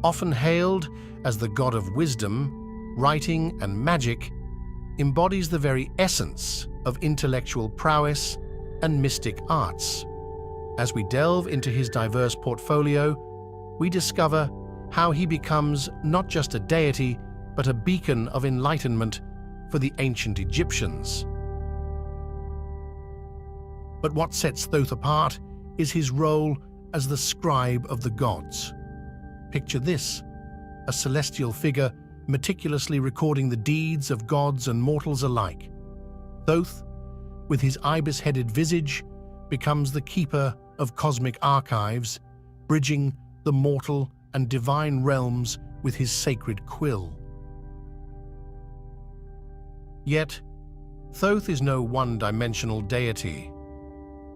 often hailed as the god of wisdom, writing, and magic, embodies the very essence of intellectual prowess and mystic arts. As we delve into his diverse portfolio, we discover how he becomes not just a deity, but a beacon of enlightenment for the ancient Egyptians. But what sets Thoth apart is his role as the scribe of the gods. Picture this: a celestial figure meticulously recording the deeds of gods and mortals alike. Thoth, with his ibis-headed visage, becomes the keeper of cosmic archives, bridging the mortal and divine realms with his sacred quill. Yet, Thoth is no one-dimensional deity.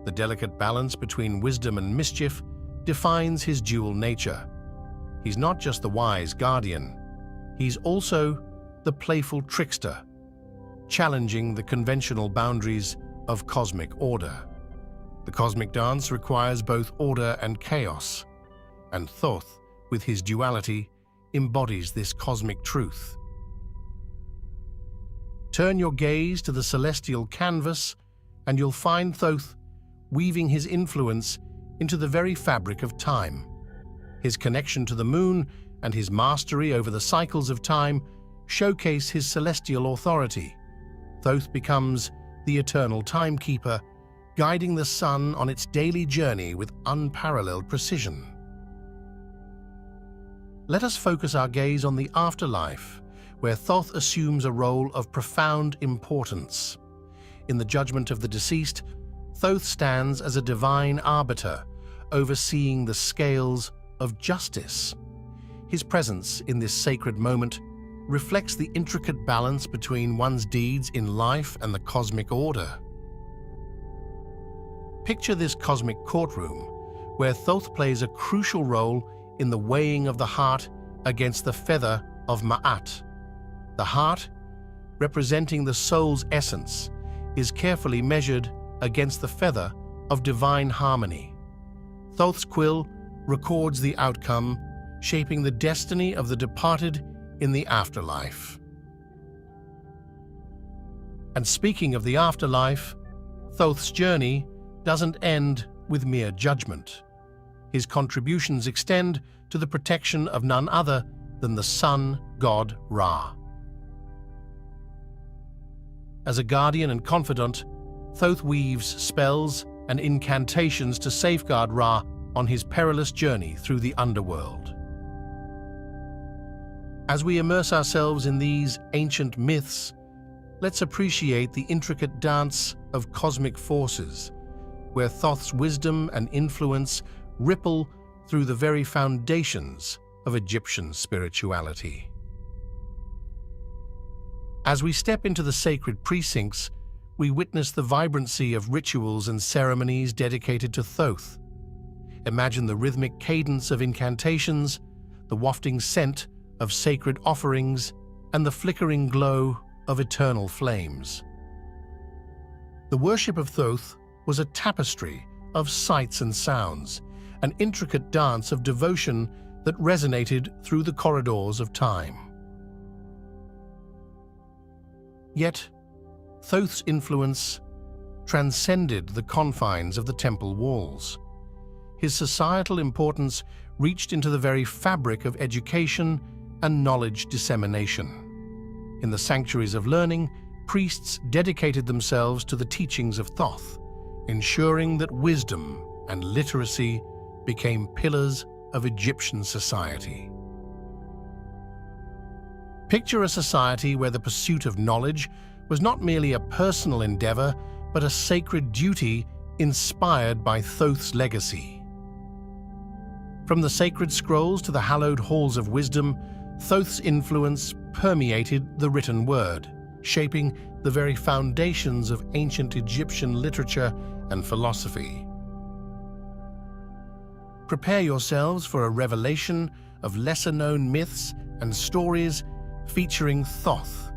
The delicate balance between wisdom and mischief defines his dual nature. He's not just the wise guardian, he's also the playful trickster, challenging the conventional boundaries of cosmic order. The cosmic dance requires both order and chaos, and Thoth, with his duality, embodies this cosmic truth. Turn your gaze to the celestial canvas, and you'll find Thoth weaving his influence into the very fabric of time. His connection to the moon and his mastery over the cycles of time showcase his celestial authority. Thoth becomes the eternal timekeeper, guiding the sun on its daily journey with unparalleled precision. Let us focus our gaze on the afterlife, where Thoth assumes a role of profound importance. In the judgment of the deceased, Thoth stands as a divine arbiter, overseeing the scales of justice. His presence in this sacred moment reflects the intricate balance between one's deeds in life and the cosmic order. Picture this cosmic courtroom, where Thoth plays a crucial role in the weighing of the heart against the feather of Ma'at. The heart, representing the soul's essence, is carefully measured against the feather of divine harmony. Thoth's quill records the outcome, shaping the destiny of the departed in the afterlife. And speaking of the afterlife, Thoth's journey doesn't end with mere judgment. His contributions extend to the protection of none other than the sun god Ra. As a guardian and confidant, Thoth weaves spells and incantations to safeguard Ra on his perilous journey through the underworld. As we immerse ourselves in these ancient myths, let's appreciate the intricate dance of cosmic forces, where Thoth's wisdom and influence ripple through the very foundations of Egyptian spirituality. As we step into the sacred precincts, we witness the vibrancy of rituals and ceremonies dedicated to Thoth. Imagine the rhythmic cadence of incantations, the wafting scent of sacred offerings, and the flickering glow of eternal flames. The worship of Thoth was a tapestry of sights and sounds, an intricate dance of devotion that resonated through the corridors of time. Yet, Thoth's influence transcended the confines of the temple walls. His societal importance reached into the very fabric of education and knowledge dissemination. In the sanctuaries of learning, priests dedicated themselves to the teachings of Thoth, ensuring that wisdom and literacy became pillars of Egyptian society. Picture a society where the pursuit of knowledge was not merely a personal endeavor, but a sacred duty inspired by Thoth's legacy. From the sacred scrolls to the hallowed halls of wisdom, Thoth's influence permeated the written word, shaping the very foundations of ancient Egyptian literature and philosophy. Prepare yourselves for a revelation of lesser-known myths and stories featuring Thoth.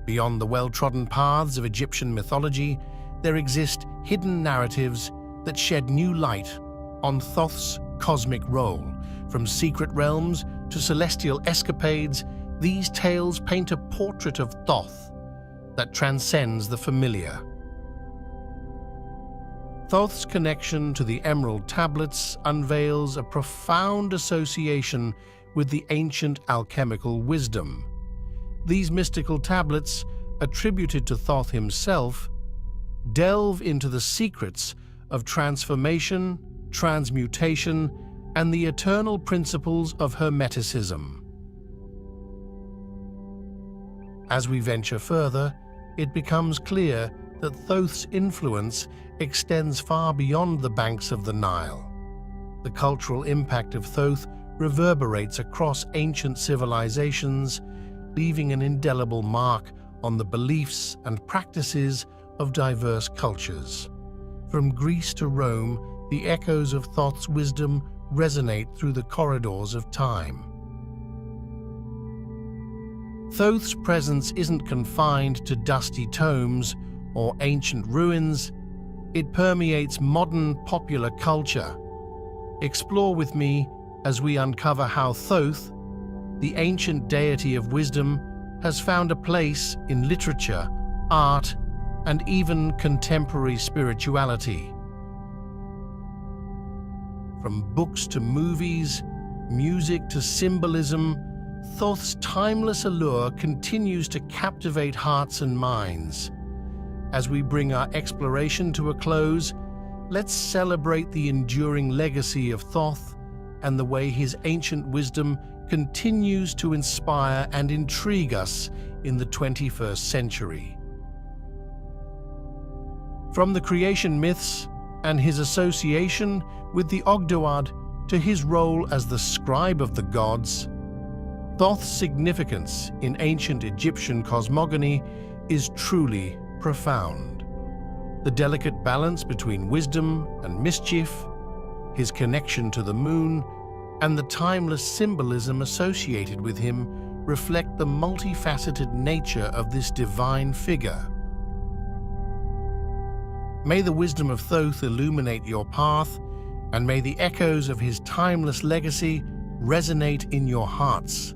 Beyond the well-trodden paths of Egyptian mythology, there exist hidden narratives that shed new light on Thoth's cosmic role. From secret realms to celestial escapades, these tales paint a portrait of Thoth that transcends the familiar. Thoth's connection to the Emerald Tablets unveils a profound association with the ancient alchemical wisdom. These mystical tablets, attributed to Thoth himself, delve into the secrets of transformation, transmutation, and the eternal principles of Hermeticism. As we venture further, it becomes clear that Thoth's influence extends far beyond the banks of the Nile. The cultural impact of Thoth reverberates across ancient civilizations, leaving an indelible mark on the beliefs and practices of diverse cultures. From Greece to Rome, the echoes of Thoth's wisdom resonate through the corridors of time. Thoth's presence isn't confined to dusty tomes or ancient ruins. It permeates modern popular culture. Explore with me as we uncover how Thoth, the ancient deity of wisdom, has found a place in literature, art, and even contemporary spirituality. From books to movies, music to symbolism, Thoth's timeless allure continues to captivate hearts and minds. As we bring our exploration to a close, let's celebrate the enduring legacy of Thoth and the way his ancient wisdom continues to inspire and intrigue us in the 21st century. From the creation myths and his association with the Ogdoad to his role as the scribe of the gods, Thoth's significance in ancient Egyptian cosmogony is truly profound. The delicate balance between wisdom and mischief, his connection to the moon, and the timeless symbolism associated with him reflect the multifaceted nature of this divine figure. May the wisdom of Thoth illuminate your path, and may the echoes of his timeless legacy resonate in your hearts.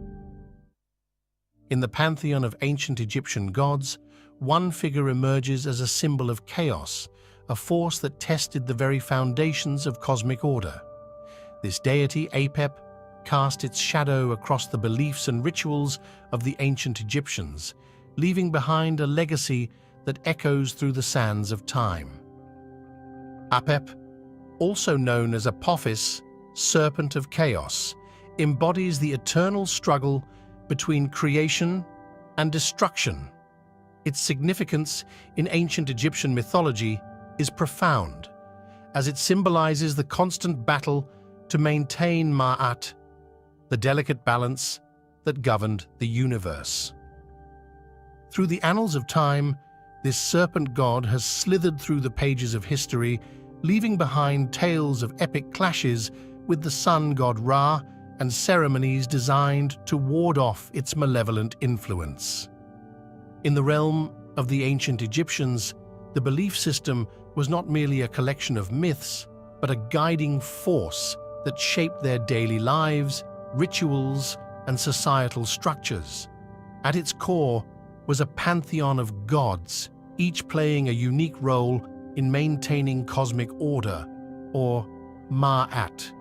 In the pantheon of ancient Egyptian gods, one figure emerges as a symbol of chaos, a force that tested the very foundations of cosmic order. This deity, Apep, cast its shadow across the beliefs and rituals of the ancient Egyptians, leaving behind a legacy that echoes through the sands of time. Apep, also known as Apophis, Serpent of Chaos, embodies the eternal struggle between creation and destruction. Its significance in ancient Egyptian mythology is profound, as it symbolizes the constant battle to maintain Ma'at, the delicate balance that governed the universe. Through the annals of time, this serpent god has slithered through the pages of history, leaving behind tales of epic clashes with the sun god Ra and ceremonies designed to ward off its malevolent influence. In the realm of the ancient Egyptians, the belief system was not merely a collection of myths, but a guiding force that shaped their daily lives, rituals, and societal structures. At its core was a pantheon of gods, each playing a unique role in maintaining cosmic order, or Ma'at.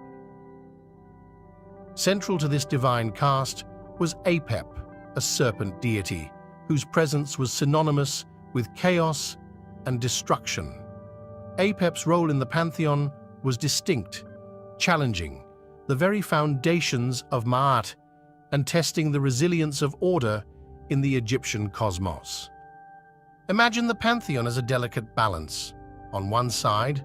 Central to this divine cast was Apep, a serpent deity, whose presence was synonymous with chaos and destruction. Apep's role in the pantheon was distinct, challenging the very foundations of Ma'at and testing the resilience of order in the Egyptian cosmos. Imagine the pantheon as a delicate balance. On one side,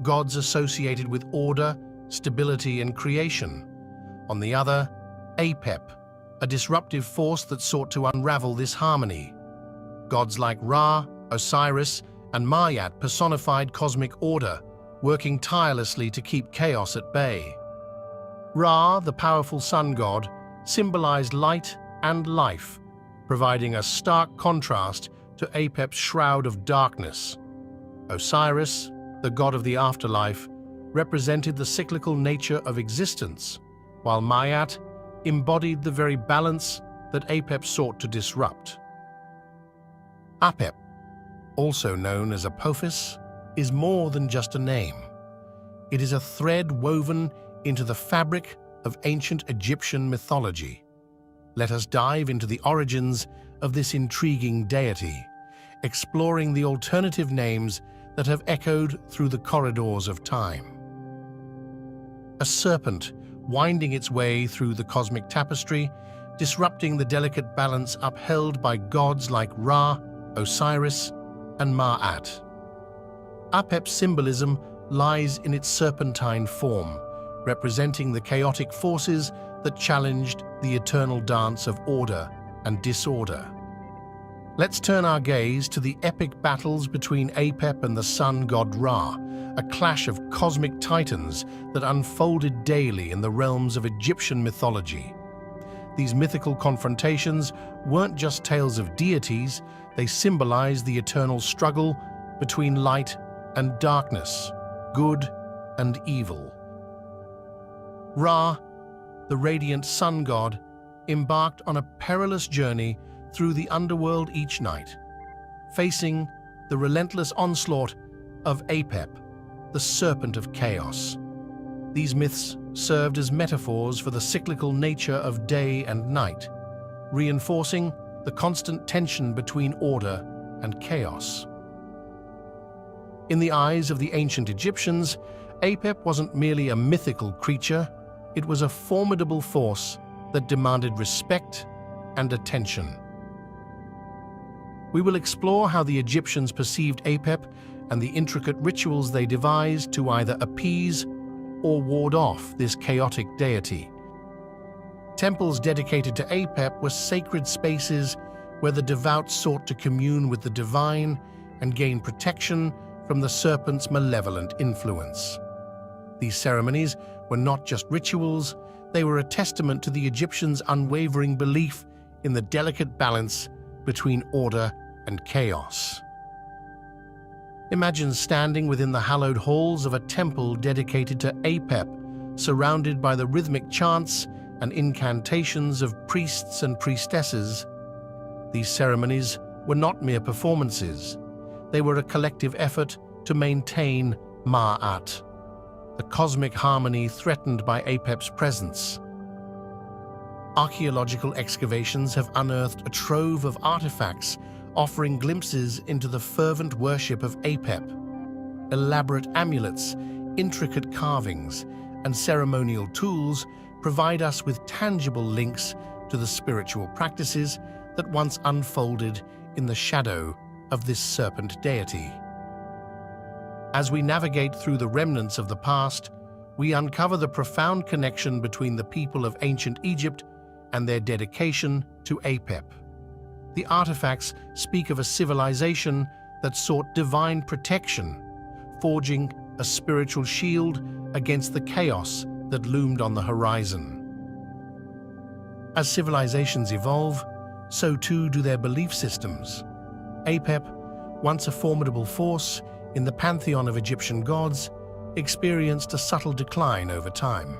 gods associated with order, stability, and creation. On the other, Apep, a disruptive force that sought to unravel this harmony. Gods like Ra, Osiris, and Mayat personified cosmic order, working tirelessly to keep chaos at bay. Ra, the powerful sun god, symbolized light and life, providing a stark contrast to Apep's shroud of darkness. Osiris, the god of the afterlife, represented the cyclical nature of existence, while Mayat embodied the very balance that Apep sought to disrupt. Apep, also known as Apophis, is more than just a name. It is a thread woven into the fabric of ancient Egyptian mythology. Let us dive into the origins of this intriguing deity, exploring the alternative names that have echoed through the corridors of time. A serpent winding its way through the cosmic tapestry, disrupting the delicate balance upheld by gods like Ra, Osiris, and Ma'at. Apep's symbolism lies in its serpentine form, representing the chaotic forces that challenged the eternal dance of order and disorder. Let's turn our gaze to the epic battles between Apep and the sun god Ra, a clash of cosmic titans that unfolded daily in the realms of Egyptian mythology. These mythical confrontations weren't just tales of deities, they symbolized the eternal struggle between light and darkness, good and evil. Ra, the radiant sun god, embarked on a perilous journey through the underworld each night, facing the relentless onslaught of Apep, the serpent of chaos. These myths served as metaphors for the cyclical nature of day and night, reinforcing the constant tension between order and chaos. In the eyes of the ancient Egyptians, Apep wasn't merely a mythical creature, it was a formidable force that demanded respect and attention. We will explore how the Egyptians perceived Apep and the intricate rituals they devised to either appease or ward off this chaotic deity. Temples dedicated to Apep were sacred spaces where the devout sought to commune with the divine and gain protection from the serpent's malevolent influence. These ceremonies were not just rituals, they were a testament to the Egyptians' unwavering belief in the delicate balance between order and chaos. Imagine standing within the hallowed halls of a temple dedicated to Apep, surrounded by the rhythmic chants and incantations of priests and priestesses. These ceremonies were not mere performances. They were a collective effort to maintain Ma'at, the cosmic harmony threatened by Apep's presence. Archaeological excavations have unearthed a trove of artifacts offering glimpses into the fervent worship of Apep. Elaborate amulets, intricate carvings, and ceremonial tools provide us with tangible links to the spiritual practices that once unfolded in the shadow of this serpent deity. As we navigate through the remnants of the past, we uncover the profound connection between the people of ancient Egypt and their dedication to Apep. The artifacts speak of a civilization that sought divine protection, forging a spiritual shield against the chaos that loomed on the horizon. As civilizations evolve, so too do their belief systems. Apep, once a formidable force in the pantheon of Egyptian gods, experienced a subtle decline over time.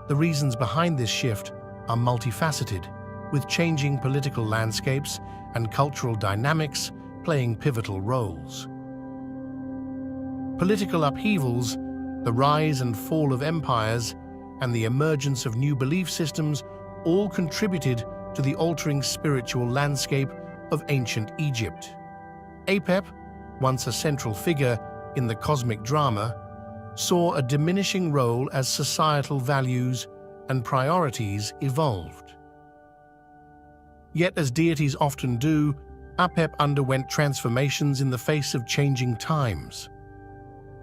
The reasons behind this shift are multifaceted, with changing political landscapes and cultural dynamics playing pivotal roles. Political upheavals, the rise and fall of empires, and the emergence of new belief systems all contributed to the altering spiritual landscape of ancient Egypt. Apep, once a central figure in the cosmic drama, saw a diminishing role as societal values and priorities evolved. Yet, as deities often do, Apep underwent transformations in the face of changing times.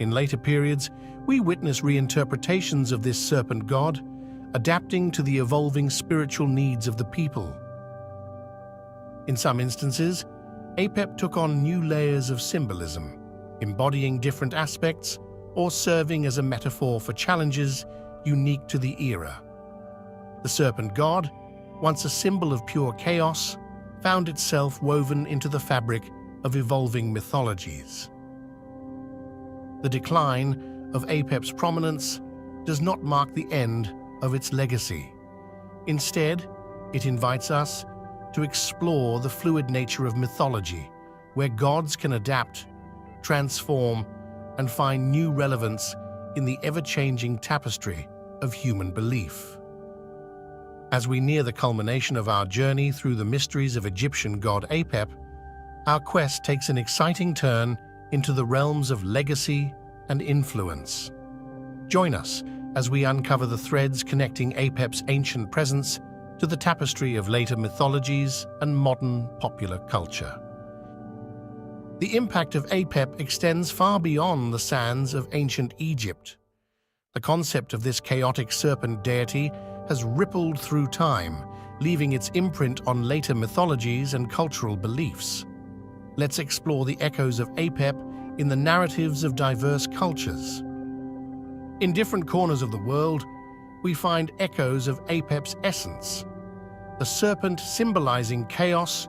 In later periods, we witness reinterpretations of this serpent god, adapting to the evolving spiritual needs of the people. In some instances, Apep took on new layers of symbolism, embodying different aspects or serving as a metaphor for challenges unique to the era. The serpent god, once a symbol of pure chaos, found itself woven into the fabric of evolving mythologies. The decline of Apep's prominence does not mark the end of its legacy. Instead, it invites us to explore the fluid nature of mythology, where gods can adapt, transform, and find new relevance in the ever-changing tapestry of human belief. As we near the culmination of our journey through the mysteries of Egyptian god Apep, our quest takes an exciting turn into the realms of legacy and influence. Join us as we uncover the threads connecting Apep's ancient presence to the tapestry of later mythologies and modern popular culture. The impact of Apep extends far beyond the sands of ancient Egypt. The concept of this chaotic serpent deity has rippled through time, leaving its imprint on later mythologies and cultural beliefs. Let's explore the echoes of Apep in the narratives of diverse cultures. In different corners of the world, we find echoes of Apep's essence, the serpent symbolizing chaos,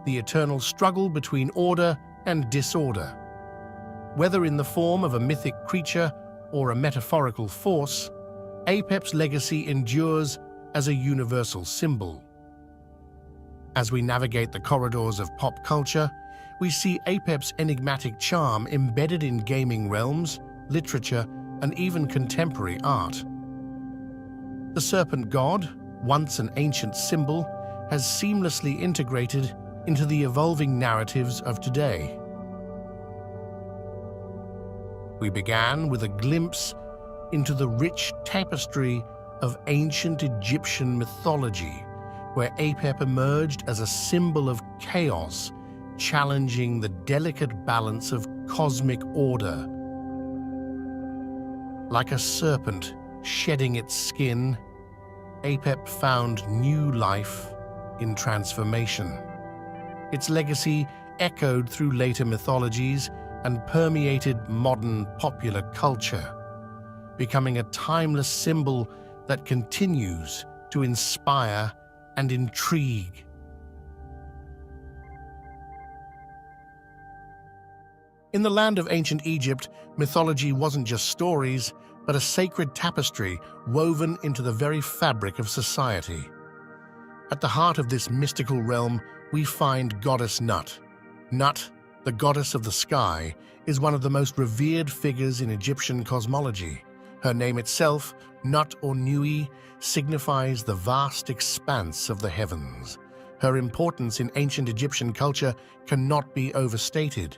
the eternal struggle between order and disorder. Whether in the form of a mythic creature or a metaphorical force, Apep's legacy endures as a universal symbol. As we navigate the corridors of pop culture, we see Apep's enigmatic charm embedded in gaming realms, literature, and even contemporary art. The serpent god, once an ancient symbol, has seamlessly integrated into the evolving narratives of today. We began with a glimpse into the rich tapestry of ancient Egyptian mythology, where Apep emerged as a symbol of chaos, challenging the delicate balance of cosmic order. Like a serpent shedding its skin, Apep found new life in transformation. Its legacy echoed through later mythologies and permeated modern popular culture, becoming a timeless symbol that continues to inspire and intrigue. In the land of ancient Egypt, mythology wasn't just stories, but a sacred tapestry woven into the very fabric of society. At the heart of this mystical realm, we find goddess Nut. Nut, the goddess of the sky, is one of the most revered figures in Egyptian cosmology. Her name itself, Nut or Nui, signifies the vast expanse of the heavens. Her importance in ancient Egyptian culture cannot be overstated.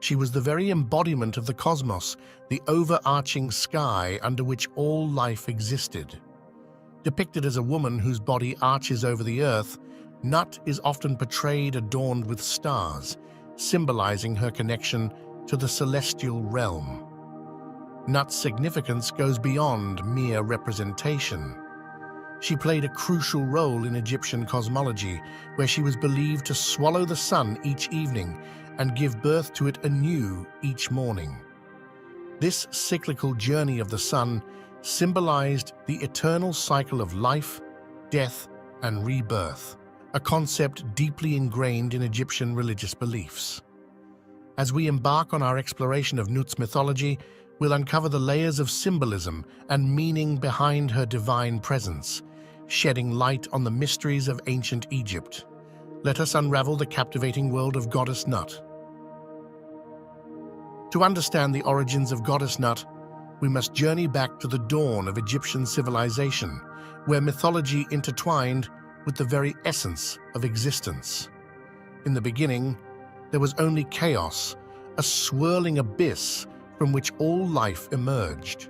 She was the very embodiment of the cosmos, the overarching sky under which all life existed. Depicted as a woman whose body arches over the earth, Nut is often portrayed adorned with stars, symbolizing her connection to the celestial realm. Nut's significance goes beyond mere representation. She played a crucial role in Egyptian cosmology, where she was believed to swallow the sun each evening and give birth to it anew each morning. This cyclical journey of the sun symbolized the eternal cycle of life, death, and rebirth, a concept deeply ingrained in Egyptian religious beliefs. As we embark on our exploration of Nut's mythology, we'll uncover the layers of symbolism and meaning behind her divine presence, shedding light on the mysteries of ancient Egypt. Let us unravel the captivating world of Goddess Nut. To understand the origins of Goddess Nut, we must journey back to the dawn of Egyptian civilization, where mythology intertwined with the very essence of existence. In the beginning, there was only chaos, a swirling abyss from which all life emerged.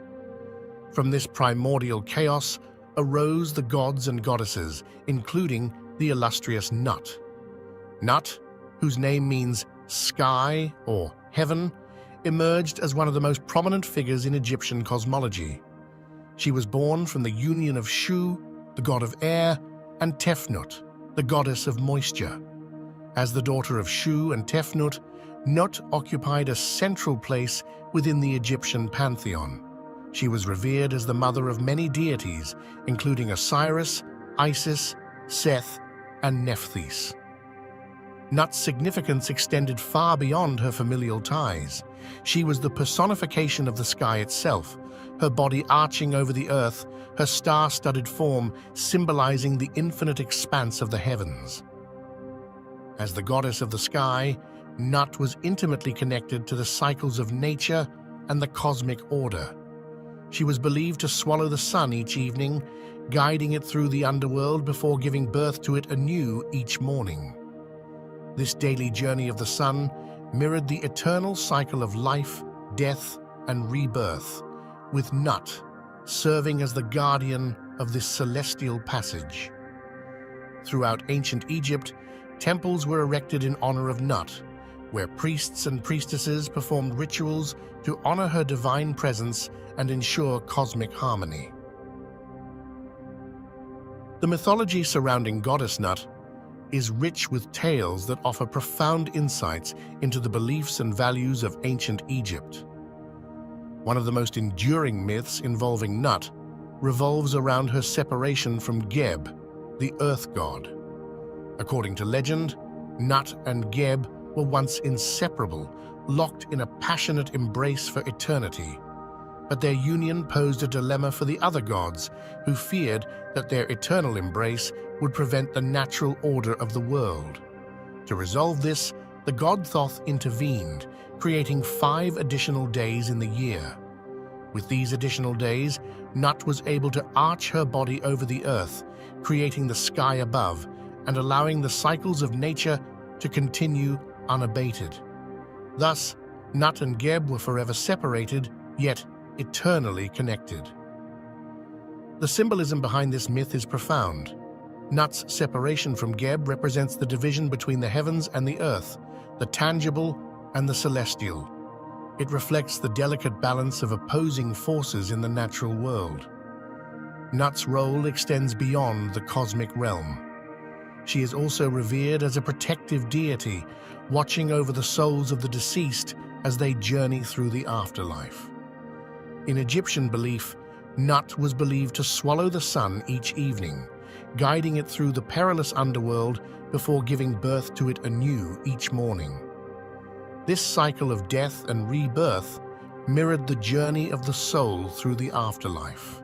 From this primordial chaos arose the gods and goddesses, including the illustrious Nut. Nut, whose name means sky or heaven, emerged as one of the most prominent figures in Egyptian cosmology. She was born from the union of Shu, the god of air, and Tefnut, the goddess of moisture. As the daughter of Shu and Tefnut, Nut occupied a central place within the Egyptian pantheon. She was revered as the mother of many deities, including Osiris, Isis, Seth, and Nephthys. Nut's significance extended far beyond her familial ties. She was the personification of the sky itself, her body arching over the earth, her star-studded form symbolizing the infinite expanse of the heavens. As the goddess of the sky, Nut was intimately connected to the cycles of nature and the cosmic order. She was believed to swallow the sun each evening, guiding it through the underworld before giving birth to it anew each morning. This daily journey of the sun mirrored the eternal cycle of life, death, and rebirth, with Nut serving as the guardian of this celestial passage. Throughout ancient Egypt, temples were erected in honor of Nut, where priests and priestesses performed rituals to honor her divine presence and ensure cosmic harmony. The mythology surrounding Goddess Nut is rich with tales that offer profound insights into the beliefs and values of ancient Egypt. One of the most enduring myths involving Nut revolves around her separation from Geb, the earth god. According to legend, Nut and Geb were once inseparable, locked in a passionate embrace for eternity. But their union posed a dilemma for the other gods, who feared that their eternal embrace would prevent the natural order of the world. To resolve this, the god Thoth intervened, creating 5 additional days in the year. With these additional days, Nut was able to arch her body over the earth, creating the sky above and allowing the cycles of nature to continue unabated. Thus, Nut and Geb were forever separated, yet eternally connected. The symbolism behind this myth is profound. Nut's separation from Geb represents the division between the heavens and the earth, the tangible and the celestial. It reflects the delicate balance of opposing forces in the natural world. Nut's role extends beyond the cosmic realm. She is also revered as a protective deity, watching over the souls of the deceased as they journey through the afterlife. In Egyptian belief, Nut was believed to swallow the sun each evening, guiding it through the perilous underworld before giving birth to it anew each morning. This cycle of death and rebirth mirrored the journey of the soul through the afterlife.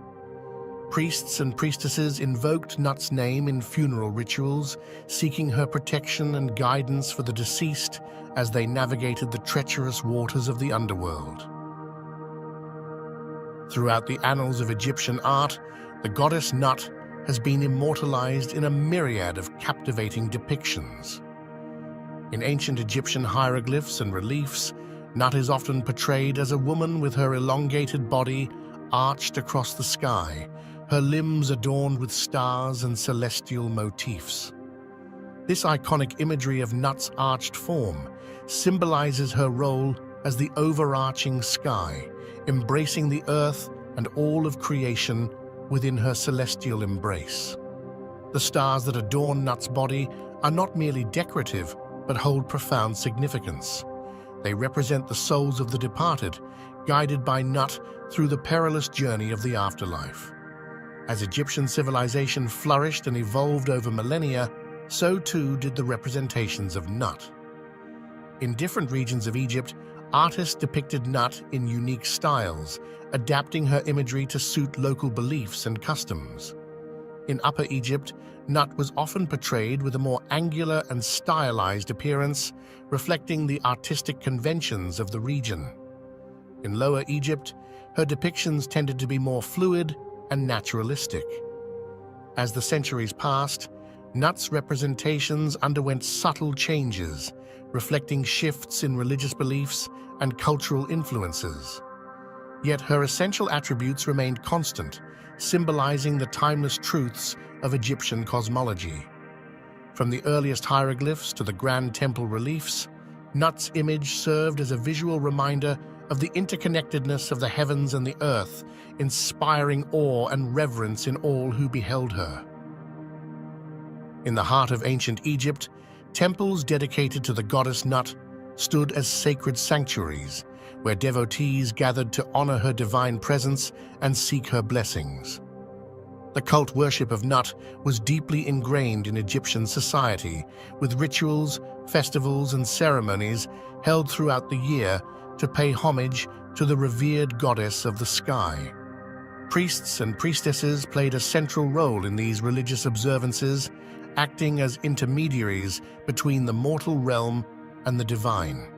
Priests and priestesses invoked Nut's name in funeral rituals, seeking her protection and guidance for the deceased as they navigated the treacherous waters of the underworld. Throughout the annals of Egyptian art, the goddess Nut has been immortalized in a myriad of captivating depictions. In ancient Egyptian hieroglyphs and reliefs, Nut is often portrayed as a woman with her elongated body arched across the sky, her limbs adorned with stars and celestial motifs. This iconic imagery of Nut's arched form symbolizes her role as the overarching sky, embracing the earth and all of creation within her celestial embrace. The stars that adorn Nut's body are not merely decorative, but hold profound significance. They represent the souls of the departed, guided by Nut through the perilous journey of the afterlife. As Egyptian civilization flourished and evolved over millennia, so too did the representations of Nut. In different regions of Egypt, artists depicted Nut in unique styles, adapting her imagery to suit local beliefs and customs. In Upper Egypt, Nut was often portrayed with a more angular and stylized appearance, reflecting the artistic conventions of the region. In Lower Egypt, her depictions tended to be more fluid and naturalistic. As the centuries passed, Nut's representations underwent subtle changes, reflecting shifts in religious beliefs and cultural influences. Yet her essential attributes remained constant, symbolizing the timeless truths of Egyptian cosmology. From the earliest hieroglyphs to the grand temple reliefs, Nut's image served as a visual reminder of the interconnectedness of the heavens and the earth, inspiring awe and reverence in all who beheld her. In the heart of ancient Egypt, temples dedicated to the goddess Nut stood as sacred sanctuaries, where devotees gathered to honor her divine presence and seek her blessings. The cult worship of Nut was deeply ingrained in Egyptian society, with rituals, festivals, and ceremonies held throughout the year to pay homage to the revered goddess of the sky. Priests and priestesses played a central role in these religious observances, acting as intermediaries between the mortal realm and the divine.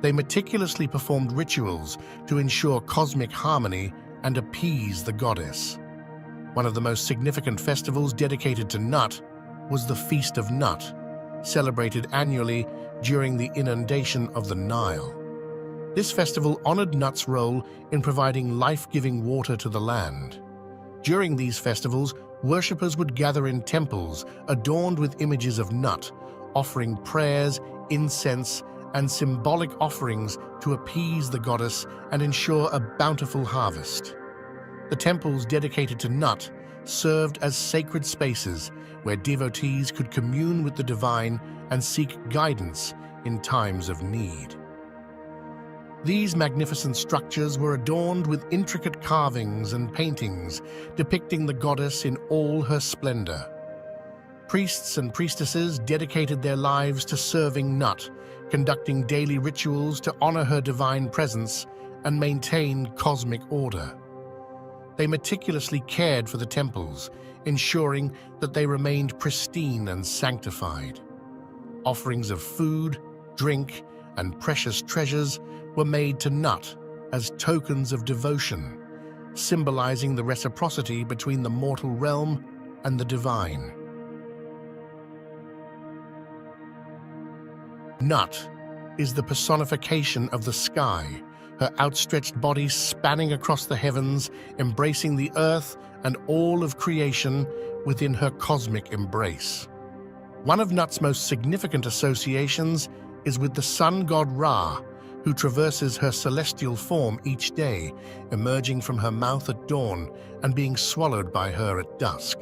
They meticulously performed rituals to ensure cosmic harmony and appease the goddess. One of the most significant festivals dedicated to Nut was the Feast of Nut, celebrated annually during the inundation of the Nile. This festival honored Nut's role in providing life-giving water to the land. During these festivals, worshippers would gather in temples adorned with images of Nut, offering prayers, incense, and symbolic offerings to appease the goddess and ensure a bountiful harvest. The temples dedicated to Nut served as sacred spaces where devotees could commune with the divine and seek guidance in times of need. These magnificent structures were adorned with intricate carvings and paintings depicting the goddess in all her splendor. Priests and priestesses dedicated their lives to serving Nut, conducting daily rituals to honor her divine presence and maintain cosmic order. They meticulously cared for the temples, ensuring that they remained pristine and sanctified. Offerings of food, drink, and precious treasures were made to Nut as tokens of devotion, symbolizing the reciprocity between the mortal realm and the divine. Nut is the personification of the sky, her outstretched body spanning across the heavens, embracing the earth and all of creation within her cosmic embrace. One of Nut's most significant associations is with the sun god Ra, who traverses her celestial form each day, emerging from her mouth at dawn and being swallowed by her at dusk.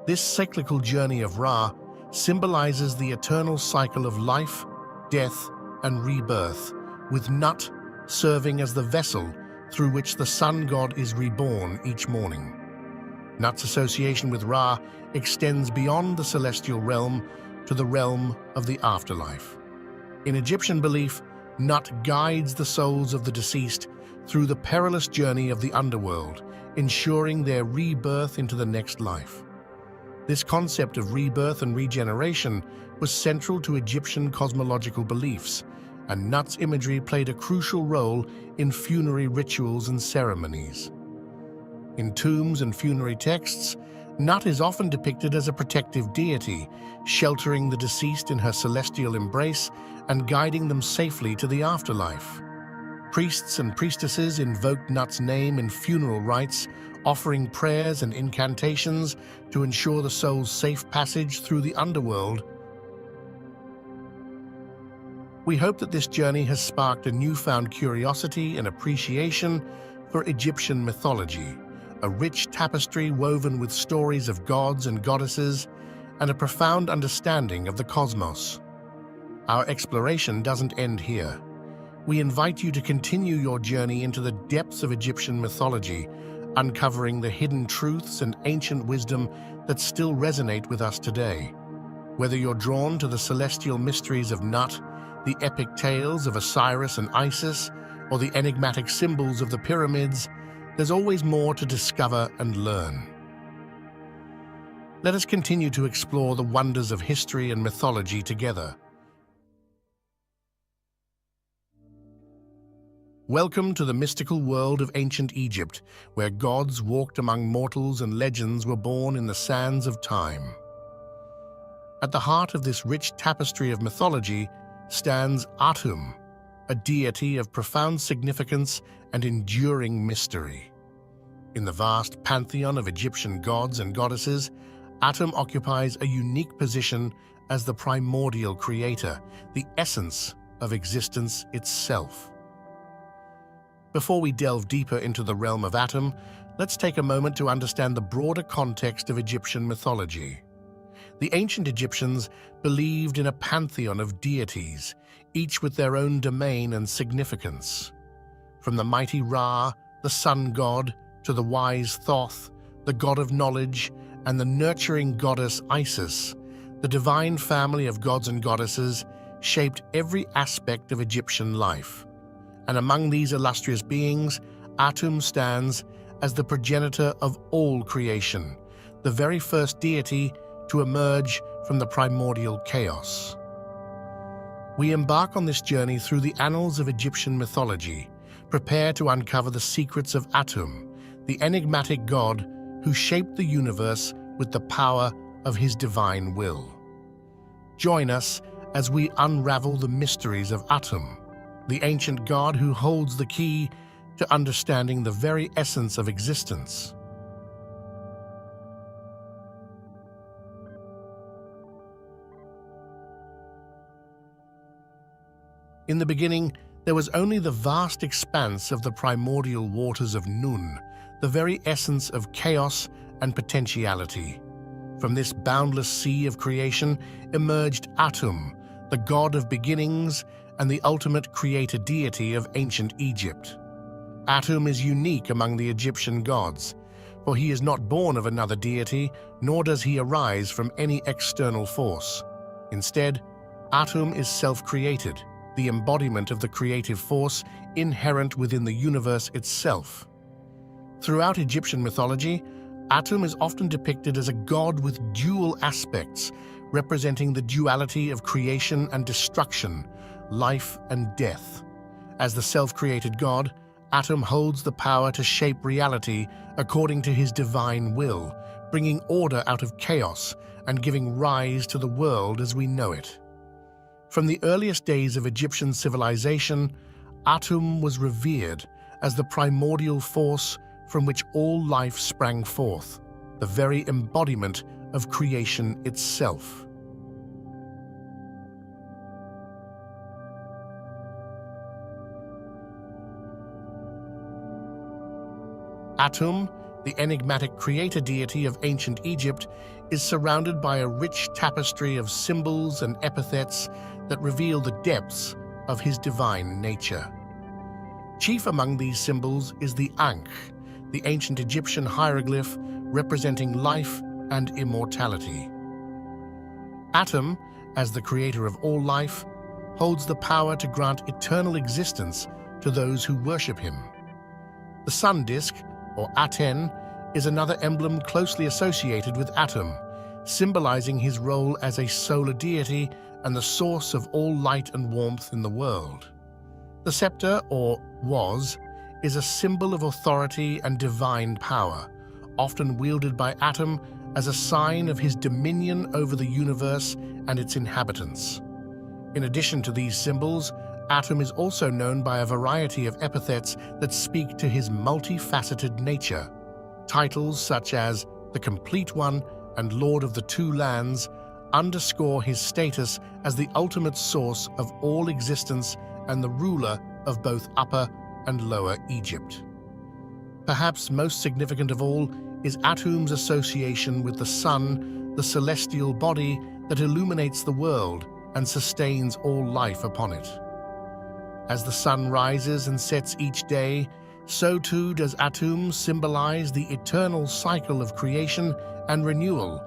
This cyclical journey of Ra symbolizes the eternal cycle of life, death, and rebirth, with Nut serving as the vessel through which the sun god is reborn each morning. Nut's association with Ra extends beyond the celestial realm to the realm of the afterlife. In Egyptian belief, Nut guides the souls of the deceased through the perilous journey of the underworld, ensuring their rebirth into the next life. This concept of rebirth and regeneration was central to Egyptian cosmological beliefs, and Nut's imagery played a crucial role in funerary rituals and ceremonies. In tombs and funerary texts, Nut is often depicted as a protective deity, sheltering the deceased in her celestial embrace and guiding them safely to the afterlife. Priests and priestesses invoked Nut's name in funeral rites, offering prayers and incantations to ensure the soul's safe passage through the underworld. We hope that this journey has sparked a newfound curiosity and appreciation for Egyptian mythology, a rich tapestry woven with stories of gods and goddesses, and a profound understanding of the cosmos. Our exploration doesn't end here. We invite you to continue your journey into the depths of Egyptian mythology, uncovering the hidden truths and ancient wisdom that still resonate with us today. Whether you're drawn to the celestial mysteries of Nut, the epic tales of Osiris and Isis, or the enigmatic symbols of the pyramids, there's always more to discover and learn. Let us continue to explore the wonders of history and mythology together. Welcome to the mystical world of ancient Egypt, where gods walked among mortals and legends were born in the sands of time. At the heart of this rich tapestry of mythology stands Atum, a deity of profound significance and enduring mystery. In the vast pantheon of Egyptian gods and goddesses, Atum occupies a unique position as the primordial creator, the essence of existence itself. Before we delve deeper into the realm of Atum, let's take a moment to understand the broader context of Egyptian mythology. The ancient Egyptians believed in a pantheon of deities, each with their own domain and significance. From the mighty Ra, the sun god, to the wise Thoth, the god of knowledge, and the nurturing goddess Isis, the divine family of gods and goddesses shaped every aspect of Egyptian life. And among these illustrious beings, Atum stands as the progenitor of all creation, the very first deity to emerge from the primordial chaos. We embark on this journey through the annals of Egyptian mythology, prepare to uncover the secrets of Atum, the enigmatic god who shaped the universe with the power of his divine will. Join us as we unravel the mysteries of Atum, the ancient god who holds the key to understanding the very essence of existence. In the beginning, there was only the vast expanse of the primordial waters of Nun, the very essence of chaos and potentiality. From this boundless sea of creation emerged Atum, the god of beginnings and the ultimate creator deity of ancient Egypt. Atum is unique among the Egyptian gods, for he is not born of another deity, nor does he arise from any external force. Instead, Atum is self-created, the embodiment of the creative force inherent within the universe itself. Throughout Egyptian mythology, Atum is often depicted as a god with dual aspects, representing the duality of creation and destruction, life and death. As the self-created god, Atum holds the power to shape reality according to his divine will, bringing order out of chaos and giving rise to the world as we know it. From the earliest days of Egyptian civilization, Atum was revered as the primordial force from which all life sprang forth, the very embodiment of creation itself. Atum, the enigmatic creator deity of ancient Egypt, is surrounded by a rich tapestry of symbols and epithets that reveal the depths of his divine nature. Chief among these symbols is the Ankh, the ancient Egyptian hieroglyph representing life and immortality. Atum, as the creator of all life, holds the power to grant eternal existence to those who worship him. The sun disk, or Aten, is another emblem closely associated with Atum, symbolizing his role as a solar deity and the source of all light and warmth in the world. The scepter, or was, is a symbol of authority and divine power, often wielded by Atum as a sign of his dominion over the universe and its inhabitants. In addition to these symbols, Atum is also known by a variety of epithets that speak to his multifaceted nature. Titles such as the Complete One and Lord of the Two Lands underscore his status as the ultimate source of all existence and the ruler of both Upper and Lower Egypt. Perhaps most significant of all is Atum's association with the sun, the celestial body that illuminates the world and sustains all life upon it. As the sun rises and sets each day, so too does Atum symbolize the eternal cycle of creation and renewal,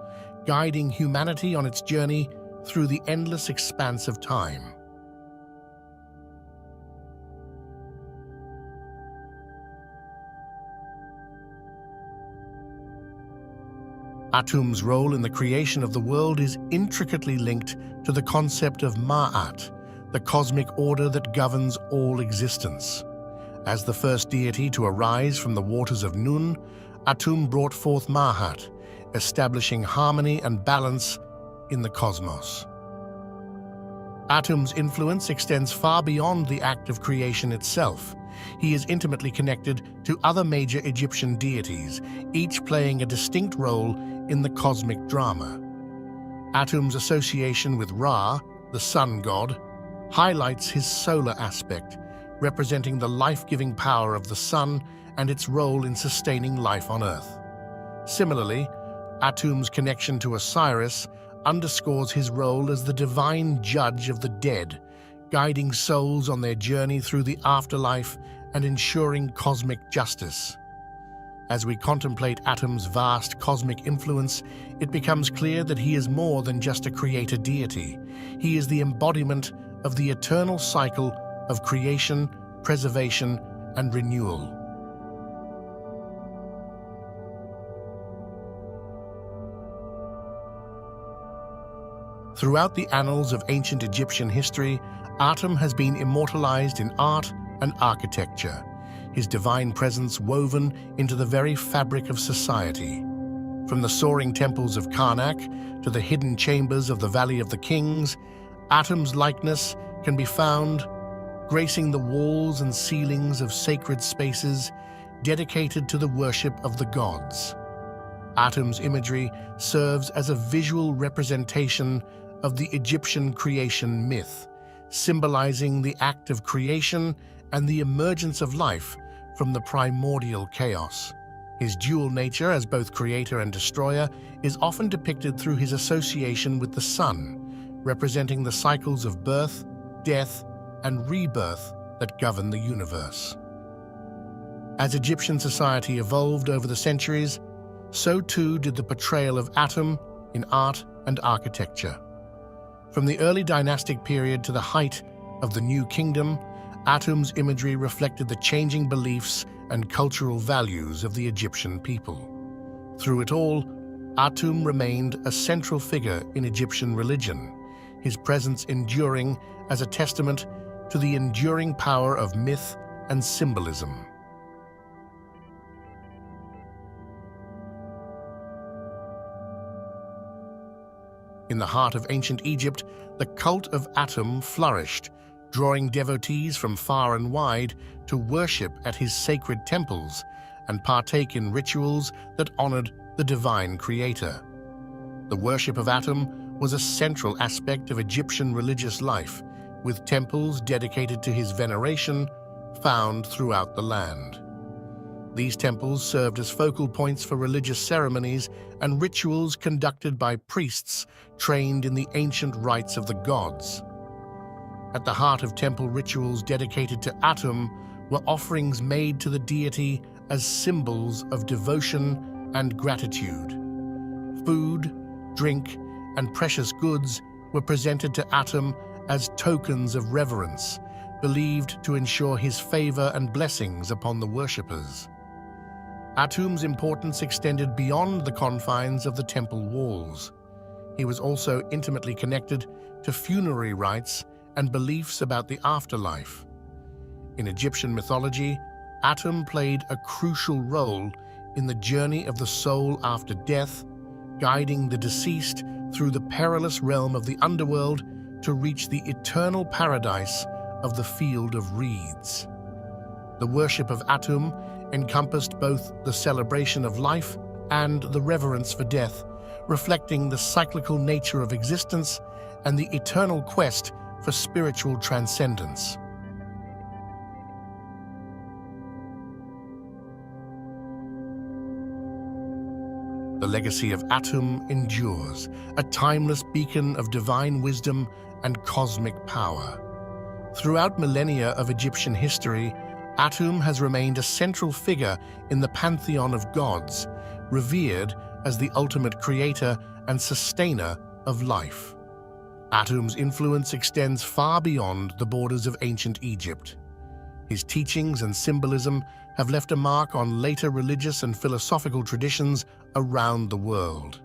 guiding humanity on its journey through the endless expanse of time. Atum's role in the creation of the world is intricately linked to the concept of Ma'at, the cosmic order that governs all existence. As the first deity to arise from the waters of Nun, Atum brought forth Ma'at, establishing harmony and balance in the cosmos. Atum's influence extends far beyond the act of creation itself. He is intimately connected to other major Egyptian deities, each playing a distinct role in the cosmic drama. Atum's association with Ra, the sun god, highlights his solar aspect, representing the life-giving power of the sun and its role in sustaining life on Earth. Similarly, Atum's connection to Osiris underscores his role as the divine judge of the dead, guiding souls on their journey through the afterlife and ensuring cosmic justice. As we contemplate Atum's vast cosmic influence, it becomes clear that he is more than just a creator deity. He is the embodiment of the eternal cycle of creation, preservation, and renewal. Throughout the annals of ancient Egyptian history, Atum has been immortalized in art and architecture, his divine presence woven into the very fabric of society. From the soaring temples of Karnak to the hidden chambers of the Valley of the Kings, Atum's likeness can be found gracing the walls and ceilings of sacred spaces dedicated to the worship of the gods. Atum's imagery serves as a visual representation of the Egyptian creation myth, symbolizing the act of creation and the emergence of life from the primordial chaos. His dual nature as both creator and destroyer is often depicted through his association with the sun, representing the cycles of birth, death, and rebirth that govern the universe. As Egyptian society evolved over the centuries, so too did the portrayal of Atum in art and architecture. From the early dynastic period to the height of the New Kingdom, Atum's imagery reflected the changing beliefs and cultural values of the Egyptian people. Through it all, Atum remained a central figure in Egyptian religion, his presence enduring as a testament to the enduring power of myth and symbolism. In the heart of ancient Egypt, the cult of Atum flourished, drawing devotees from far and wide to worship at his sacred temples and partake in rituals that honored the divine creator. The worship of Atum was a central aspect of Egyptian religious life, with temples dedicated to his veneration found throughout the land. These temples served as focal points for religious ceremonies and rituals conducted by priests trained in the ancient rites of the gods. At the heart of temple rituals dedicated to Atum were offerings made to the deity as symbols of devotion and gratitude. Food, drink, and precious goods were presented to Atum as tokens of reverence, believed to ensure his favor and blessings upon the worshippers. Atum's importance extended beyond the confines of the temple walls. He was also intimately connected to funerary rites and beliefs about the afterlife. In Egyptian mythology, Atum played a crucial role in the journey of the soul after death, guiding the deceased through the perilous realm of the underworld to reach the eternal paradise of the Field of Reeds. The worship of Atum encompassed both the celebration of life and the reverence for death, reflecting the cyclical nature of existence and the eternal quest for spiritual transcendence. The legacy of Atum endures, a timeless beacon of divine wisdom and cosmic power. Throughout millennia of Egyptian history, Atum has remained a central figure in the pantheon of gods, revered as the ultimate creator and sustainer of life. Atum's influence extends far beyond the borders of ancient Egypt. His teachings and symbolism have left a mark on later religious and philosophical traditions around the world.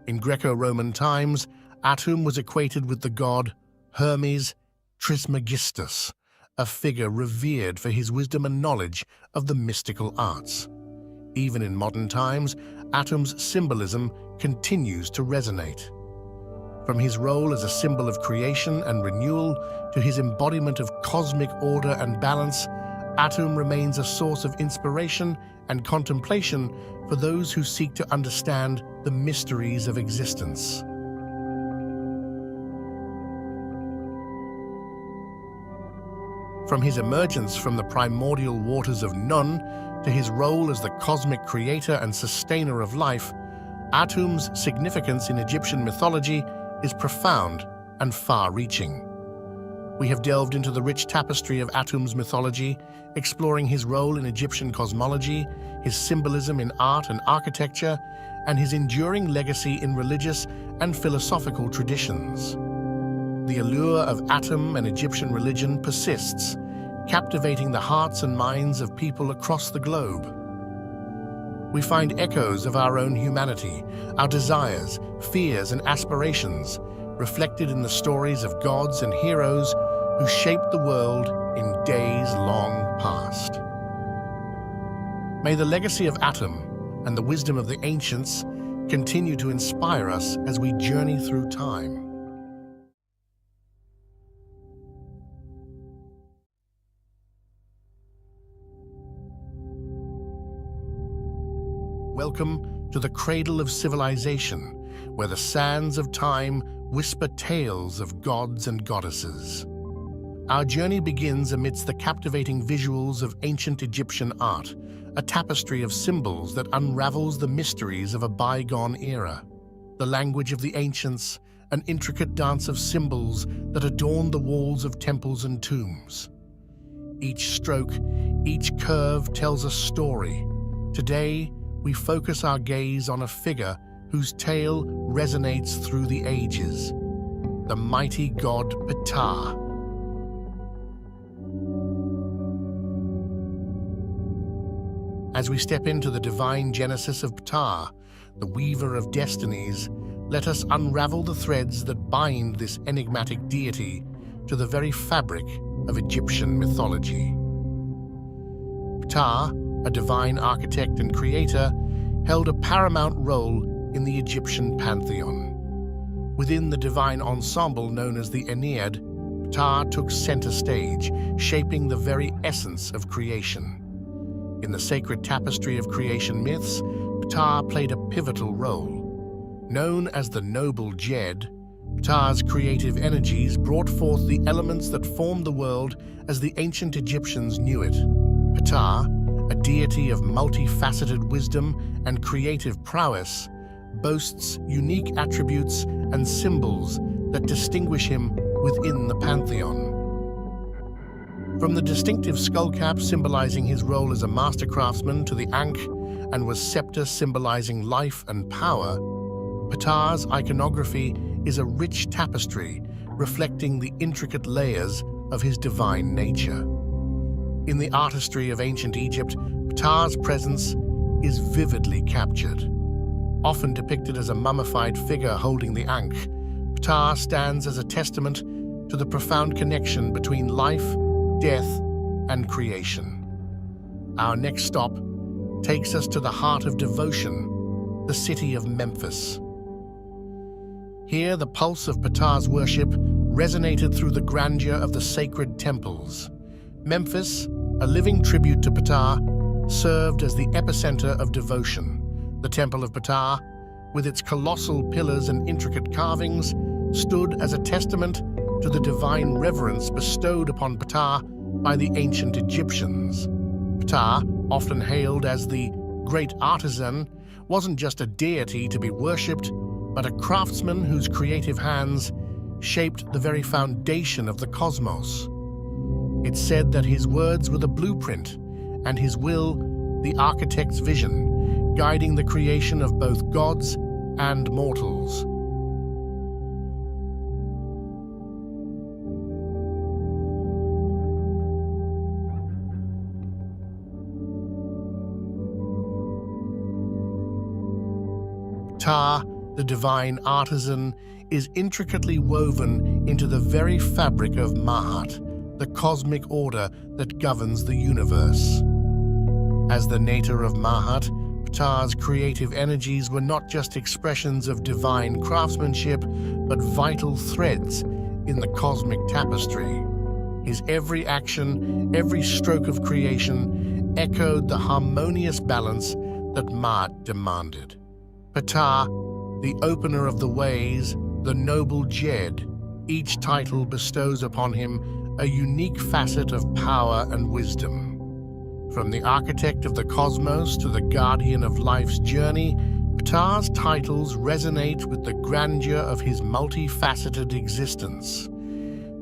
In Greco-Roman times, Atum was equated with the god Hermes Trismegistus, a figure revered for his wisdom and knowledge of the mystical arts. Even in modern times, Atum's symbolism continues to resonate. From his role as a symbol of creation and renewal to his embodiment of cosmic order and balance, Atum remains a source of inspiration and contemplation for those who seek to understand the mysteries of existence. From his emergence from the primordial waters of Nun to his role as the cosmic creator and sustainer of life, Atum's significance in Egyptian mythology is profound and far-reaching. We have delved into the rich tapestry of Atum's mythology, exploring his role in Egyptian cosmology, his symbolism in art and architecture, and his enduring legacy in religious and philosophical traditions. The allure of Atum and Egyptian religion persists, captivating the hearts and minds of people across the globe. We find echoes of our own humanity, our desires, fears, and aspirations, reflected in the stories of gods and heroes who shaped the world in days long past. May the legacy of Atum and the wisdom of the ancients continue to inspire us as we journey through time. Welcome to the cradle of civilization, where the sands of time whisper tales of gods and goddesses. Our journey begins amidst the captivating visuals of ancient Egyptian art, a tapestry of symbols that unravels the mysteries of a bygone era. The language of the ancients, an intricate dance of symbols that adorn the walls of temples and tombs. Each stroke, each curve tells a story. Today, we focus our gaze on a figure whose tale resonates through the ages, the mighty god Ptah. As we step into the divine genesis of Ptah, the weaver of destinies, let us unravel the threads that bind this enigmatic deity to the very fabric of Egyptian mythology. Ptah, a divine architect and creator, held a paramount role in the Egyptian pantheon. Within the divine ensemble known as the Ennead, Ptah took center stage, shaping the very essence of creation. In the sacred tapestry of creation myths, Ptah played a pivotal role. Known as the noble Jed, Ptah's creative energies brought forth the elements that formed the world as the ancient Egyptians knew it. Ptah, a deity of multifaceted wisdom and creative prowess, boasts unique attributes and symbols that distinguish him within the pantheon. From the distinctive skullcap symbolizing his role as a master craftsman to the Ankh and was scepter symbolizing life and power, Ptah's iconography is a rich tapestry reflecting the intricate layers of his divine nature. In the artistry of ancient Egypt, Ptah's presence is vividly captured. Often depicted as a mummified figure holding the Ankh, Ptah stands as a testament to the profound connection between life, death, and creation. Our next stop takes us to the heart of devotion, the city of Memphis. Here, the pulse of Ptah's worship resonated through the grandeur of the sacred temples. Memphis, a living tribute to Ptah, served as the epicenter of devotion. The Temple of Ptah, with its colossal pillars and intricate carvings, stood as a testament to the divine reverence bestowed upon Ptah by the ancient Egyptians. Ptah, often hailed as the great artisan, wasn't just a deity to be worshipped, but a craftsman whose creative hands shaped the very foundation of the cosmos. It's said that his words were the blueprint, and his will the architect's vision, guiding the creation of both gods and mortals. Ptah, the divine artisan, is intricately woven into the very fabric of Ma'at, the cosmic order that governs the universe. As the nator of Ma'at, Ptah's creative energies were not just expressions of divine craftsmanship, but vital threads in the cosmic tapestry. His every action, every stroke of creation, echoed the harmonious balance that Maat demanded. Ptah, the opener of the ways, the noble Jed, each title bestows upon him a unique facet of power and wisdom. From the architect of the cosmos to the guardian of life's journey, Ptah's titles resonate with the grandeur of his multifaceted existence.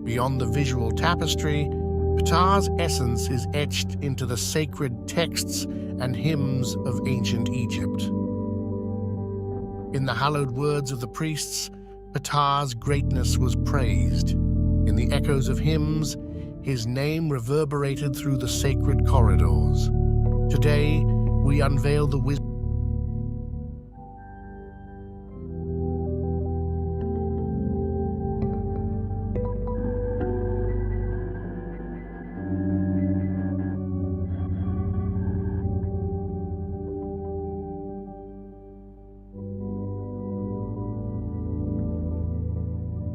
Beyond the visual tapestry, Ptah's essence is etched into the sacred texts and hymns of ancient Egypt. In the hallowed words of the priests, Ptah's greatness was praised. In the echoes of hymns, his name reverberated through the sacred corridors. Today, we unveil the wisdom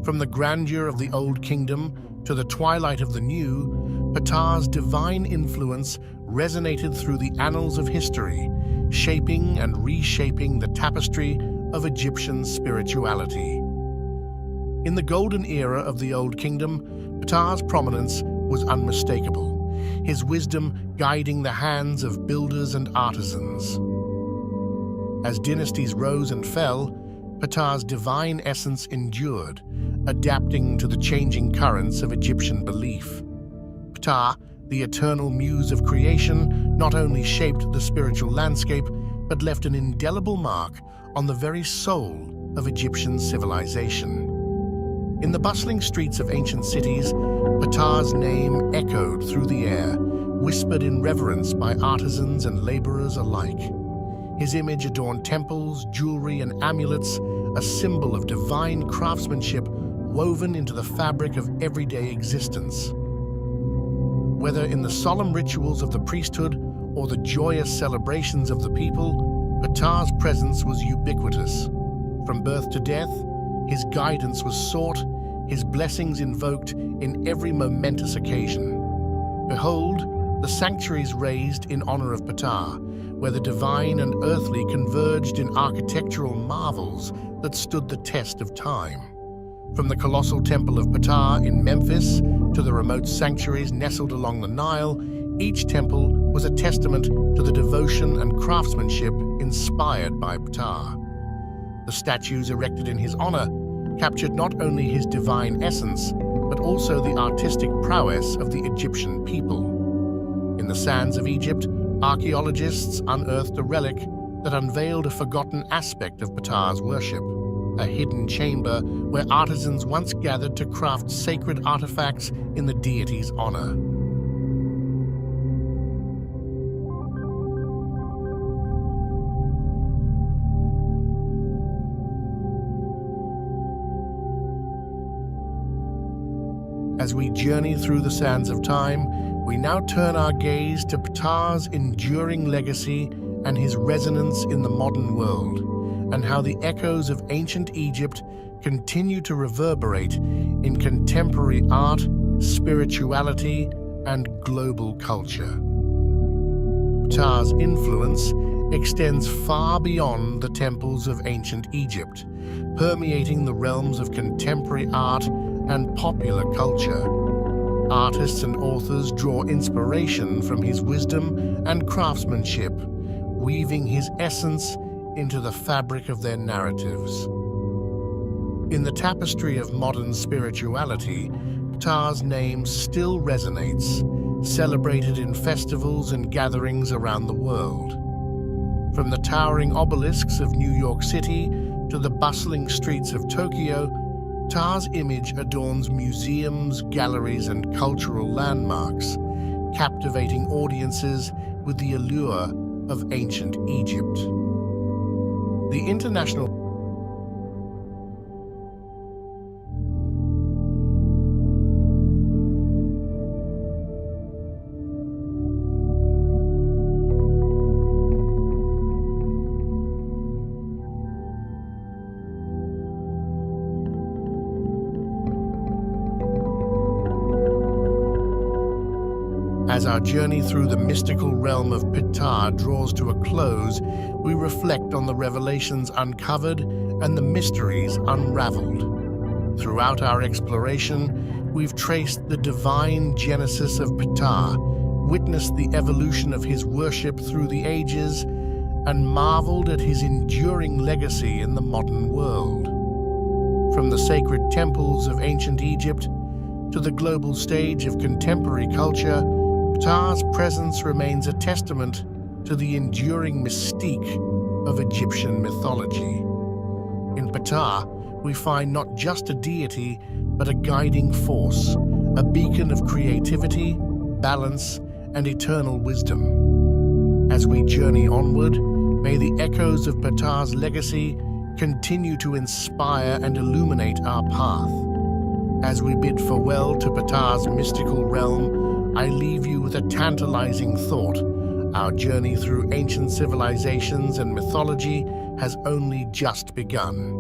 From the grandeur of the Old Kingdom to the twilight of the New, Ptah's divine influence resonated through the annals of history, shaping and reshaping the tapestry of Egyptian spirituality. In the golden era of the Old Kingdom, Ptah's prominence was unmistakable, his wisdom guiding the hands of builders and artisans. As dynasties rose and fell, Ptah's divine essence endured, adapting to the changing currents of Egyptian belief. Ptah, the eternal muse of creation, not only shaped the spiritual landscape, but left an indelible mark on the very soul of Egyptian civilization. In the bustling streets of ancient cities, Ptah's name echoed through the air, whispered in reverence by artisans and laborers alike. His image adorned temples, jewelry, and amulets, a symbol of divine craftsmanship woven into the fabric of everyday existence. Whether in the solemn rituals of the priesthood or the joyous celebrations of the people, Ptah's presence was ubiquitous. From birth to death, his guidance was sought, his blessings invoked in every momentous occasion. Behold, the sanctuaries raised in honor of Ptah, where the divine and earthly converged in architectural marvels that stood the test of time. From the colossal temple of Ptah in Memphis to the remote sanctuaries nestled along the Nile, each temple was a testament to the devotion and craftsmanship inspired by Ptah. The statues erected in his honor captured not only his divine essence, but also the artistic prowess of the Egyptian people. In the sands of Egypt, archaeologists unearthed a relic that unveiled a forgotten aspect of Ptah's worship, a hidden chamber where artisans once gathered to craft sacred artifacts in the deity's honor. As we journey through the sands of time, we now turn our gaze to Ptah's enduring legacy and his resonance in the modern world, and how the echoes of ancient Egypt continue to reverberate in contemporary art, spirituality, and global culture. Ptah's influence extends far beyond the temples of ancient Egypt, permeating the realms of contemporary art and popular culture. Artists and authors draw inspiration from his wisdom and craftsmanship, weaving his essence into the fabric of their narratives. In the tapestry of modern spirituality, Ptah's name still resonates, celebrated in festivals and gatherings around the world. From the towering obelisks of New York City to the bustling streets of Tokyo, Ptah's image adorns museums, galleries, and cultural landmarks, captivating audiences with the allure of ancient Egypt. The international As our journey through the mystical realm of Ptah draws to a close, we reflect on the revelations uncovered and the mysteries unraveled. Throughout our exploration, we've traced the divine genesis of Ptah, witnessed the evolution of his worship through the ages, and marveled at his enduring legacy in the modern world. From the sacred temples of ancient Egypt to the global stage of contemporary culture, Ptah's presence remains a testament to the enduring mystique of Egyptian mythology. In Ptah, we find not just a deity, but a guiding force, a beacon of creativity, balance, and eternal wisdom. As we journey onward, may the echoes of Ptah's legacy continue to inspire and illuminate our path. As we bid farewell to Ptah's mystical realm, I leave you with a tantalizing thought. Our journey through ancient civilizations and mythology has only just begun.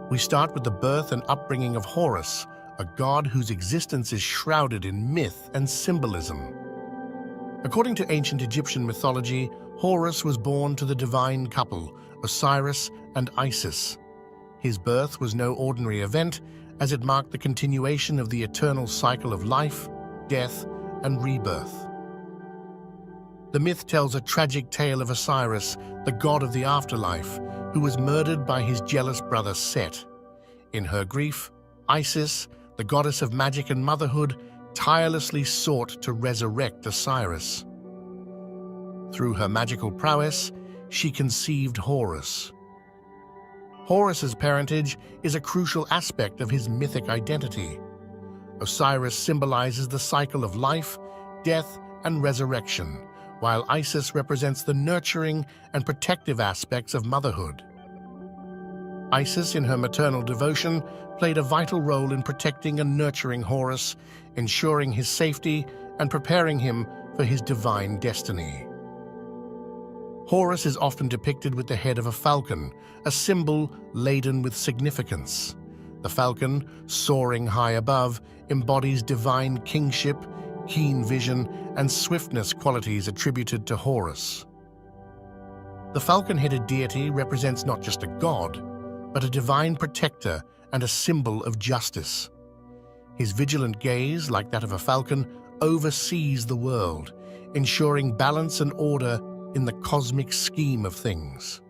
We start with the birth and upbringing of Horus, a god whose existence is shrouded in myth and symbolism. According to ancient Egyptian mythology, Horus was born to the divine couple, Osiris and Isis. His birth was no ordinary event, as it marked the continuation of the eternal cycle of life, death, and rebirth. The myth tells a tragic tale of Osiris, the god of the afterlife, who was murdered by his jealous brother Set. In her grief, Isis, the goddess of magic and motherhood, tirelessly sought to resurrect Osiris. Through her magical prowess, she conceived Horus. Horus's parentage is a crucial aspect of his mythic identity. Osiris symbolizes the cycle of life, death, and resurrection, while Isis represents the nurturing and protective aspects of motherhood. Isis, in her maternal devotion, played a vital role in protecting and nurturing Horus, ensuring his safety and preparing him for his divine destiny. Horus is often depicted with the head of a falcon, a symbol laden with significance. The falcon, soaring high above, embodies divine kingship, keen vision, and swiftness, qualities attributed to Horus. The falcon-headed deity represents not just a god, but a divine protector and a symbol of justice. His vigilant gaze, like that of a falcon, oversees the world, ensuring balance and order in the cosmic scheme of things.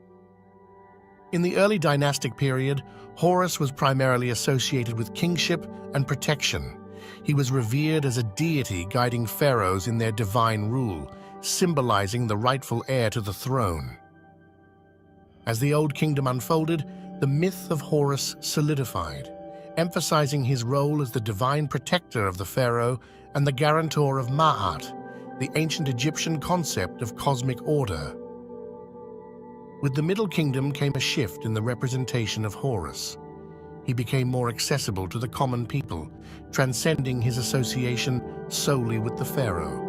In the early dynastic period, Horus was primarily associated with kingship and protection. He was revered as a deity guiding pharaohs in their divine rule, symbolizing the rightful heir to the throne. As the Old Kingdom unfolded, the myth of Horus solidified, emphasizing his role as the divine protector of the pharaoh and the guarantor of Ma'at, the ancient Egyptian concept of cosmic order. With the Middle Kingdom came a shift in the representation of Horus. He became more accessible to the common people, transcending his association solely with the pharaoh.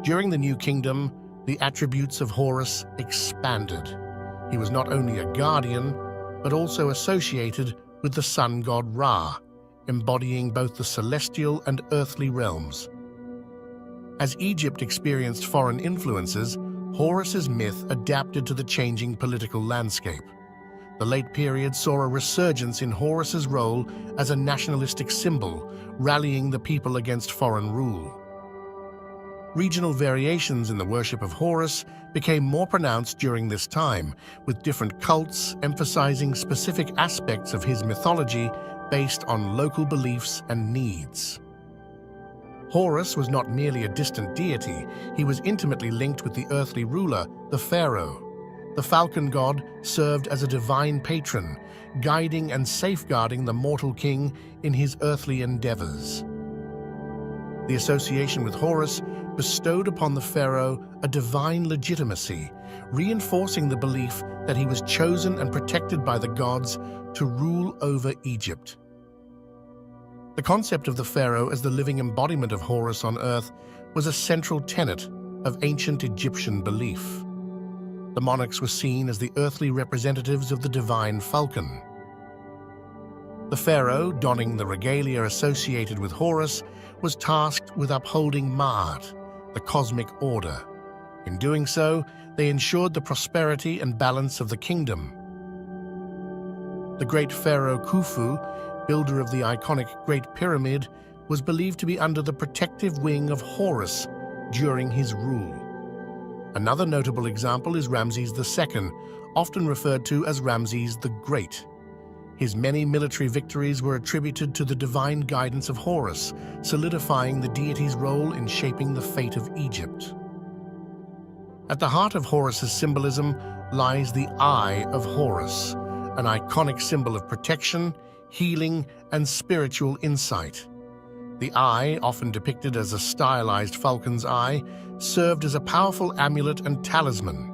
During the New Kingdom, the attributes of Horus expanded. He was not only a guardian, but also associated with the sun god Ra, embodying both the celestial and earthly realms. As Egypt experienced foreign influences, Horus's myth adapted to the changing political landscape. The late period saw a resurgence in Horus's role as a nationalistic symbol, rallying the people against foreign rule. Regional variations in the worship of Horus became more pronounced during this time, with different cults emphasizing specific aspects of his mythology based on local beliefs and needs. Horus was not merely a distant deity, he was intimately linked with the earthly ruler, the pharaoh. The falcon god served as a divine patron, guiding and safeguarding the mortal king in his earthly endeavors. The association with Horus bestowed upon the pharaoh a divine legitimacy, reinforcing the belief that he was chosen and protected by the gods to rule over Egypt. The concept of the pharaoh as the living embodiment of Horus on earth was a central tenet of ancient Egyptian belief. The monarchs were seen as the earthly representatives of the divine falcon. The pharaoh, donning the regalia associated with Horus, was tasked with upholding Ma'at, the cosmic order. In doing so, they ensured the prosperity and balance of the kingdom. The great pharaoh Khufu, builder of the iconic Great Pyramid, was believed to be under the protective wing of Horus during his rule. Another notable example is Ramses II, often referred to as Ramses the Great. His many military victories were attributed to the divine guidance of Horus, solidifying the deity's role in shaping the fate of Egypt. At the heart of Horus's symbolism lies the Eye of Horus, an iconic symbol of protection, healing, and spiritual insight. The eye, often depicted as a stylized falcon's eye, served as a powerful amulet and talisman.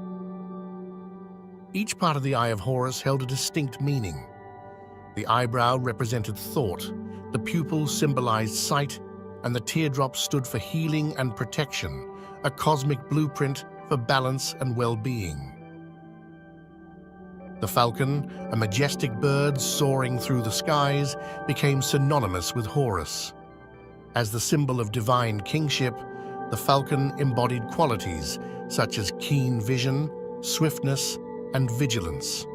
Each part of the Eye of Horus held a distinct meaning. The eyebrow represented thought, the pupil symbolized sight, and the teardrop stood for healing and protection, a cosmic blueprint for balance and well-being. The falcon, a majestic bird soaring through the skies, became synonymous with Horus. As the symbol of divine kingship, the falcon embodied qualities such as keen vision, swiftness, and vigilance.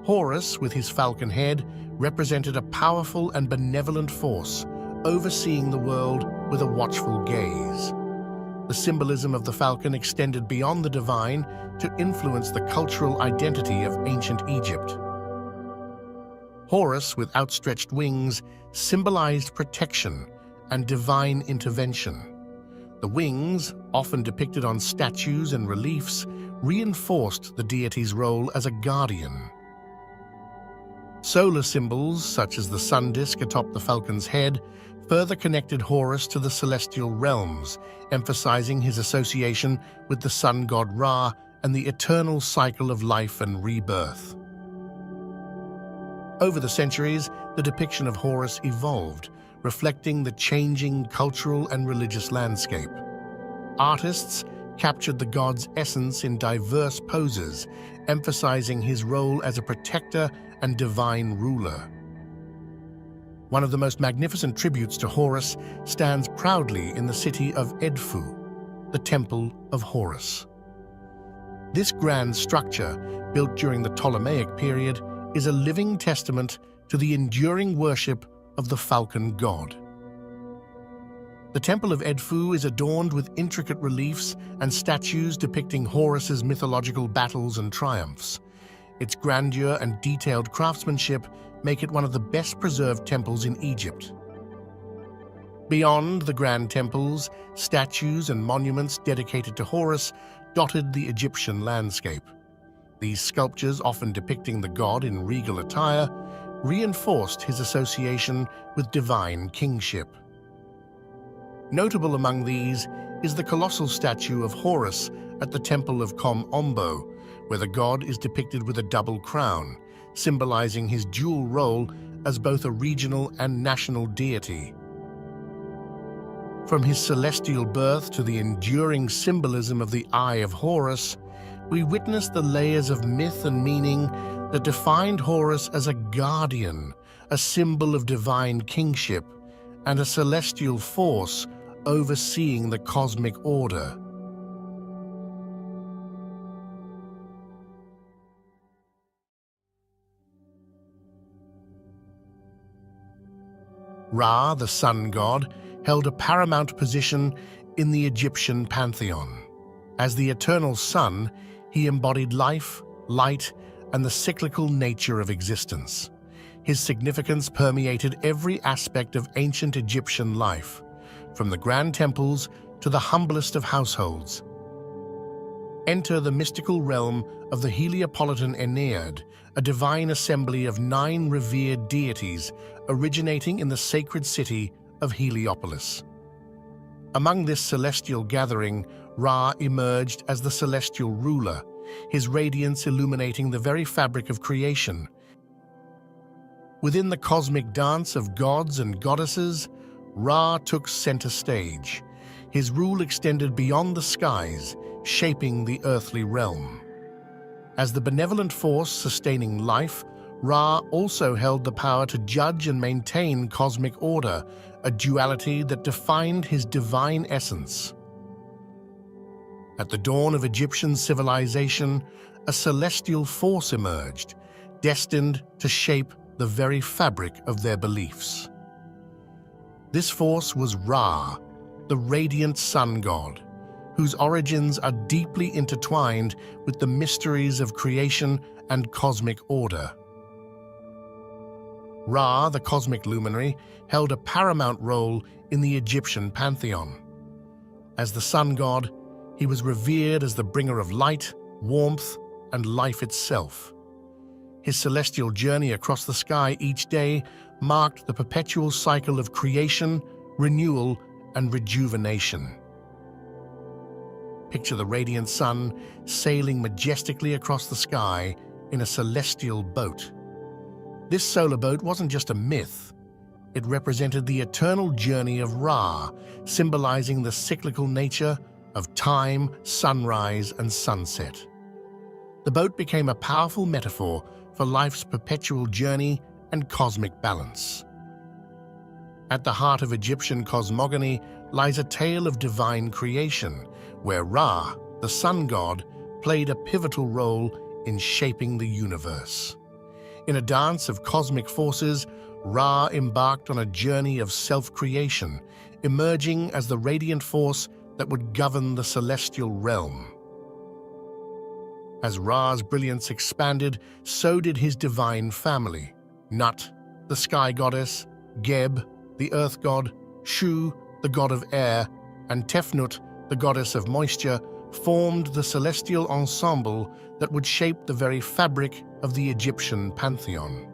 Horus, with his falcon head, represented a powerful and benevolent force, overseeing the world with a watchful gaze. The symbolism of the falcon extended beyond the divine to influence the cultural identity of ancient Egypt. Horus, with outstretched wings, symbolized protection and divine intervention. The wings, often depicted on statues and reliefs, reinforced the deity's role as a guardian. Solar symbols, such as the sun disk atop the falcon's head, further connected Horus to the celestial realms, emphasizing his association with the sun god Ra and the eternal cycle of life and rebirth. Over the centuries, the depiction of Horus evolved, reflecting the changing cultural and religious landscape. Artists captured the god's essence in diverse poses, emphasizing his role as a protector and divine ruler. One of the most magnificent tributes to Horus stands proudly in the city of Edfu, the Temple of Horus. This grand structure, built during the Ptolemaic period, is a living testament to the enduring worship of the falcon god. The Temple of Edfu is adorned with intricate reliefs and statues depicting Horus's mythological battles and triumphs. Its grandeur and detailed craftsmanship make it one of the best-preserved temples in Egypt. Beyond the grand temples, statues and monuments dedicated to Horus dotted the Egyptian landscape. These sculptures, often depicting the god in regal attire, reinforced his association with divine kingship. Notable among these is the colossal statue of Horus at the Temple of Kom Ombo, where the god is depicted with a double crown, symbolizing his dual role as both a regional and national deity. From his celestial birth to the enduring symbolism of the Eye of Horus, we witness the layers of myth and meaning that defined Horus as a guardian, a symbol of divine kingship, and a celestial force overseeing the cosmic order. Ra, the sun god, held a paramount position in the Egyptian pantheon. As the eternal sun, he embodied life, light, and the cyclical nature of existence. His significance permeated every aspect of ancient Egyptian life, from the grand temples to the humblest of households. Enter the mystical realm of the Heliopolitan Ennead, a divine assembly of 9 revered deities originating in the sacred city of Heliopolis. Among this celestial gathering, Ra emerged as the celestial ruler, his radiance illuminating the very fabric of creation. Within the cosmic dance of gods and goddesses, Ra took center stage. His rule extended beyond the skies, shaping the earthly realm. As the benevolent force sustaining life, Ra also held the power to judge and maintain cosmic order, a duality that defined his divine essence. At the dawn of Egyptian civilization, a celestial force emerged, destined to shape the very fabric of their beliefs. This force was Ra, the radiant sun god, whose origins are deeply intertwined with the mysteries of creation and cosmic order. Ra, the cosmic luminary, held a paramount role in the Egyptian pantheon. As the sun god, he was revered as the bringer of light, warmth, and life itself. His celestial journey across the sky each day marked the perpetual cycle of creation, renewal, and rejuvenation. Picture the radiant sun sailing majestically across the sky in a celestial boat. This solar boat wasn't just a myth. It represented the eternal journey of Ra, symbolizing the cyclical nature of time, sunrise, and sunset. The boat became a powerful metaphor for life's perpetual journey and cosmic balance. At the heart of Egyptian cosmogony lies a tale of divine creation, where Ra, the sun god, played a pivotal role in shaping the universe. In a dance of cosmic forces, Ra embarked on a journey of self-creation, emerging as the radiant force that would govern the celestial realm. As Ra's brilliance expanded, so did his divine family. Nut, the sky goddess, Geb, the earth god, Shu, the god of air, and Tefnut, the goddess of moisture, formed the celestial ensemble that would shape the very fabric of the Egyptian pantheon.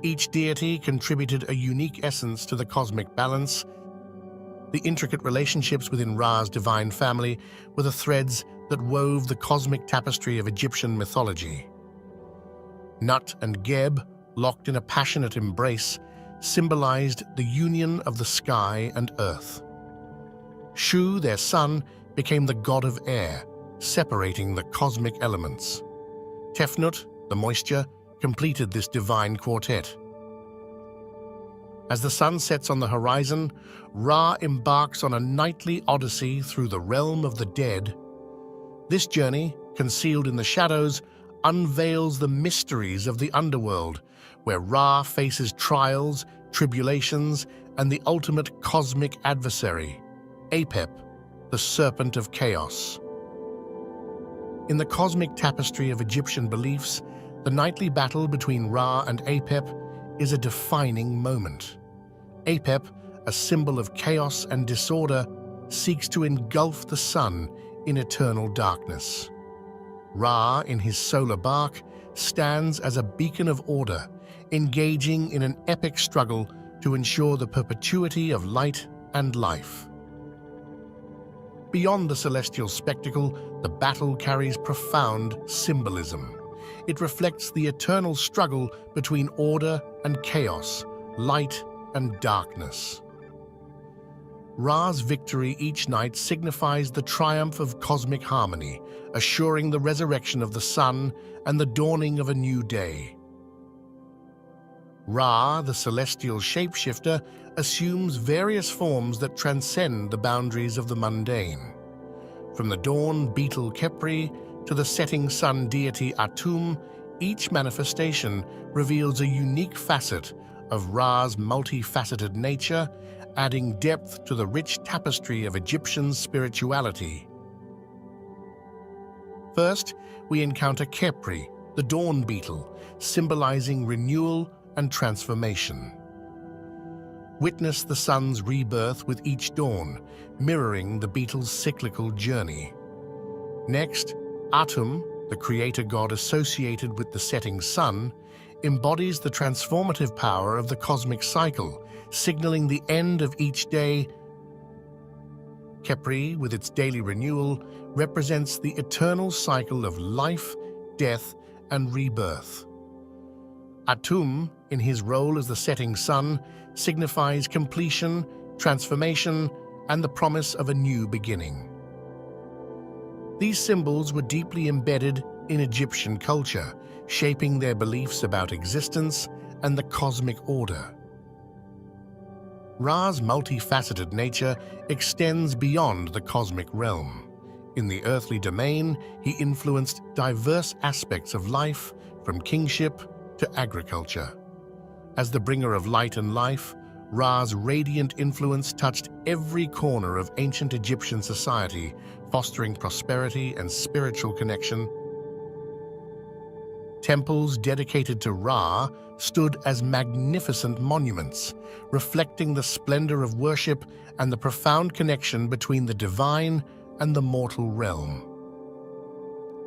Each deity contributed a unique essence to the cosmic balance. The intricate relationships within Ra's divine family were the threads that wove the cosmic tapestry of Egyptian mythology. Nut and Geb, locked in a passionate embrace, symbolized the union of the sky and earth. Shu, their son, became the god of air, separating the cosmic elements. Tefnut, the moisture, completed this divine quartet. As the sun sets on the horizon, Ra embarks on a nightly odyssey through the realm of the dead. This journey, concealed in the shadows, unveils the mysteries of the underworld, where Ra faces trials, tribulations, and the ultimate cosmic adversary, Apep, the serpent of chaos. In the cosmic tapestry of Egyptian beliefs, the nightly battle between Ra and Apep is a defining moment. Apep, a symbol of chaos and disorder, seeks to engulf the sun in eternal darkness. Ra, in his solar bark, stands as a beacon of order, engaging in an epic struggle to ensure the perpetuity of light and life. Beyond the celestial spectacle, the battle carries profound symbolism. It reflects the eternal struggle between order and chaos, light and darkness. Ra's victory each night signifies the triumph of cosmic harmony, assuring the resurrection of the sun and the dawning of a new day. Ra, the celestial shapeshifter, assumes various forms that transcend the boundaries of the mundane. From the dawn beetle Khepri to the setting sun deity Atum, each manifestation reveals a unique facet of Ra's multifaceted nature, adding depth to the rich tapestry of Egyptian spirituality. First, we encounter Khepri, the dawn beetle, symbolizing renewal and transformation. Witness the sun's rebirth with each dawn, mirroring the beetle's cyclical journey. Next, Atum, the creator god associated with the setting sun, embodies the transformative power of the cosmic cycle, signaling the end of each day. Khepri, with its daily renewal, represents the eternal cycle of life, death, and rebirth. Atum, in his role as the setting sun, signifies completion, transformation, and the promise of a new beginning. These symbols were deeply embedded in Egyptian culture, shaping their beliefs about existence and the cosmic order. Ra's multifaceted nature extends beyond the cosmic realm. In the earthly domain, he influenced diverse aspects of life, from kingship to agriculture. As the bringer of light and life, Ra's radiant influence touched every corner of ancient Egyptian society, fostering prosperity and spiritual connection. Temples dedicated to Ra stood as magnificent monuments, reflecting the splendor of worship and the profound connection between the divine and the mortal realm.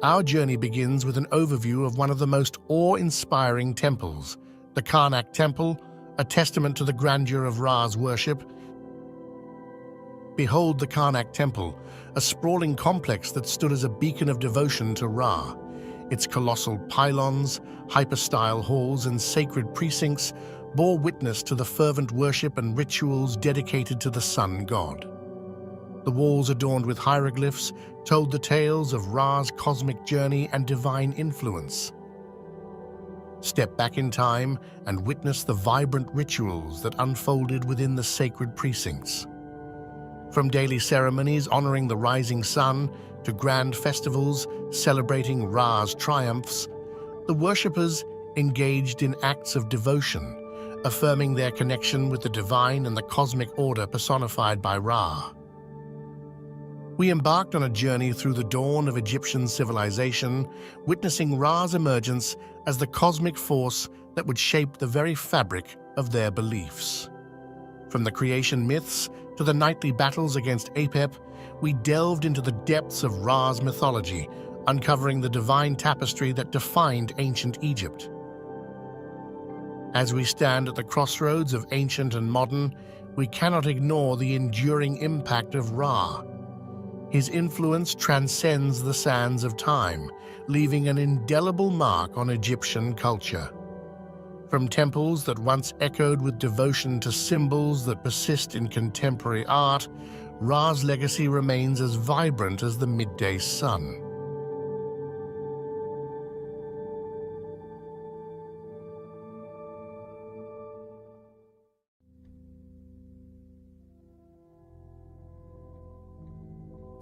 Our journey begins with an overview of one of the most awe-inspiring temples, the Karnak Temple, a testament to the grandeur of Ra's worship. Behold the Karnak Temple, a sprawling complex that stood as a beacon of devotion to Ra. Its colossal pylons, hypostyle halls, and sacred precincts bore witness to the fervent worship and rituals dedicated to the sun god. The walls adorned with hieroglyphs told the tales of Ra's cosmic journey and divine influence. Step back in time and witness the vibrant rituals that unfolded within the sacred precincts. From daily ceremonies honoring the rising sun to grand festivals celebrating Ra's triumphs, the worshippers engaged in acts of devotion, affirming their connection with the divine and the cosmic order personified by Ra. We embarked on a journey through the dawn of Egyptian civilization, witnessing Ra's emergence as the cosmic force that would shape the very fabric of their beliefs. From the creation myths to the nightly battles against Apep, we delved into the depths of Ra's mythology, uncovering the divine tapestry that defined ancient Egypt. As we stand at the crossroads of ancient and modern, we cannot ignore the enduring impact of Ra. His influence transcends the sands of time, leaving an indelible mark on Egyptian culture. From temples that once echoed with devotion to symbols that persist in contemporary art, Ra's legacy remains as vibrant as the midday sun.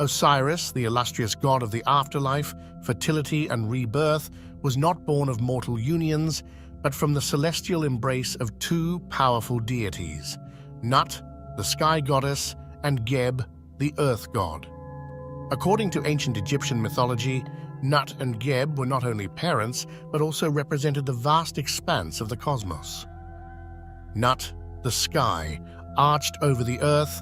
Osiris, the illustrious god of the afterlife, fertility, and rebirth, was not born of mortal unions, but from the celestial embrace of two powerful deities, Nut, the sky goddess, and Geb, the earth god. According to ancient Egyptian mythology, Nut and Geb were not only parents, but also represented the vast expanse of the cosmos. Nut, the sky, arched over the earth.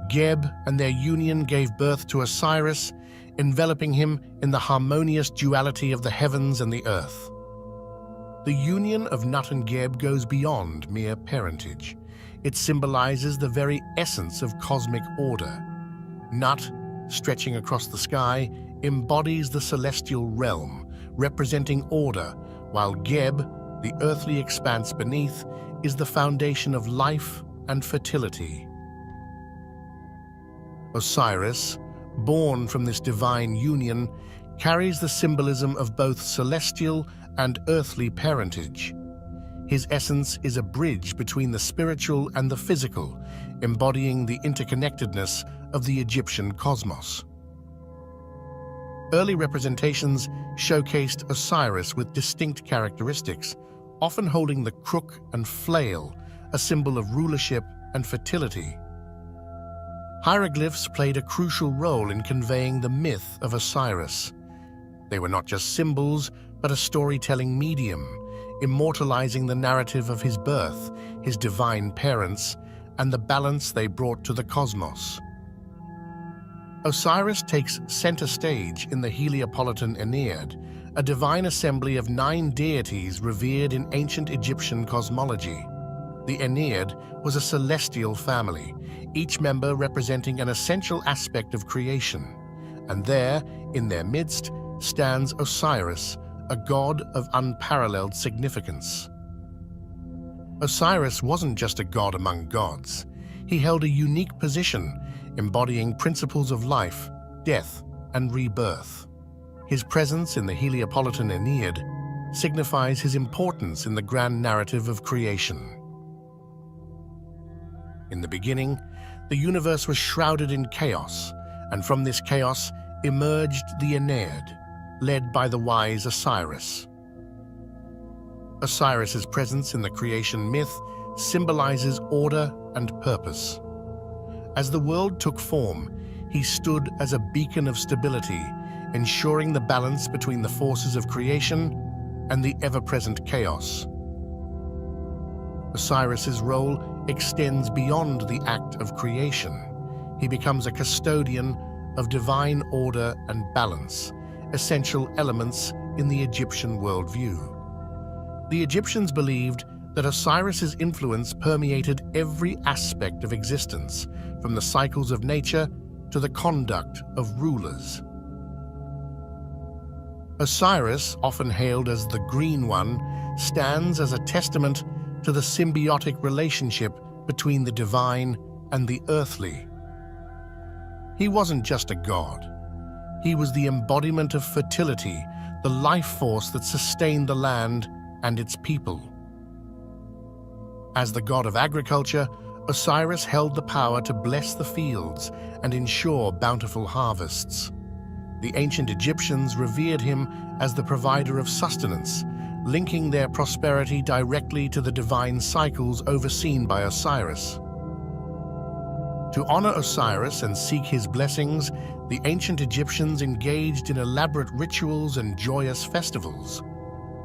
Geb and their union gave birth to Osiris, enveloping him in the harmonious duality of the heavens and the earth. The union of Nut and Geb goes beyond mere parentage. It symbolizes the very essence of cosmic order. Nut, stretching across the sky, embodies the celestial realm, representing order, while Geb, the earthly expanse beneath, is the foundation of life and fertility. Osiris, born from this divine union, carries the symbolism of both celestial and earthly parentage. His essence is a bridge between the spiritual and the physical, embodying the interconnectedness of the Egyptian cosmos. Early representations showcased Osiris with distinct characteristics, often holding the crook and flail, a symbol of rulership and fertility. Hieroglyphs played a crucial role in conveying the myth of Osiris. They were not just symbols, but a storytelling medium, immortalizing the narrative of his birth, his divine parents, and the balance they brought to the cosmos. Osiris takes center stage in the Heliopolitan Aeneid, a divine assembly of 9 deities revered in ancient Egyptian cosmology. The Aeneid was a celestial family, each member representing an essential aspect of creation. And there, in their midst, stands Osiris, a god of unparalleled significance. Osiris wasn't just a god among gods. He held a unique position, embodying principles of life, death, and rebirth. His presence in the Heliopolitan Aeneid signifies his importance in the grand narrative of creation. In the beginning, the universe was shrouded in chaos, and from this chaos emerged the Aeneid, led by the wise Osiris. Osiris's presence in the creation myth symbolizes order and purpose. As the world took form, he stood as a beacon of stability, ensuring the balance between the forces of creation and the ever-present chaos. Osiris's role extends beyond the act of creation. He becomes a custodian of divine order and balance, essential elements in the Egyptian worldview. The Egyptians believed that Osiris's influence permeated every aspect of existence, from the cycles of nature to the conduct of rulers. Osiris, often hailed as the Green One, stands as a testament to the symbiotic relationship between the divine and the earthly. He wasn't just a god. He was the embodiment of fertility, the life force that sustained the land and its people. As the god of agriculture, Osiris held the power to bless the fields and ensure bountiful harvests. The ancient Egyptians revered him as the provider of sustenance, linking their prosperity directly to the divine cycles overseen by Osiris. To honor Osiris and seek his blessings, the ancient Egyptians engaged in elaborate rituals and joyous festivals.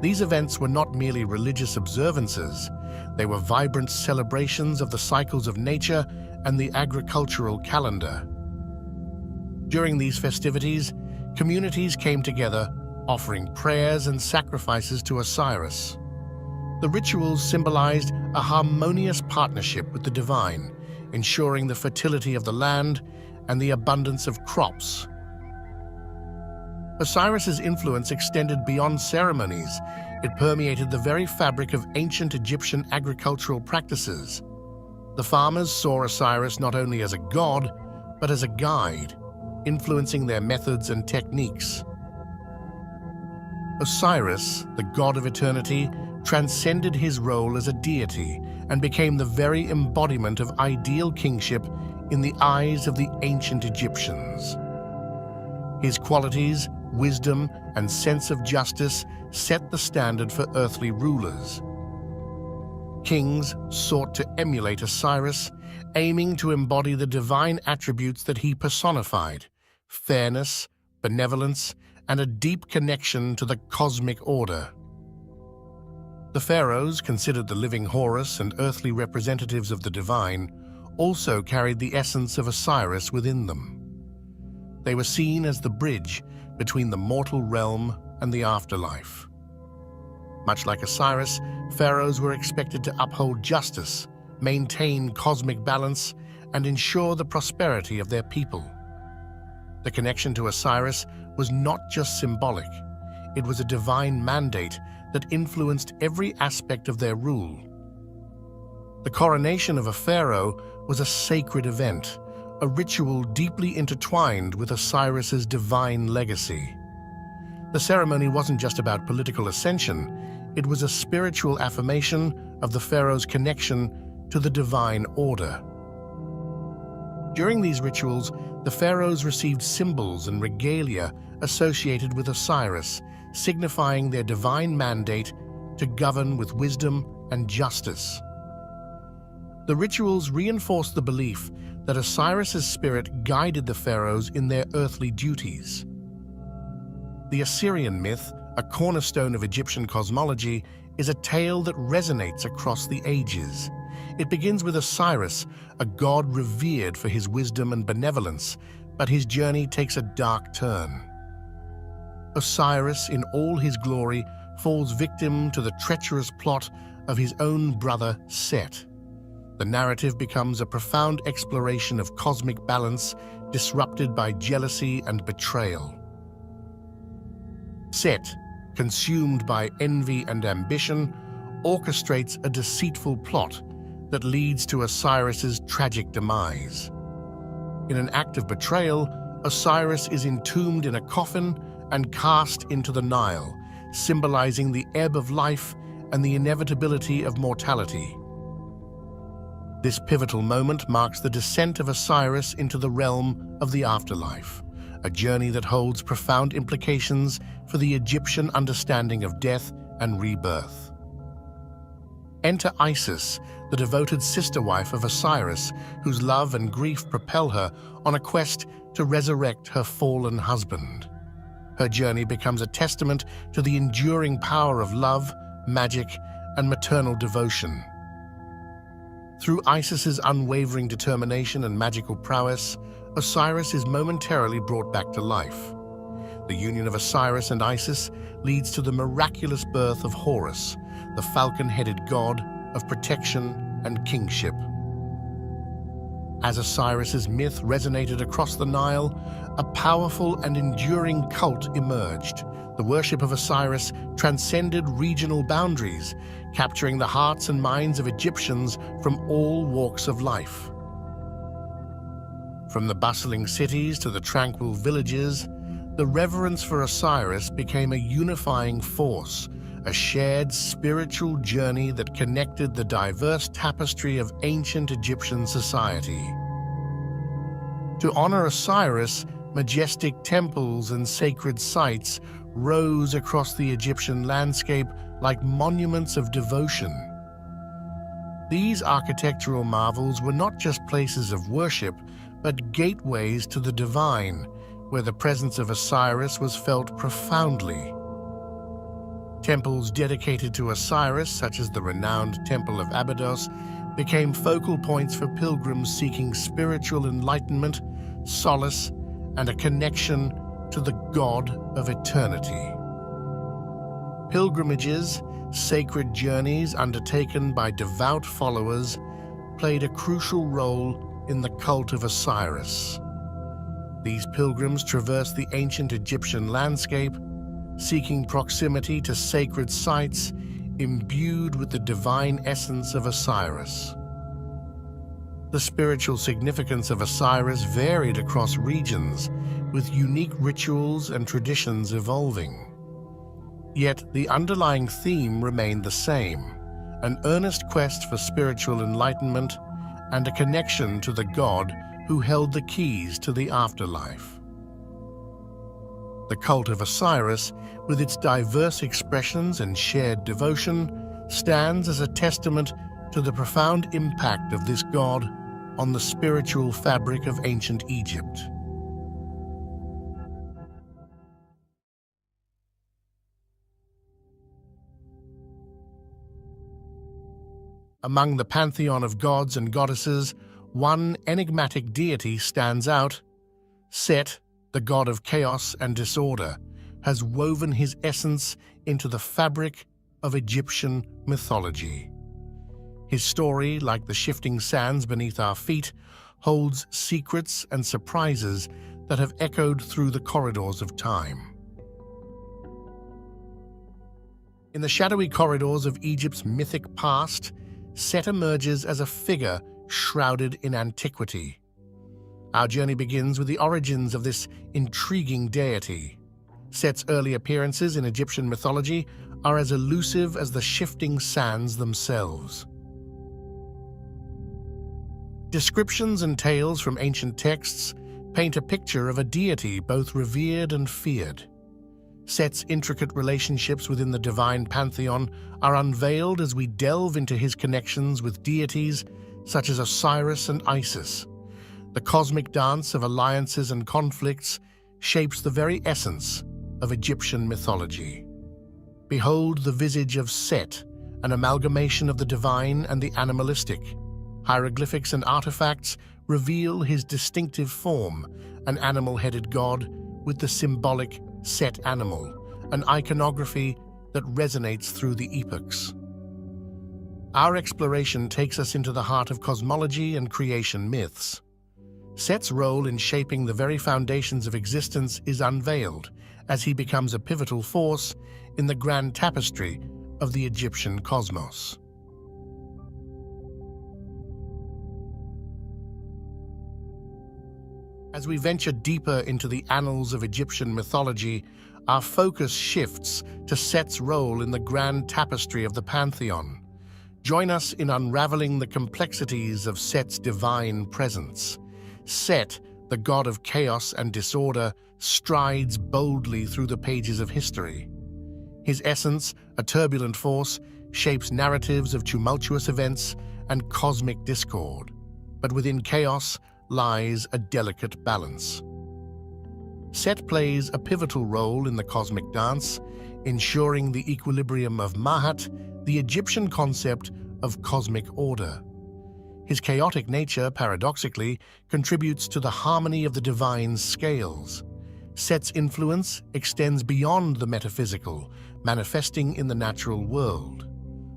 These events were not merely religious observances, they were vibrant celebrations of the cycles of nature and the agricultural calendar. During these festivities, communities came together, offering prayers and sacrifices to Osiris. The rituals symbolized a harmonious partnership with the divine, ensuring the fertility of the land and the abundance of crops. Osiris's influence extended beyond ceremonies. It permeated the very fabric of ancient Egyptian agricultural practices. The farmers saw Osiris not only as a god, but as a guide, influencing their methods and techniques. Osiris, the god of eternity, transcended his role as a deity and became the very embodiment of ideal kingship in the eyes of the ancient Egyptians. His qualities, wisdom, and sense of justice set the standard for earthly rulers. Kings sought to emulate Osiris, aiming to embody the divine attributes that he personified: fairness, benevolence, and a deep connection to the cosmic order. The pharaohs, considered the living Horus and earthly representatives of the divine, also carried the essence of Osiris within them. They were seen as the bridge between the mortal realm and the afterlife. Much like Osiris, pharaohs were expected to uphold justice, maintain cosmic balance, and ensure the prosperity of their people. The connection to Osiris was not just symbolic, it was a divine mandate that influenced every aspect of their rule. The coronation of a pharaoh was a sacred event, a ritual deeply intertwined with Osiris's divine legacy. The ceremony wasn't just about political ascension, it was a spiritual affirmation of the pharaoh's connection to the divine order. During these rituals, the pharaohs received symbols and regalia associated with Osiris, signifying their divine mandate to govern with wisdom and justice. The rituals reinforced the belief that Osiris's spirit guided the pharaohs in their earthly duties. The Assyrian myth, a cornerstone of Egyptian cosmology, is a tale that resonates across the ages. It begins with Osiris, a god revered for his wisdom and benevolence, but his journey takes a dark turn. Osiris, in all his glory, falls victim to the treacherous plot of his own brother Set. The narrative becomes a profound exploration of cosmic balance, disrupted by jealousy and betrayal. Set, consumed by envy and ambition, orchestrates a deceitful plot that leads to Osiris's tragic demise. In an act of betrayal, Osiris is entombed in a coffin and cast into the Nile, symbolizing the ebb of life and the inevitability of mortality. This pivotal moment marks the descent of Osiris into the realm of the afterlife, a journey that holds profound implications for the Egyptian understanding of death and rebirth. Enter Isis, the devoted sister-wife of Osiris, whose love and grief propel her on a quest to resurrect her fallen husband. Her journey becomes a testament to the enduring power of love, magic, and maternal devotion. Through Isis's unwavering determination and magical prowess, Osiris is momentarily brought back to life. The union of Osiris and Isis leads to the miraculous birth of Horus, the falcon-headed god of protection and kingship. As Osiris's myth resonated across the Nile, a powerful and enduring cult emerged. The worship of Osiris transcended regional boundaries, capturing the hearts and minds of Egyptians from all walks of life. From the bustling cities to the tranquil villages, the reverence for Osiris became a unifying force, a shared spiritual journey that connected the diverse tapestry of ancient Egyptian society. To honor Osiris, majestic temples and sacred sites rose across the Egyptian landscape like monuments of devotion. These architectural marvels were not just places of worship, but gateways to the divine, where the presence of Osiris was felt profoundly. Temples dedicated to Osiris, such as the renowned Temple of Abydos, became focal points for pilgrims seeking spiritual enlightenment, solace, and a connection to the God of eternity. Pilgrimages, sacred journeys undertaken by devout followers, played a crucial role in the cult of Osiris. These pilgrims traversed the ancient Egyptian landscape, seeking proximity to sacred sites imbued with the divine essence of Osiris. The spiritual significance of Osiris varied across regions, with unique rituals and traditions evolving. Yet the underlying theme remained the same: an earnest quest for spiritual enlightenment and a connection to the God who held the keys to the afterlife. The cult of Osiris, with its diverse expressions and shared devotion, stands as a testament to the profound impact of this god on the spiritual fabric of ancient Egypt. Among the pantheon of gods and goddesses, one enigmatic deity stands out. Set, the god of chaos and disorder, has woven his essence into the fabric of Egyptian mythology. His story, like the shifting sands beneath our feet, holds secrets and surprises that have echoed through the corridors of time. In the shadowy corridors of Egypt's mythic past, Set emerges as a figure shrouded in antiquity. Our journey begins with the origins of this intriguing deity. Set's early appearances in Egyptian mythology are as elusive as the shifting sands themselves. Descriptions and tales from ancient texts paint a picture of a deity both revered and feared. Set's intricate relationships within the divine pantheon are unveiled as we delve into his connections with deities such as Osiris and Isis. The cosmic dance of alliances and conflicts shapes the very essence of Egyptian mythology. Behold the visage of Set, an amalgamation of the divine and the animalistic. Hieroglyphics and artifacts reveal his distinctive form, an animal-headed god with the symbolic Set animal, an iconography that resonates through the epochs. Our exploration takes us into the heart of cosmology and creation myths. Set's role in shaping the very foundations of existence is unveiled as he becomes a pivotal force in the grand tapestry of the Egyptian cosmos. As we venture deeper into the annals of Egyptian mythology, our focus shifts to Set's role in the grand tapestry of the pantheon. Join us in unraveling the complexities of Set's divine presence. Set, the god of chaos and disorder, strides boldly through the pages of history. His essence, a turbulent force, shapes narratives of tumultuous events and cosmic discord. But within chaos lies a delicate balance. Set plays a pivotal role in the cosmic dance, ensuring the equilibrium of Mahat, the Egyptian concept of cosmic order. His chaotic nature, paradoxically, contributes to the harmony of the divine scales. Set's influence extends beyond the metaphysical, manifesting in the natural world.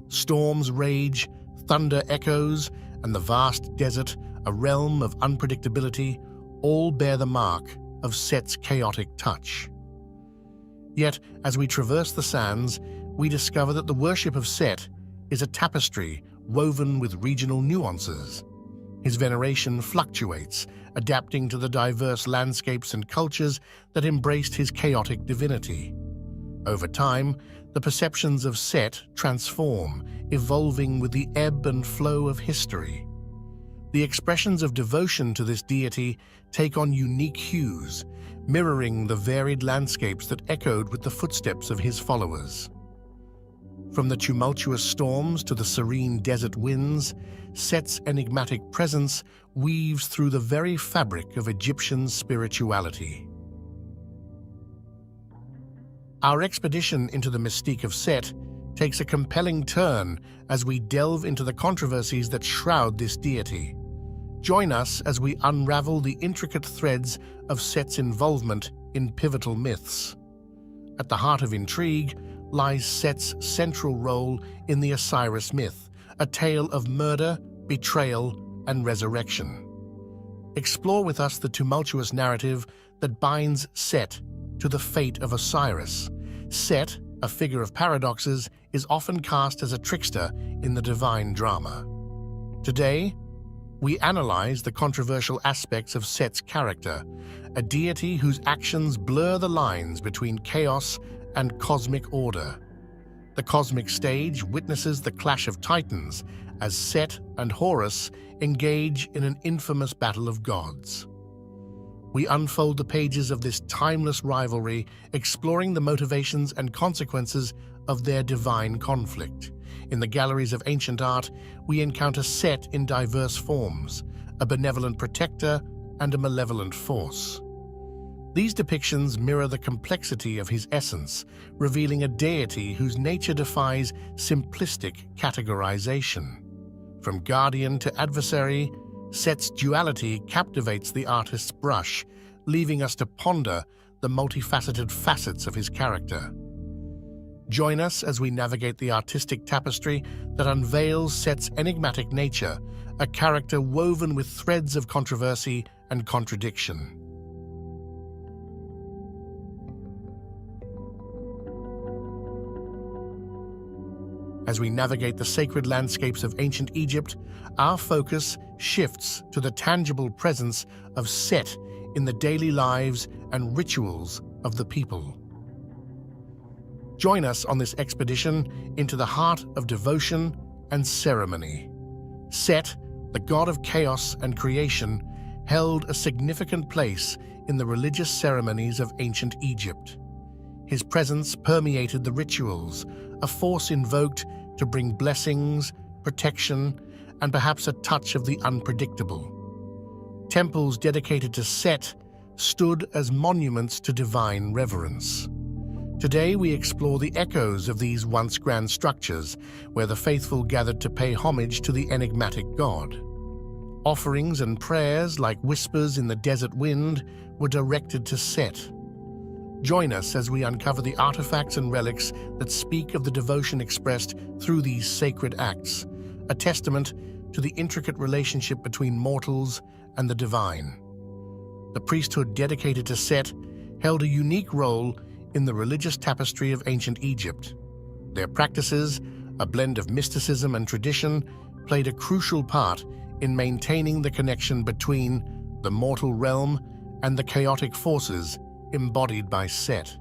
Storms rage, thunder echoes, and the vast desert, a realm of unpredictability, all bear the mark of Set's chaotic touch. Yet, as we traverse the sands, we discover that the worship of Set is a tapestry woven with regional nuances. His veneration fluctuates, adapting to the diverse landscapes and cultures that embraced his chaotic divinity. Over time, the perceptions of Set transform, evolving with the ebb and flow of history. The expressions of devotion to this deity take on unique hues, mirroring the varied landscapes that echoed with the footsteps of his followers. From the tumultuous storms to the serene desert winds, Set's enigmatic presence weaves through the very fabric of Egyptian spirituality. Our expedition into the mystique of Set takes a compelling turn as we delve into the controversies that shroud this deity. Join us as we unravel the intricate threads of Set's involvement in pivotal myths. At the heart of intrigue lies Set's central role in the Osiris myth, a tale of murder, betrayal, and resurrection. Explore with us the tumultuous narrative that binds Set to the fate of Osiris. Set, a figure of paradoxes, is often cast as a trickster in the divine drama. Today, we analyze the controversial aspects of Set's character, a deity whose actions blur the lines between chaos and cosmic order. The cosmic stage witnesses the clash of titans as Set and Horus engage in an infamous battle of gods. We unfold the pages of this timeless rivalry, exploring the motivations and consequences of their divine conflict. In the galleries of ancient art, we encounter Set in diverse forms, a benevolent protector and a malevolent force. These depictions mirror the complexity of his essence, revealing a deity whose nature defies simplistic categorization. From guardian to adversary, Set's duality captivates the artist's brush, leaving us to ponder the multifaceted facets of his character. Join us as we navigate the artistic tapestry that unveils Set's enigmatic nature, a character woven with threads of controversy and contradiction. As we navigate the sacred landscapes of ancient Egypt, our focus shifts to the tangible presence of Set in the daily lives and rituals of the people. Join us on this expedition into the heart of devotion and ceremony. Set, the god of chaos and creation, held a significant place in the religious ceremonies of ancient Egypt. His presence permeated the rituals, a force invoked to bring blessings, protection, and perhaps a touch of the unpredictable. Temples dedicated to Set stood as monuments to divine reverence. Today we explore the echoes of these once grand structures, where the faithful gathered to pay homage to the enigmatic god. Offerings and prayers, like whispers in the desert wind, were directed to Set. Join us as we uncover the artifacts and relics that speak of the devotion expressed through these sacred acts, a testament to the intricate relationship between mortals and the divine. The priesthood dedicated to Set held a unique role in the religious tapestry of ancient Egypt. Their practices, a blend of mysticism and tradition, played a crucial part in maintaining the connection between the mortal realm and the chaotic forces embodied by Set.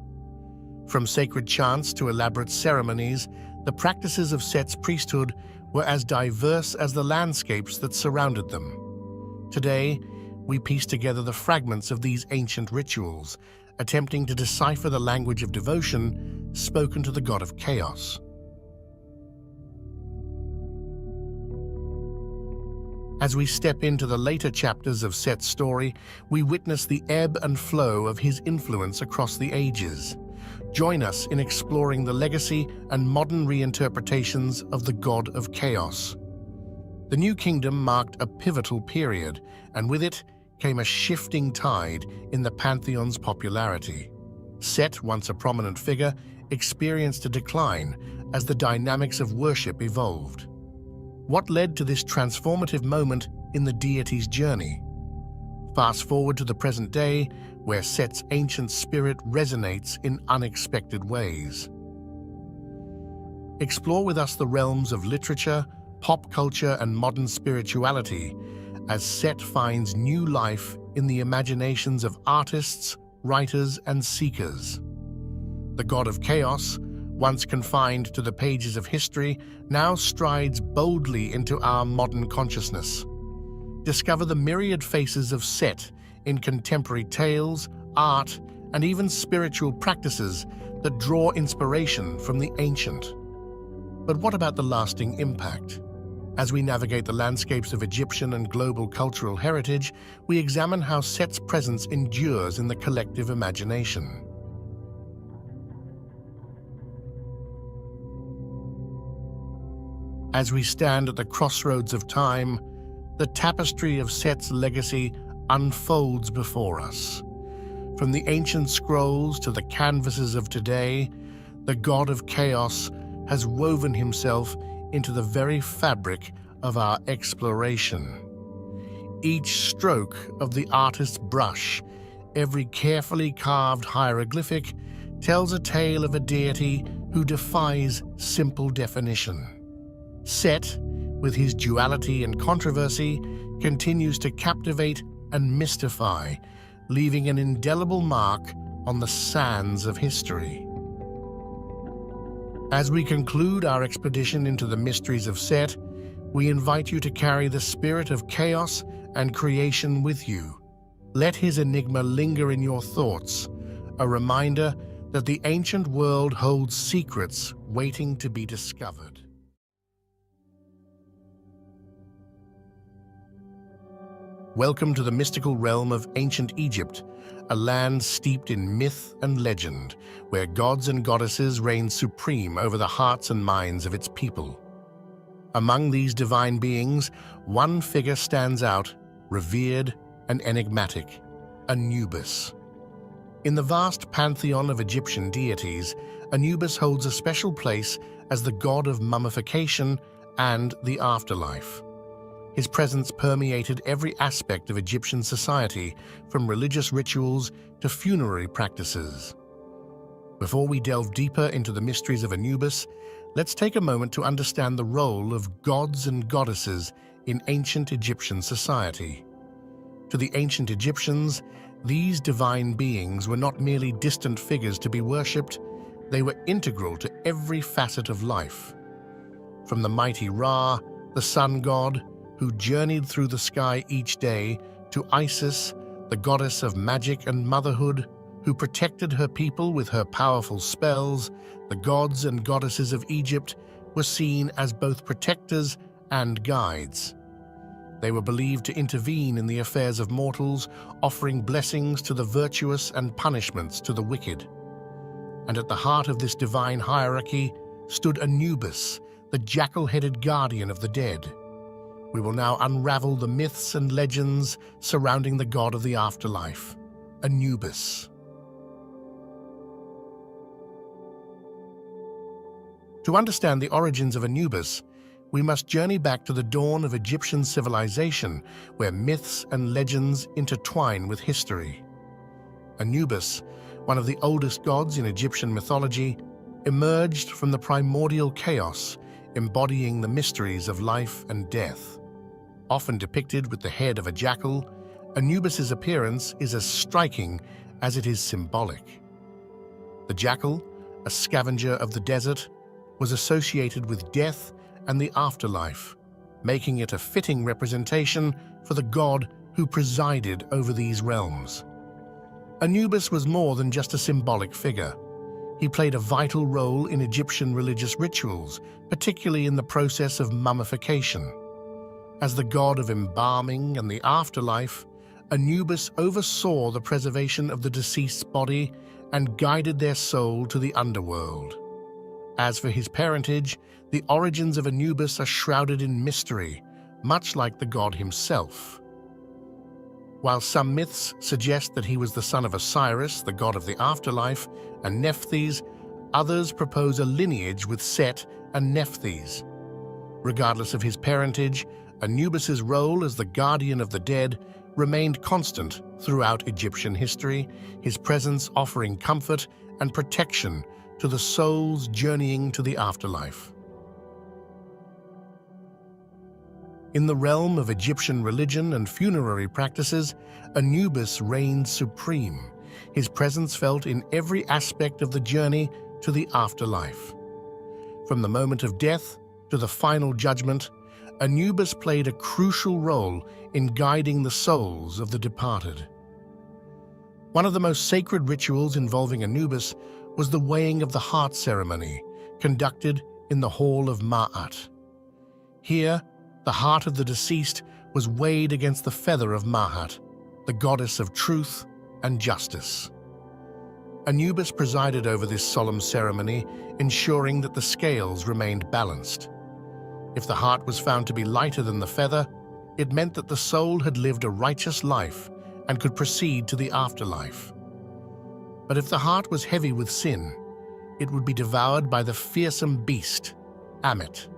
From sacred chants to elaborate ceremonies, the practices of Set's priesthood were as diverse as the landscapes that surrounded them. Today, we piece together the fragments of these ancient rituals, attempting to decipher the language of devotion spoken to the god of chaos. As we step into the later chapters of Set's story, we witness the ebb and flow of his influence across the ages. Join us in exploring the legacy and modern reinterpretations of the god of chaos. The New Kingdom marked a pivotal period, and with it came a shifting tide in the pantheon's popularity. Set, once a prominent figure, experienced a decline as the dynamics of worship evolved. What led to this transformative moment in the deity's journey? Fast forward to the present day, where Set's ancient spirit resonates in unexpected ways. Explore with us the realms of literature, pop culture, and modern spirituality as Set finds new life in the imaginations of artists, writers, and seekers. The god of chaos, once confined to the pages of history, now strides boldly into our modern consciousness. Discover the myriad faces of Set in contemporary tales, art, and even spiritual practices that draw inspiration from the ancient. But what about the lasting impact? As we navigate the landscapes of Egyptian and global cultural heritage, we examine how Set's presence endures in the collective imagination. As we stand at the crossroads of time, the tapestry of Set's legacy unfolds before us. From the ancient scrolls to the canvases of today, the god of chaos has woven himself into the very fabric of our exploration. Each stroke of the artist's brush, every carefully carved hieroglyphic, tells a tale of a deity who defies simple definition. Set, with his duality and controversy, continues to captivate and mystify, leaving an indelible mark on the sands of history. As we conclude our expedition into the mysteries of Set, we invite you to carry the spirit of chaos and creation with you. Let his enigma linger in your thoughts, a reminder that the ancient world holds secrets waiting to be discovered. Welcome to the mystical realm of ancient Egypt, a land steeped in myth and legend, where gods and goddesses reign supreme over the hearts and minds of its people. Among these divine beings, one figure stands out, revered and enigmatic: Anubis. In the vast pantheon of Egyptian deities, Anubis holds a special place as the god of mummification and the afterlife. His presence permeated every aspect of Egyptian society, from religious rituals to funerary practices. Before we delve deeper into the mysteries of Anubis, let's take a moment to understand the role of gods and goddesses in ancient Egyptian society. To the ancient Egyptians, these divine beings were not merely distant figures to be worshipped, they were integral to every facet of life. From the mighty Ra, the sun god, who journeyed through the sky each day, to Isis, the goddess of magic and motherhood, who protected her people with her powerful spells, the gods and goddesses of Egypt were seen as both protectors and guides. They were believed to intervene in the affairs of mortals, offering blessings to the virtuous and punishments to the wicked. And at the heart of this divine hierarchy stood Anubis, the jackal-headed guardian of the dead. We will now unravel the myths and legends surrounding the god of the afterlife, Anubis. To understand the origins of Anubis, we must journey back to the dawn of Egyptian civilization, where myths and legends intertwine with history. Anubis, one of the oldest gods in Egyptian mythology, emerged from the primordial chaos, embodying the mysteries of life and death. Often depicted with the head of a jackal, Anubis's appearance is as striking as it is symbolic. The jackal, a scavenger of the desert, was associated with death and the afterlife, making it a fitting representation for the god who presided over these realms. Anubis was more than just a symbolic figure. He played a vital role in Egyptian religious rituals, particularly in the process of mummification. As the god of embalming and the afterlife, Anubis oversaw the preservation of the deceased's body and guided their soul to the underworld. As for his parentage, the origins of Anubis are shrouded in mystery, much like the god himself. While some myths suggest that he was the son of Osiris, the god of the afterlife, and Nephthys, others propose a lineage with Set and Nephthys. Regardless of his parentage, Anubis's role as the guardian of the dead remained constant throughout Egyptian history, his presence offering comfort and protection to the souls journeying to the afterlife. In the realm of Egyptian religion and funerary practices, Anubis reigned supreme, his presence felt in every aspect of the journey to the afterlife. From the moment of death to the final judgment, Anubis played a crucial role in guiding the souls of the departed. One of the most sacred rituals involving Anubis was the weighing of the heart ceremony, conducted in the Hall of Ma'at. Here, the heart of the deceased was weighed against the feather of Ma'at, the goddess of truth and justice. Anubis presided over this solemn ceremony, ensuring that the scales remained balanced. If the heart was found to be lighter than the feather, it meant that the soul had lived a righteous life and could proceed to the afterlife. But if the heart was heavy with sin, it would be devoured by the fearsome beast, Ammit.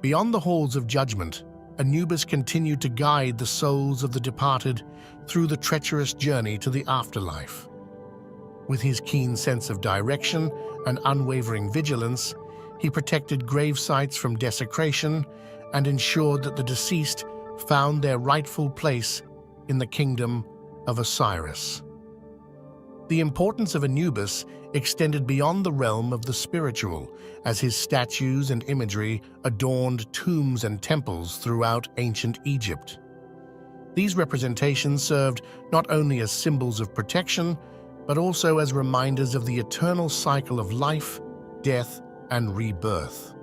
Beyond the halls of judgment, Anubis continued to guide the souls of the departed through the treacherous journey to the afterlife. With his keen sense of direction and unwavering vigilance, he protected grave sites from desecration and ensured that the deceased found their rightful place in the kingdom of Osiris. The importance of Anubis extended beyond the realm of the spiritual, as his statues and imagery adorned tombs and temples throughout ancient Egypt. These representations served not only as symbols of protection, but also as reminders of the eternal cycle of life, death, and rebirth.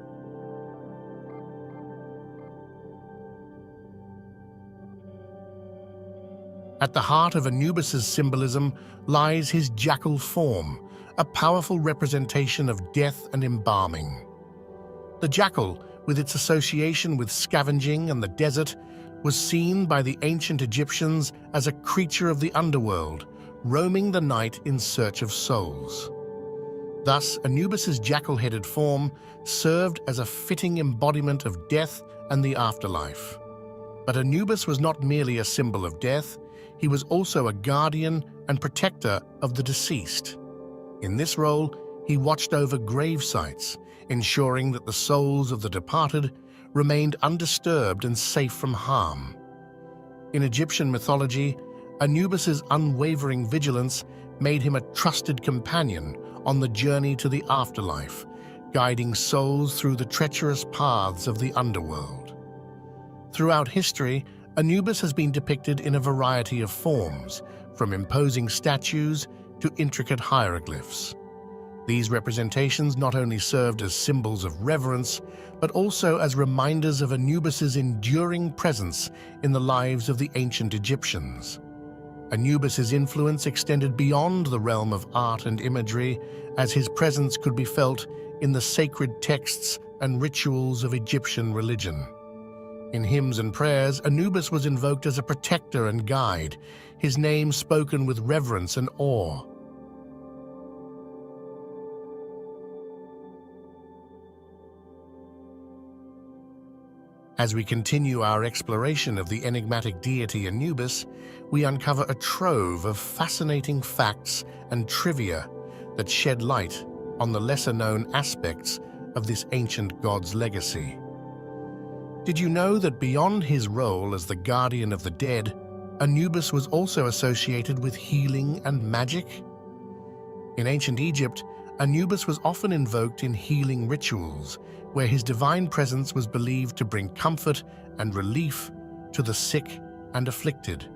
At the heart of Anubis's symbolism lies his jackal form, a powerful representation of death and embalming. The jackal, with its association with scavenging and the desert, was seen by the ancient Egyptians as a creature of the underworld, roaming the night in search of souls. Thus, Anubis's jackal-headed form served as a fitting embodiment of death and the afterlife. But Anubis was not merely a symbol of death, he was also a guardian and protector of the deceased. In this role, he watched over grave sites, ensuring that the souls of the departed remained undisturbed and safe from harm. In Egyptian mythology, Anubis's unwavering vigilance made him a trusted companion on the journey to the afterlife, guiding souls through the treacherous paths of the underworld. Throughout history, Anubis has been depicted in a variety of forms, from imposing statues to intricate hieroglyphs. These representations not only served as symbols of reverence, but also as reminders of Anubis's enduring presence in the lives of the ancient Egyptians. Anubis's influence extended beyond the realm of art and imagery, as his presence could be felt in the sacred texts and rituals of Egyptian religion. In hymns and prayers, Anubis was invoked as a protector and guide, his name spoken with reverence and awe. As we continue our exploration of the enigmatic deity Anubis, we uncover a trove of fascinating facts and trivia that shed light on the lesser-known aspects of this ancient god's legacy. Did you know that beyond his role as the guardian of the dead, Anubis was also associated with healing and magic? In ancient Egypt, Anubis was often invoked in healing rituals, where his divine presence was believed to bring comfort and relief to the sick and afflicted.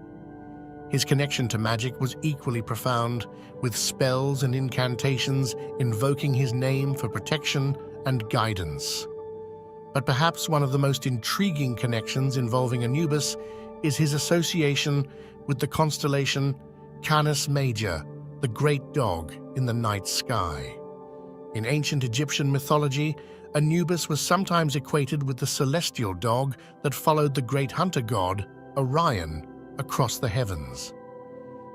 His connection to magic was equally profound, with spells and incantations invoking his name for protection and guidance. But perhaps one of the most intriguing connections involving Anubis is his association with the constellation Canis Major, the great dog in the night sky. In ancient Egyptian mythology, Anubis was sometimes equated with the celestial dog that followed the great hunter god, Orion, across the heavens.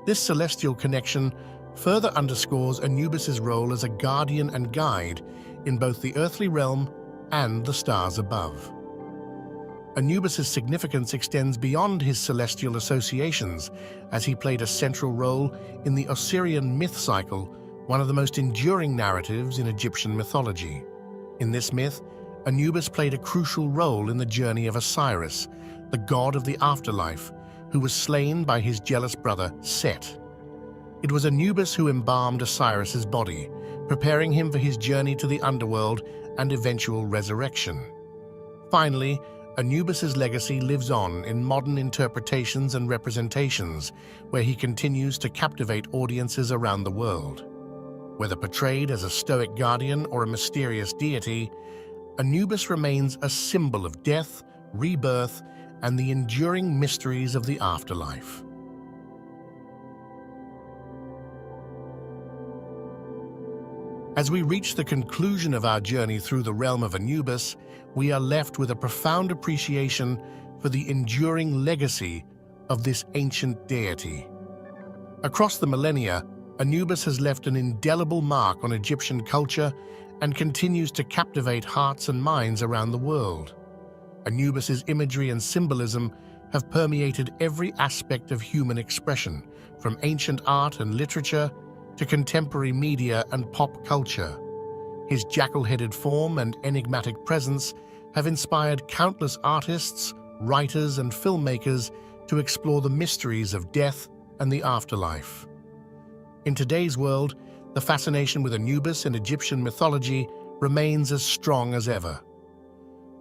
This celestial connection further underscores Anubis's role as a guardian and guide in both the earthly realm and the stars above. Anubis's significance extends beyond his celestial associations, as he played a central role in the Osirian myth cycle, one of the most enduring narratives in Egyptian mythology. In this myth, Anubis played a crucial role in the journey of Osiris, the god of the afterlife, who was slain by his jealous brother Set. It was Anubis who embalmed Osiris's body, preparing him for his journey to the underworld and eventual resurrection. Finally, Anubis's legacy lives on in modern interpretations and representations, where he continues to captivate audiences around the world. Whether portrayed as a stoic guardian or a mysterious deity, Anubis remains a symbol of death, rebirth, and the enduring mysteries of the afterlife. As we reach the conclusion of our journey through the realm of Anubis, we are left with a profound appreciation for the enduring legacy of this ancient deity. Across the millennia, Anubis has left an indelible mark on Egyptian culture and continues to captivate hearts and minds around the world. Anubis's imagery and symbolism have permeated every aspect of human expression, from ancient art and literature to contemporary media and pop culture. His jackal-headed form and enigmatic presence have inspired countless artists, writers, and filmmakers to explore the mysteries of death and the afterlife. In today's world, the fascination with Anubis and Egyptian mythology remains as strong as ever.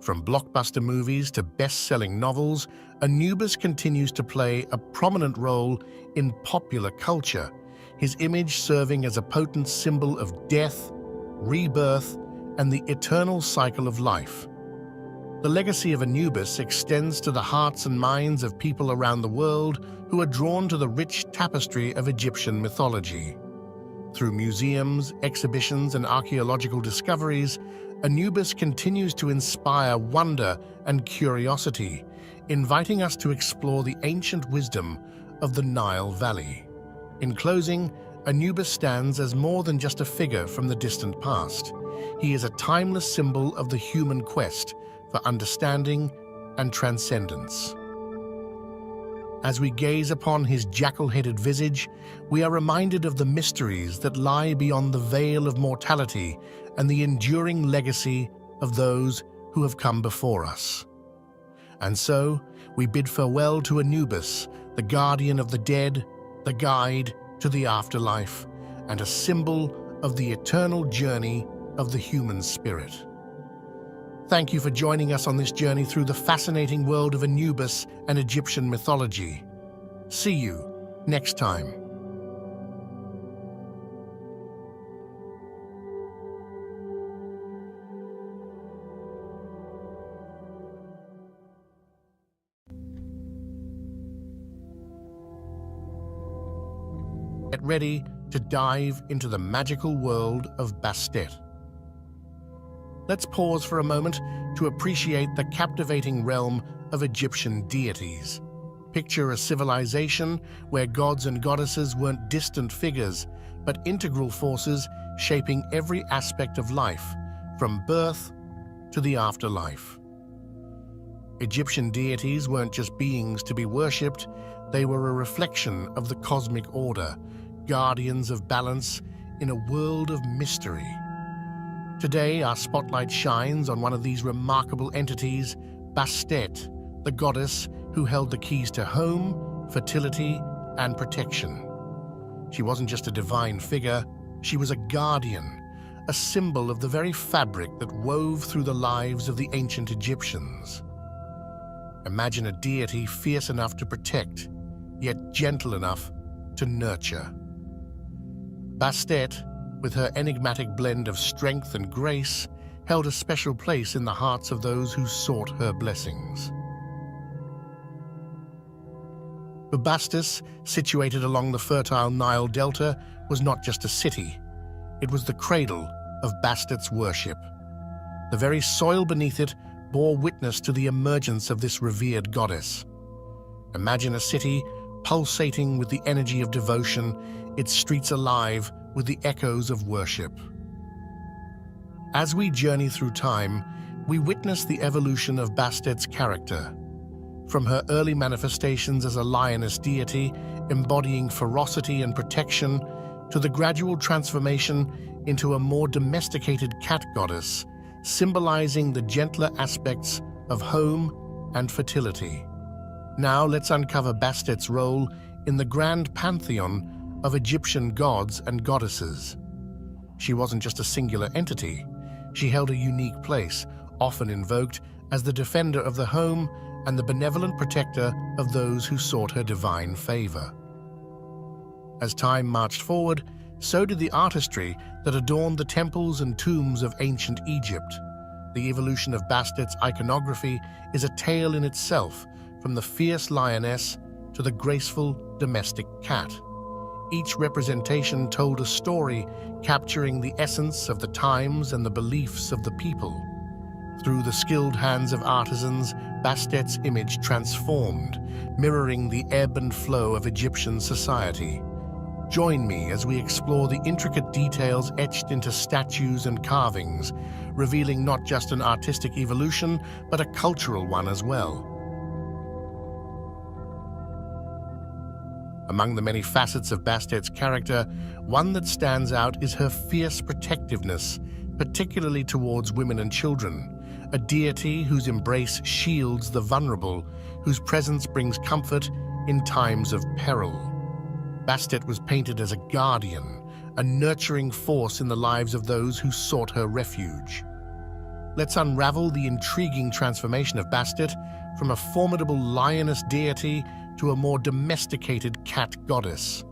From blockbuster movies to best-selling novels, Anubis continues to play a prominent role in popular culture, his image serving as a potent symbol of death, rebirth, and the eternal cycle of life. The legacy of Anubis extends to the hearts and minds of people around the world who are drawn to the rich tapestry of Egyptian mythology. Through museums, exhibitions, and archaeological discoveries, Anubis continues to inspire wonder and curiosity, inviting us to explore the ancient wisdom of the Nile Valley. In closing, Anubis stands as more than just a figure from the distant past. He is a timeless symbol of the human quest for understanding and transcendence. As we gaze upon his jackal-headed visage, we are reminded of the mysteries that lie beyond the veil of mortality and the enduring legacy of those who have come before us. And so, we bid farewell to Anubis, the guardian of the dead, the guide to the afterlife, and a symbol of the eternal journey of the human spirit. Thank you for joining us on this journey through the fascinating world of Anubis and Egyptian mythology. See you next time. Get ready to dive into the magical world of Bastet. Let's pause for a moment to appreciate the captivating realm of Egyptian deities. Picture a civilization where gods and goddesses weren't distant figures, but integral forces shaping every aspect of life, from birth to the afterlife. Egyptian deities weren't just beings to be worshipped, they were a reflection of the cosmic order, guardians of balance in a world of mystery. Today, our spotlight shines on one of these remarkable entities, Bastet, the goddess who held the keys to home, fertility, and protection. She wasn't just a divine figure, she was a guardian, a symbol of the very fabric that wove through the lives of the ancient Egyptians. Imagine a deity fierce enough to protect, yet gentle enough to nurture. Bastet, with her enigmatic blend of strength and grace, held a special place in the hearts of those who sought her blessings. Bubastis, situated along the fertile Nile Delta, was not just a city. It was the cradle of Bastet's worship. The very soil beneath it bore witness to the emergence of this revered goddess. Imagine a city pulsating with the energy of devotion, its streets alive with the echoes of worship. As we journey through time, we witness the evolution of Bastet's character. From her early manifestations as a lioness deity, embodying ferocity and protection, to the gradual transformation into a more domesticated cat goddess, symbolizing the gentler aspects of home and fertility. Now let's uncover Bastet's role in the grand pantheon of Egyptian gods and goddesses. She wasn't just a singular entity. She held a unique place, often invoked as the defender of the home and the benevolent protector of those who sought her divine favor. As time marched forward, so did the artistry that adorned the temples and tombs of ancient Egypt. The evolution of Bastet's iconography is a tale in itself, from the fierce lioness to the graceful domestic cat. Each representation told a story, capturing the essence of the times and the beliefs of the people. Through the skilled hands of artisans, Bastet's image transformed, mirroring the ebb and flow of Egyptian society. Join me as we explore the intricate details etched into statues and carvings, revealing not just an artistic evolution, but a cultural one as well. Among the many facets of Bastet's character, one that stands out is her fierce protectiveness, particularly towards women and children. A deity whose embrace shields the vulnerable, whose presence brings comfort in times of peril. Bastet was painted as a guardian, a nurturing force in the lives of those who sought her refuge. Let's unravel the intriguing transformation of Bastet from a formidable lioness deity to a more domesticated cat goddess.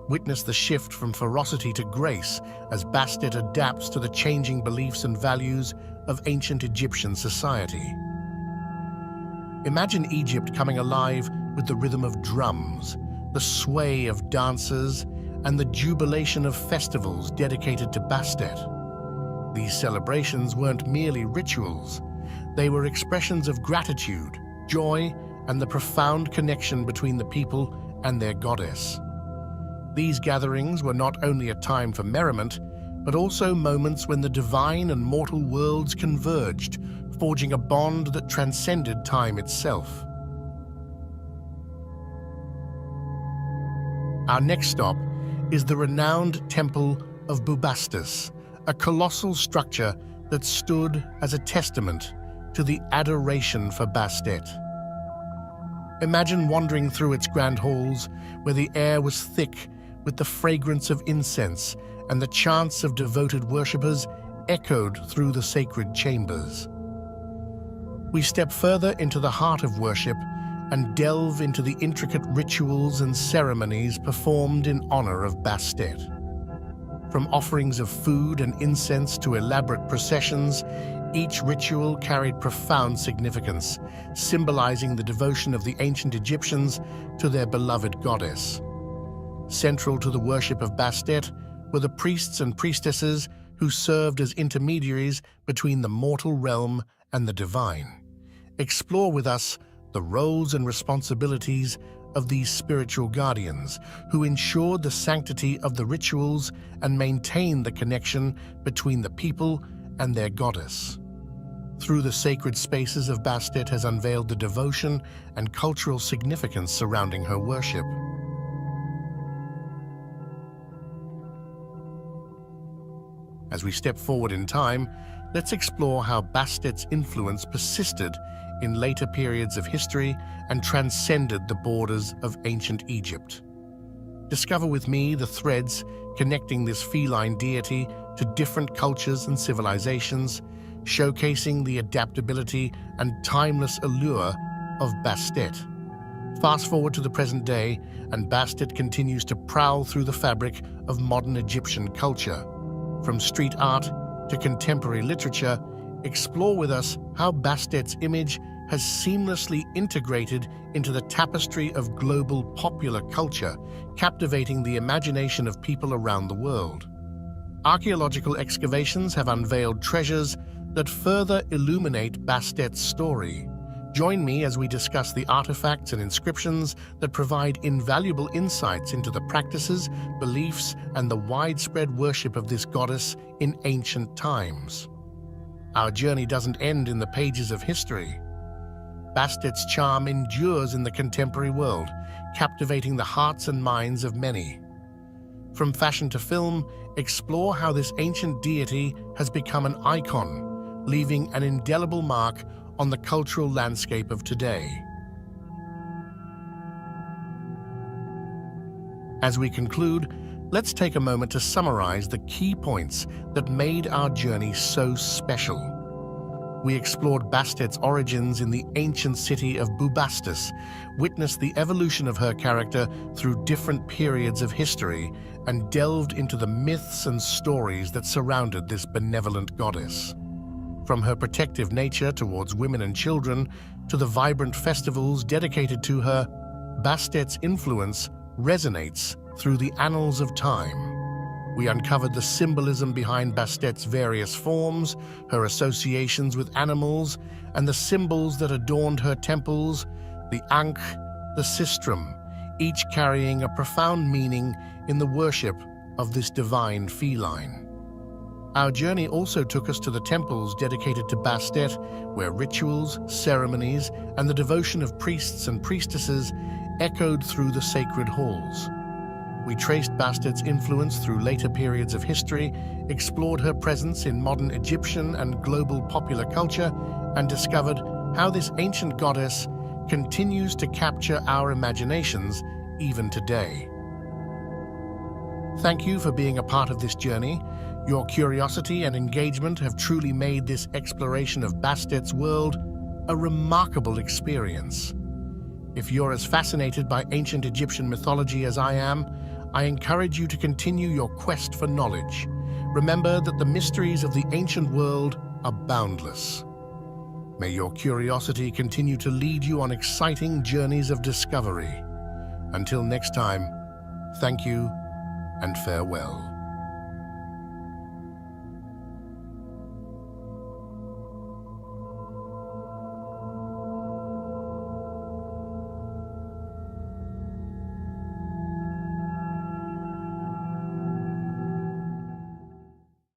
Witness the shift from ferocity to grace as Bastet adapts to the changing beliefs and values of ancient Egyptian society. Imagine Egypt coming alive with the rhythm of drums, the sway of dancers, and the jubilation of festivals dedicated to Bastet. These celebrations weren't merely rituals. They were expressions of gratitude, joy, and the profound connection between the people and their goddess. These gatherings were not only a time for merriment, but also moments when the divine and mortal worlds converged, forging a bond that transcended time itself. Our next stop is the renowned Temple of Bubastis, a colossal structure that stood as a testament to the adoration for Bastet. Imagine wandering through its grand halls, where the air was thick with the fragrance of incense and the chants of devoted worshippers echoed through the sacred chambers. We step further into the heart of worship and delve into the intricate rituals and ceremonies performed in honor of Bastet. From offerings of food and incense to elaborate processions, each ritual carried profound significance, symbolizing the devotion of the ancient Egyptians to their beloved goddess. Central to the worship of Bastet were the priests and priestesses who served as intermediaries between the mortal realm and the divine. Explore with us the roles and responsibilities of these spiritual guardians, who ensured the sanctity of the rituals and maintained the connection between the people and their goddess. Through the sacred spaces of Bastet has unveiled the devotion and cultural significance surrounding her worship. As we step forward in time, let's explore how Bastet's influence persisted in later periods of history and transcended the borders of ancient Egypt. Discover with me the threads connecting this feline deity to different cultures and civilizations, showcasing the adaptability and timeless allure of Bastet. Fast forward to the present day, and Bastet continues to prowl through the fabric of modern Egyptian culture. From street art to contemporary literature, explore with us how Bastet's image has seamlessly integrated into the tapestry of global popular culture, captivating the imagination of people around the world. Archaeological excavations have unveiled treasures that further illuminate Bastet's story. Join me as we discuss the artifacts and inscriptions that provide invaluable insights into the practices, beliefs, and the widespread worship of this goddess in ancient times. Our journey doesn't end in the pages of history. Bastet's charm endures in the contemporary world, captivating the hearts and minds of many. From fashion to film, explore how this ancient deity has become an icon, leaving an indelible mark on the cultural landscape of today. As we conclude, let's take a moment to summarize the key points that made our journey so special. We explored Bastet's origins in the ancient city of Bubastis, witnessed the evolution of her character through different periods of history, and delved into the myths and stories that surrounded this benevolent goddess. From her protective nature towards women and children to the vibrant festivals dedicated to her, Bastet's influence resonates through the annals of time. We uncovered the symbolism behind Bastet's various forms, her associations with animals, and the symbols that adorned her temples, the Ankh, the Sistrum, each carrying a profound meaning in the worship of this divine feline. Our journey also took us to the temples dedicated to Bastet, where rituals, ceremonies, and the devotion of priests and priestesses echoed through the sacred halls. We traced Bastet's influence through later periods of history, explored her presence in modern Egyptian and global popular culture, and discovered how this ancient goddess continues to capture our imaginations even today. Thank you for being a part of this journey. Your curiosity and engagement have truly made this exploration of Bastet's world a remarkable experience. If you're as fascinated by ancient Egyptian mythology as I am, I encourage you to continue your quest for knowledge. Remember that the mysteries of the ancient world are boundless. May your curiosity continue to lead you on exciting journeys of discovery. Until next time, thank you and farewell.